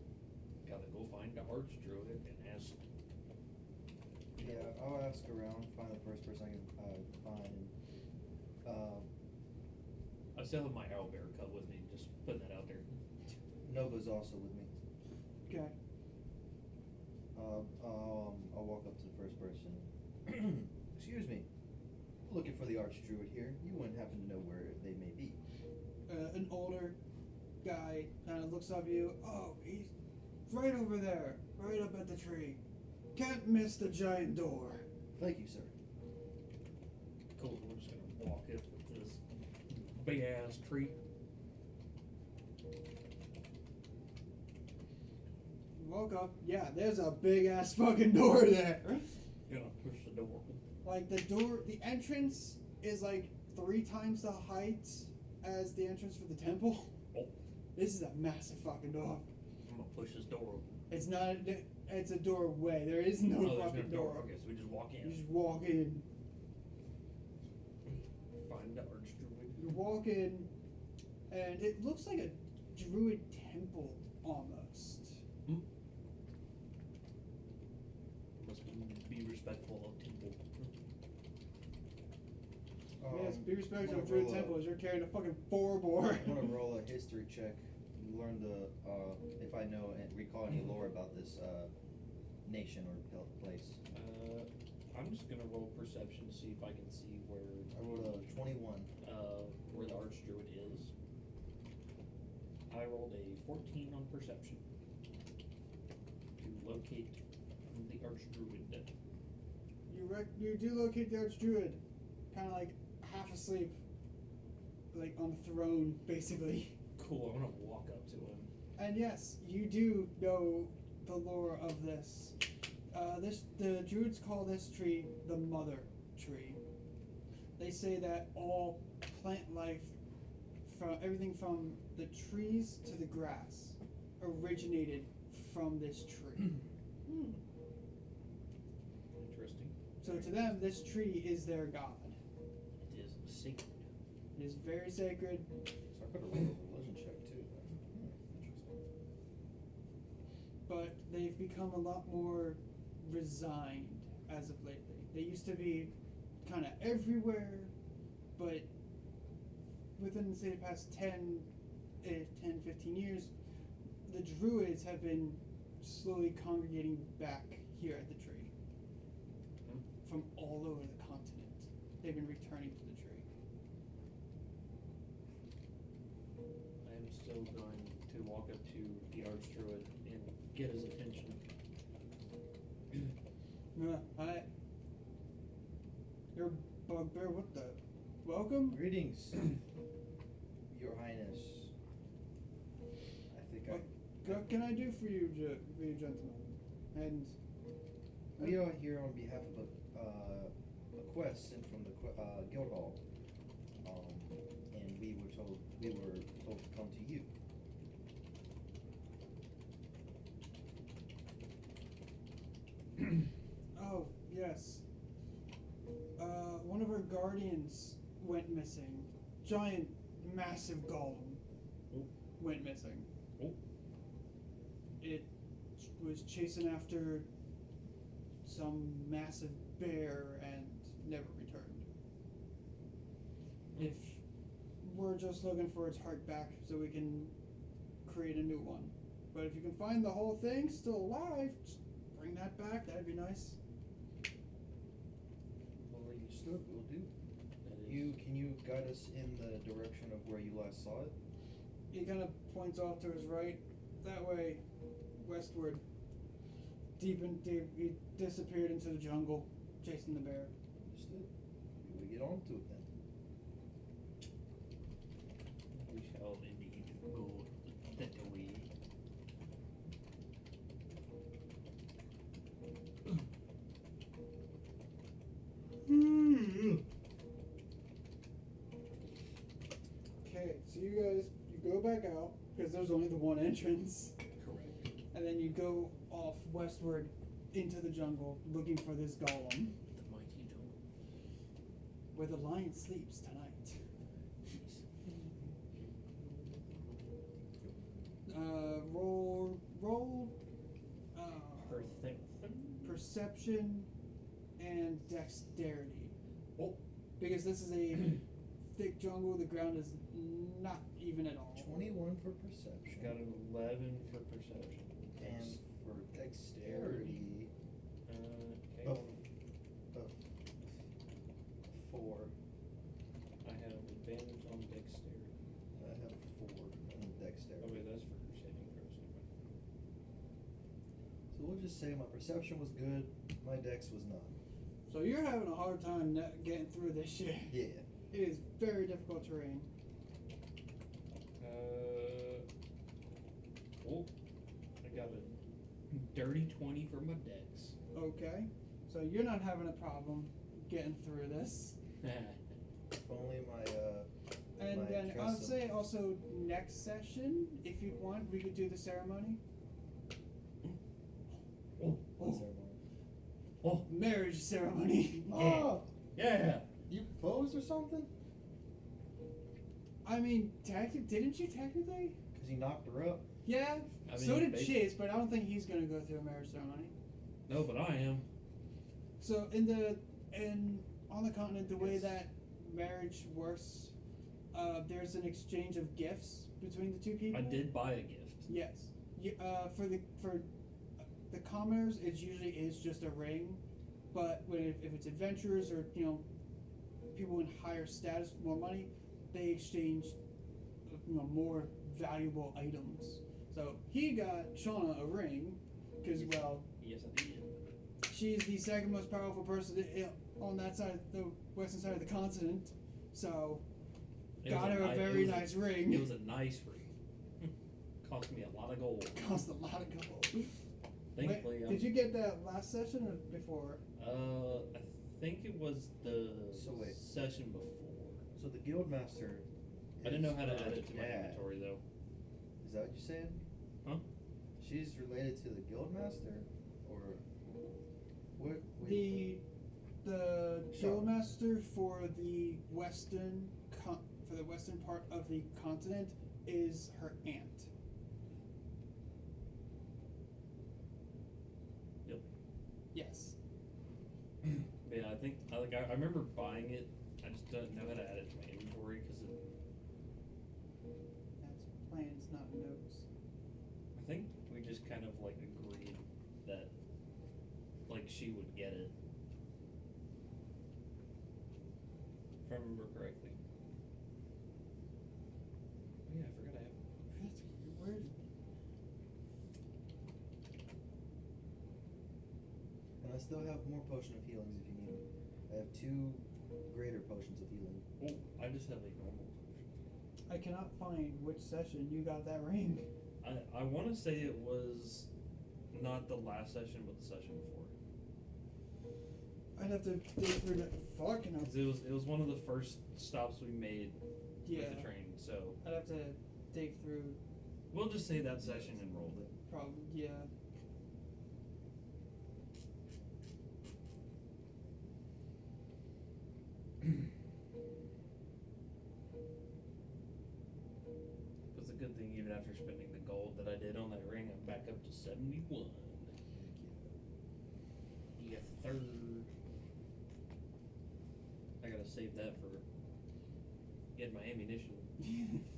Gotta go find the archdruid and ask. Yeah, I'll ask around, find the first person I can find. I still have my owlbear cut with me, just putting that out there. Nova's also with me. Okay. I'll walk up to the first person. Excuse me. Looking for the archdruid here. You wouldn't happen to know where they may be. An older guy kind of looks up at you. Oh, he's right over there. Right up at the tree. Can't miss the giant door. Thank you, sir. Cool, we're just gonna walk up with this big ass tree. Walk up. Yeah, there's a big ass fucking door there. Gonna push the door. Like the door, the entrance is like 3 times the height as the entrance for the temple. Oh. This is a massive fucking door. I'm gonna push this door open. It's not. It's a doorway. There is no there's fucking no door. Okay, so we just walk You in. just walk in. Find the archdruid. You walk in, and it looks like a druid temple almost. Must be respectful of temple. Yes, be respectful I'm of gonna druid roll a- temple as you're carrying a fucking 4-bore. I'm gonna roll a history check. Learn if I know and recall any lore about this nation or place. I'm just gonna roll perception to see if I can see where I rolled a 21. where the archdruid is. I rolled a 14 on perception to locate the archdruid. You do locate the archdruid, kind of like half asleep, like on the throne, basically. Cool, I'm gonna walk up to him. And yes, you do know the lore of this. The druids call this tree the mother tree. They say that all plant life, from everything from the trees to the grass, originated from this tree. Interesting. So to them, this tree is their god. It is sacred. It is very sacred. So I could have rolled a religion check too. Interesting. But they've become a lot more resigned as of lately. They used to be kind of everywhere, but within, say, the past 10, 15 years, the druids have been slowly congregating back here at the tree. From all over the continent. They've been returning to the tree. I am still going to walk up to the archdruid and get his attention. You're bugbear, what the? Welcome? Greetings, Your Highness. I think What can I do for you, gentlemen? And we are here on behalf of a quest sent from the guild hall, and we were told to come to you. guardians went missing. Giant, massive golem Oh. went missing. Oh. It was chasing after some massive bear and never returned. If we're just looking for its heart back so we can create a new one. But if you can find the whole thing still alive, just bring that back, that'd be nice. Understood, will do. Can you guide us in the direction of where you last saw it? He kind of points off to his right, that way, westward. Deep, he disappeared into the jungle, chasing the bear. Understood. We get on to it then. We shall indeed go that way. Okay, so you go back out, because there's only the one entrance. Correct. And then you go off westward into the jungle, looking for this golem, The mighty jungle. where the lion sleeps tonight. Roll, perception and dexterity. Oh. Because this is a thick jungle, the ground is not even at all. 21 for perception. Got an 11 for perception. And for dexterity, Okay. of 4. I have advantage on dexterity. I have 4 on dexterity. Oh wait, that's for saving throws. So we'll just say my perception was good, my dex was not. So you're having a hard time getting through this shit. Yeah. It is very difficult terrain. Oh, I got a dirty 20 for my dex. Okay, so you're not having a problem getting through this. If only my And my then I'll trust say also next session, if you want, we could do the ceremony. Oh, what ceremony? oh, Marriage ceremony. Oh, yeah. you proposed or something? I mean, didn't you technically? Cause you knocked her up. Yeah. I So mean, did basi- Chase, but I don't think he's gonna go through a marriage ceremony. No, but I am. So on the continent, the way Yes. that marriage works, there's an exchange of gifts between the two people. I did buy a gift. Yes. For the commoners, it usually is just a ring, but if it's adventurers or people in higher status, more money, they exchange more valuable items. So he got Shauna a ring because Yes, I did. she's the second most powerful person on that side, the western side of the continent. So It got was her a ni- very it was nice ring. It was a nice ring. Cost me a lot of gold. Cost a lot of gold. Thankfully, Wait, did you get that last session or before? I think it was the So wait. session before. So the guildmaster. I didn't know how to is add her it to my dad. inventory though. Is that what you're saying? Huh? She's related to the guildmaster, or what? The Sure. guildmaster for the western part of the continent is her aunt. Yep. Yes. Yeah, I remember buying it. I just don't know how to add it to my inventory because That's plans, not notes. I think we just kind of agreed that she would get it. If I remember correctly. Oh yeah, I forgot I have. That's weird. And I still have more potion of healings if you need them. I have 2 greater potions of healing. Oh, I just have a normal potion. I cannot find which session you got that ring. I want to say it was not the last session, but the session before. I'd have to dig through the fucking. 'Cause it was one of the first stops we made Yeah. with the train. So I'd have to dig through. we'll just say that session and rolled it. Probably, yeah. good thing even after spending the gold that I did on that ring, I'm back up to 71. Yes, sir. I gotta save that for getting my ammunition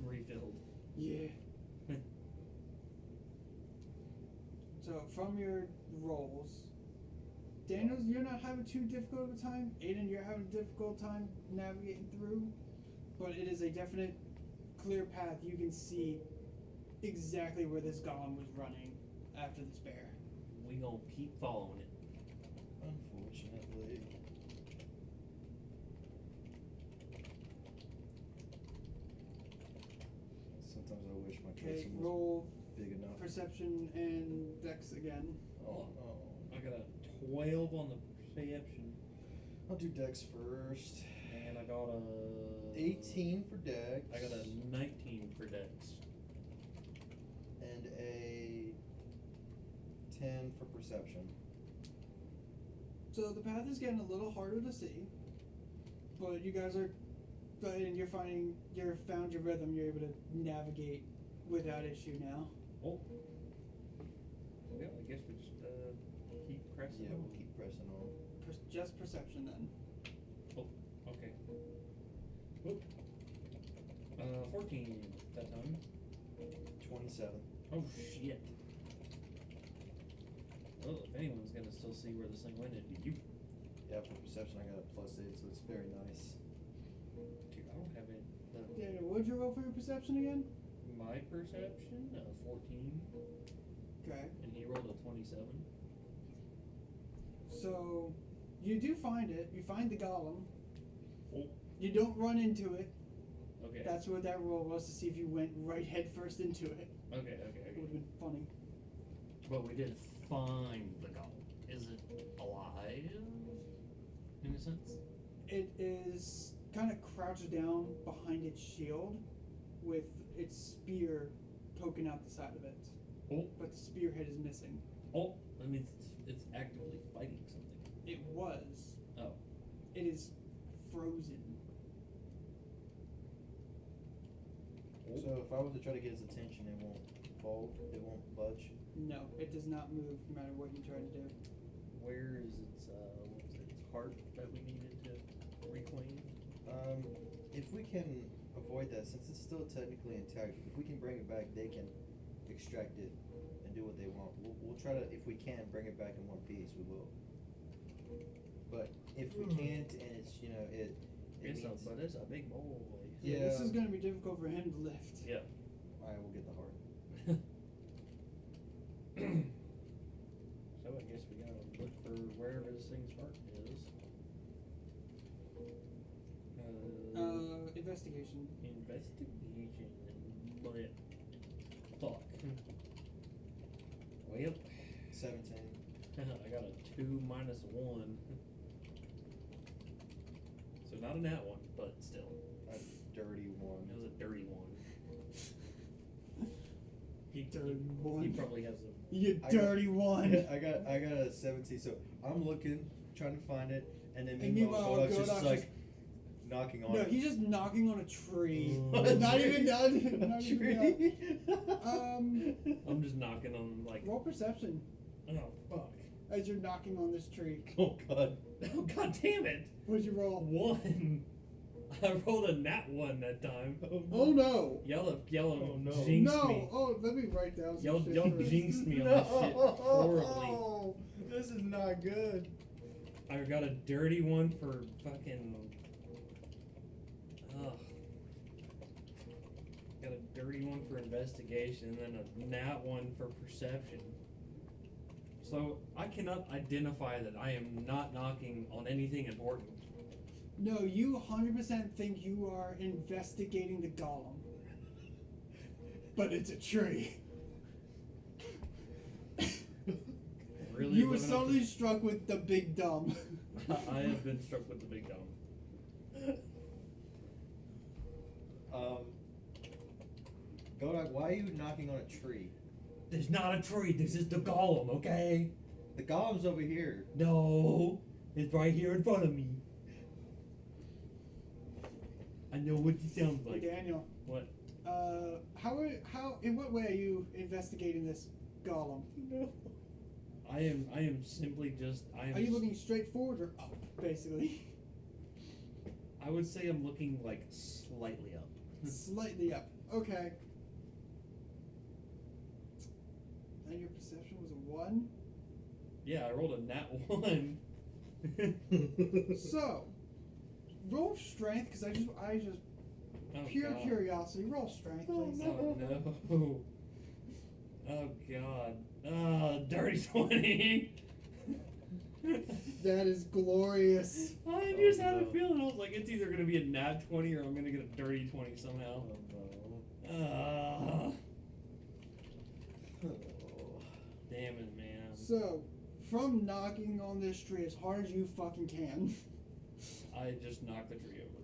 refilled. Yeah. So from your rolls, Daniels, you're not having too difficult of a time. Aiden, you're having a difficult time navigating through, but it is a definite, clear path. You can see exactly where this golem was running after this bear. We gonna keep following it. Unfortunately. Sometimes I wish my Okay, castle was roll big enough. perception and dex again. Oh. I got a 12 on the perception, I'll do Dex first. and I got a 18 for Dex. I got a 19 for Dex. And a 10 for Perception. So the path is getting a little harder to see, but you guys are, and you're found your rhythm. You're able to navigate without issue now. Oh. Yeah, I guess we just keep pressing. Yeah, we'll keep pressing on. Just perception then. Oh, okay. Whoop. 14 that time. 27. Oh shit. Well, if anyone's gonna still see where this thing went, it'd be you. Yeah, for Perception I got a +8, so it's very nice. Dude, I don't have it. Daniel, what'd you roll for your perception again? My perception, 14, Okay. and he rolled a 27. So you do find it. You find the golem. Oh. You don't run into it. Okay. That's what that roll was, to see if you went right head first into it. Okay. It would have been funny. But we did find the golem. Is it alive? In a sense? It is kind of crouched down behind its shield, with its spear poking out the side of it. Oh. But the spearhead is missing. Oh, that means it's actively fighting something. It was. Oh. It is frozen. So if I was to try to get his attention, it won't fold, it won't budge. No, it does not move no matter what you try to do. Where is its what was it, its heart that we needed to reclaim? If we can avoid that, since it's still technically intact, if we can bring it back, they can extract it and do what they want. We'll try to, if we can, bring it back in one piece, we will. But if we can't, and it's, it It's means, but it's a big boy. Yeah, this Yeah. is going to be difficult for him to lift. Yeah. I will get the heart. So I guess we gotta look for wherever this thing's heart is. Investigation. Investigation. But fuck. Well, 17. I got a 2 minus 1. So not a nat one, but still. A dirty one. It was a dirty one. Dirty one. He probably has a. You I dirty one. I got a 17, so I'm looking, trying to find it, and then And meanwhile, meanwhile, Godok's just Godok's like knocking on No, it. he's just knocking on a tree. A not tree? even done. A Not even tree? done. I'm just knocking on like. Roll perception Oh fuck! as you're knocking on this tree. Oh god. Oh god damn it! What'd you roll? 1. I rolled a nat 1 that time. Oh no. Y'all Oh, no. jinxed No. me. Oh, let me write down some Y'all shit first. jinxed me on this shit horribly. No, this is not good. I got a dirty 1 for fucking. Ugh. Got a dirty 1 for investigation, and then a nat 1 for perception. So I cannot identify that I am not knocking on anything important. No, you 100% think you are investigating the golem. But it's a tree. Really You were living up to- suddenly struck with the big dumb. I have been struck with the big dumb. Godok, why are you knocking on a tree? There's not a tree. This is the golem, okay? The golem's over here. No, it's right here in front of me. I know what he sounds Hey, like. Daniel, What? in what way are you investigating this golem? No. I am simply just. Are you looking straight forward or up, basically? I would say I'm looking like slightly up. Slightly up. Okay. And your perception was a 1? Yeah, I rolled a nat 1. So, roll strength, because I just Oh, pure God. curiosity. Roll strength, please. Oh no. Oh god. Dirty 20. That is glorious. I just had a feeling. I was like, it's either gonna be a nat 20 or I'm gonna get a dirty 20 somehow. Damn it, man. So, from knocking on this tree as hard as you fucking can. I just knocked the tree over.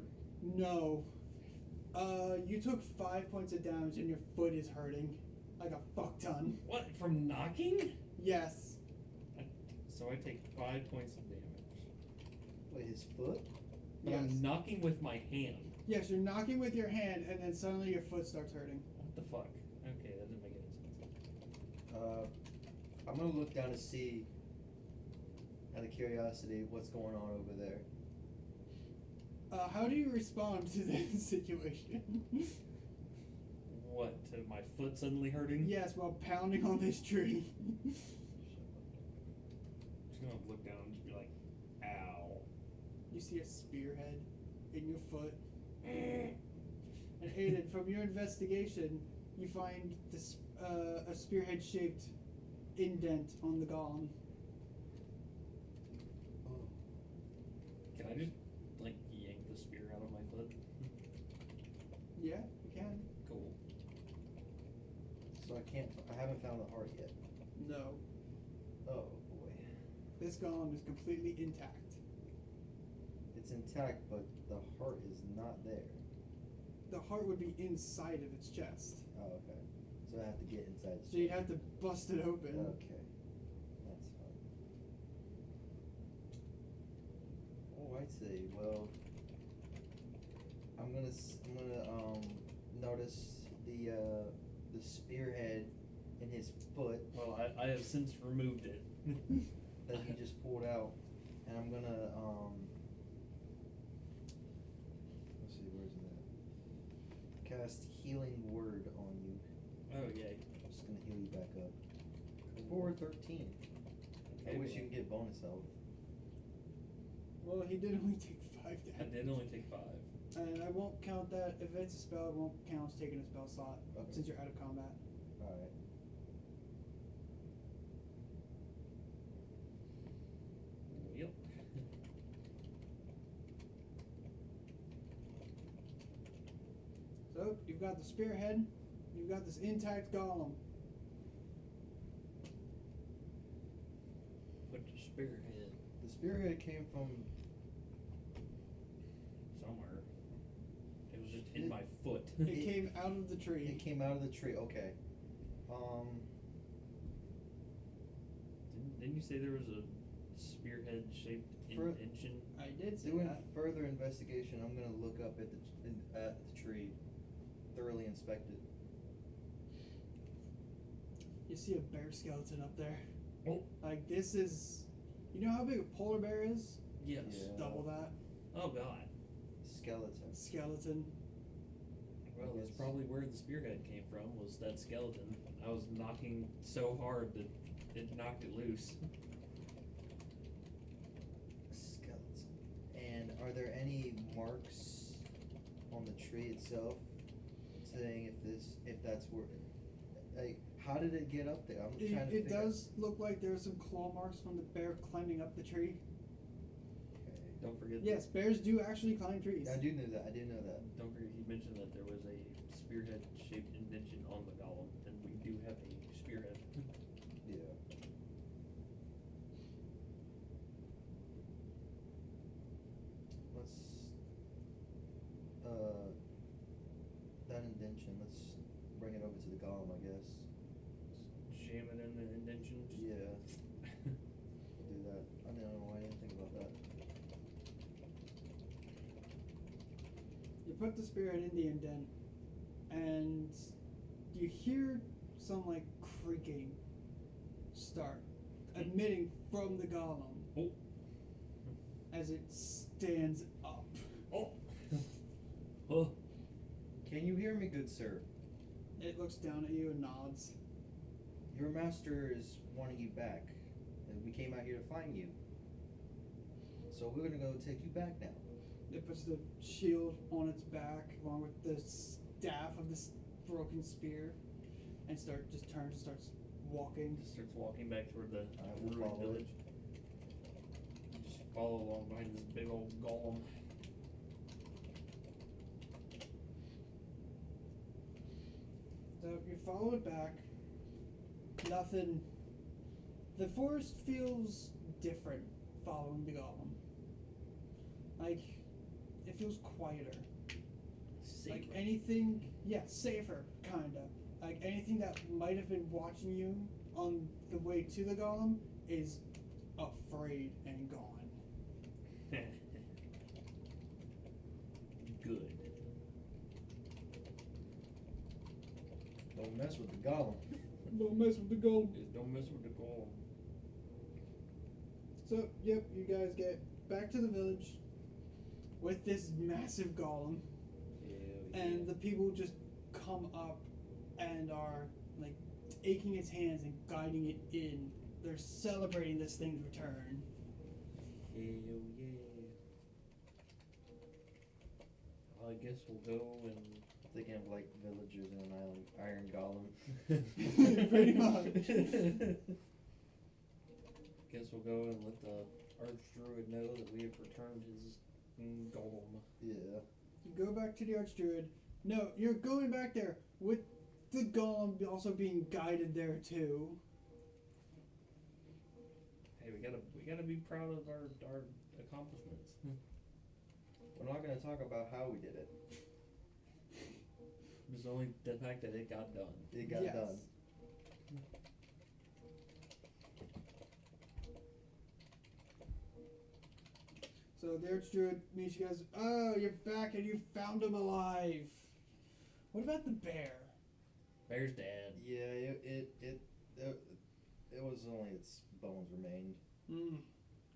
No. You took 5 points of damage and your foot is hurting. Like a fuck ton. What? From knocking? Yes. So I take 5 points of damage. Wait, his foot? But Yes. I'm knocking with my hand. Yes, you're knocking with your hand and then suddenly your foot starts hurting. What the fuck? Okay, that didn't make any sense. I'm gonna look down to see, out of curiosity, what's going on over there. How do you respond to this situation? What? To my foot suddenly hurting? Yes, while pounding on this tree. I'm just gonna look down and just be like, ow. You see a spearhead in your foot. And Aiden, from your investigation, you find this a spearhead-shaped indent on the golem. Can I just, like, yank the spear out of my foot? Yeah, you can. Cool. So I haven't found the heart yet. No, Oh boy. this golem is completely intact. It's intact, but the heart is not there. The heart would be inside of its chest, Oh, okay. So I have to get inside. so you'd have to bust it open. Okay. That's fine. Oh, I see. Well, I'm gonna notice the spearhead in his foot Well, I have since removed it. that he just pulled out, and I'm gonna let's see, where's it at? Cast Healing Word on you. Oh, yay. Just gonna heal you back up. For 13. I Okay, wish well, you could get bonus health. Well, he did only take 5 I damage. did only take 5. And I won't count that. If it's a spell, it won't count as taking a spell slot Okay. since you're out of combat. Alright. Yep. So, you've got the spearhead, you've got this intact golem. Put your spearhead The spearhead came from somewhere. It was just in my foot. It came out of the tree. It came out of the tree. Okay. Didn't you say there was a spearhead shaped For- indention? I did say Doing that. further investigation, I'm gonna look up at the tree, thoroughly inspect it. You see a bear skeleton up there. Oh. Like, this is... You know how big a polar bear is? Yes. Yeah. Double that. Oh god. Skeleton. Skeleton. Well, that's probably where the spearhead came from, was that skeleton. I was knocking so hard that it knocked it loose. Skeleton. And are there any marks on the tree itself saying if that's where, like, how did it get up there? I'm trying to It figure out. does look like there are some claw marks from the bear climbing up the tree. Okay. Don't forget. Yes, bears do actually climb trees. I do know that. I do know that. Don't forget he mentioned that there was a spearhead shaped indention on the golem, and we do have a spearhead. Yeah. Let's that indention. Let's bring it over to the golem, I guess. Jam it in the indention. Yeah. We'll do that. I don't know why I didn't think about that. You put the spearhead in the indent, and you hear some like creaking start emitting from the golem Oh. as it stands up. Oh. Oh. Can you hear me, good sir? It looks down at you and nods. Your master is wanting you back, and we came out here to find you. So we're gonna go take you back now. It puts the shield on its back along with the staff of this broken spear and turns and starts walking. Just starts walking back toward the I will ruined follow. village. Just follow along behind this big old golem. So you follow it back. Nothing. The forest feels different following the golem. Like, it feels quieter. Like Safer. anything, yeah, safer, kinda. Like anything that might have been watching you on the way to the golem is afraid and gone. Good. Don't mess with the golem. Don't mess with the golem. Just don't mess with the golem. So, yep, you guys get back to the village with this massive golem, and the people just come up and are like taking its hands and guiding it in. They're celebrating this thing's return. Hell yeah. Well, I guess we'll go and Thinking of like villagers in an iron golem. Pretty much. guess we'll go and let the archdruid know that we have returned his golem. Yeah. You go back to the Archdruid. No, you're going back there with the golem also being guided there too. Hey, we gotta be proud of our accomplishments. We're not gonna talk about how we did it. It's only the fact that it got done. It got Yes. done. So the Archdruid meets you guys. Oh, you're back and you found him alive. What about the bear? Bear's dead. Yeah, it was only its bones remained.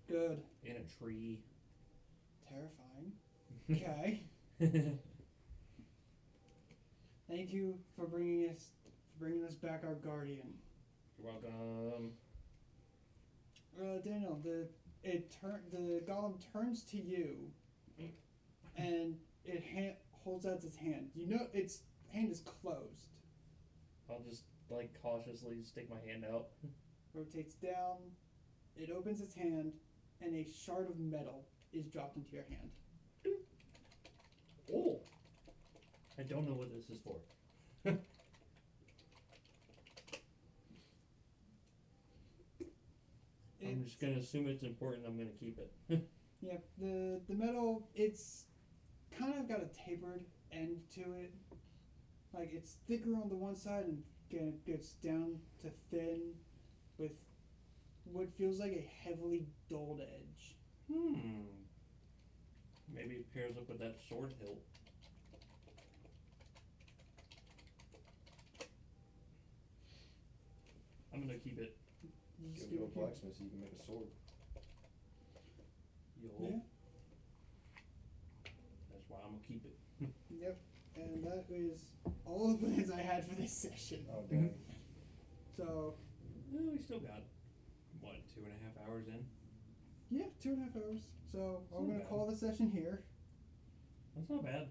Good. In a tree. Terrifying. Okay. Thank you for bringing us back our guardian. You're welcome. Daniel, the golem turns to you, and it holds out its hand. You know its hand is closed. I'll just cautiously stick my hand out. Rotates down. It opens its hand, and a shard of metal is dropped into your hand. Oh! I don't know what this is for. I'm just gonna assume it's important. I'm gonna keep it. Yeah, the metal, it's kind of got a tapered end to it. Like it's thicker on the one side and gets down to thin with what feels like a heavily dulled edge. Maybe it pairs up with that sword hilt. I'm gonna keep it. You just Go to a give it- blacksmith so you can make a sword. Yo. Yeah. That's why I'm gonna keep it. Yep. And that is all the plans I had for this session. Oh damn. So Well, we still got, what, 2.5 hours in? yeah, 2.5 hours. So I'm not gonna bad. call the session here. That's not bad.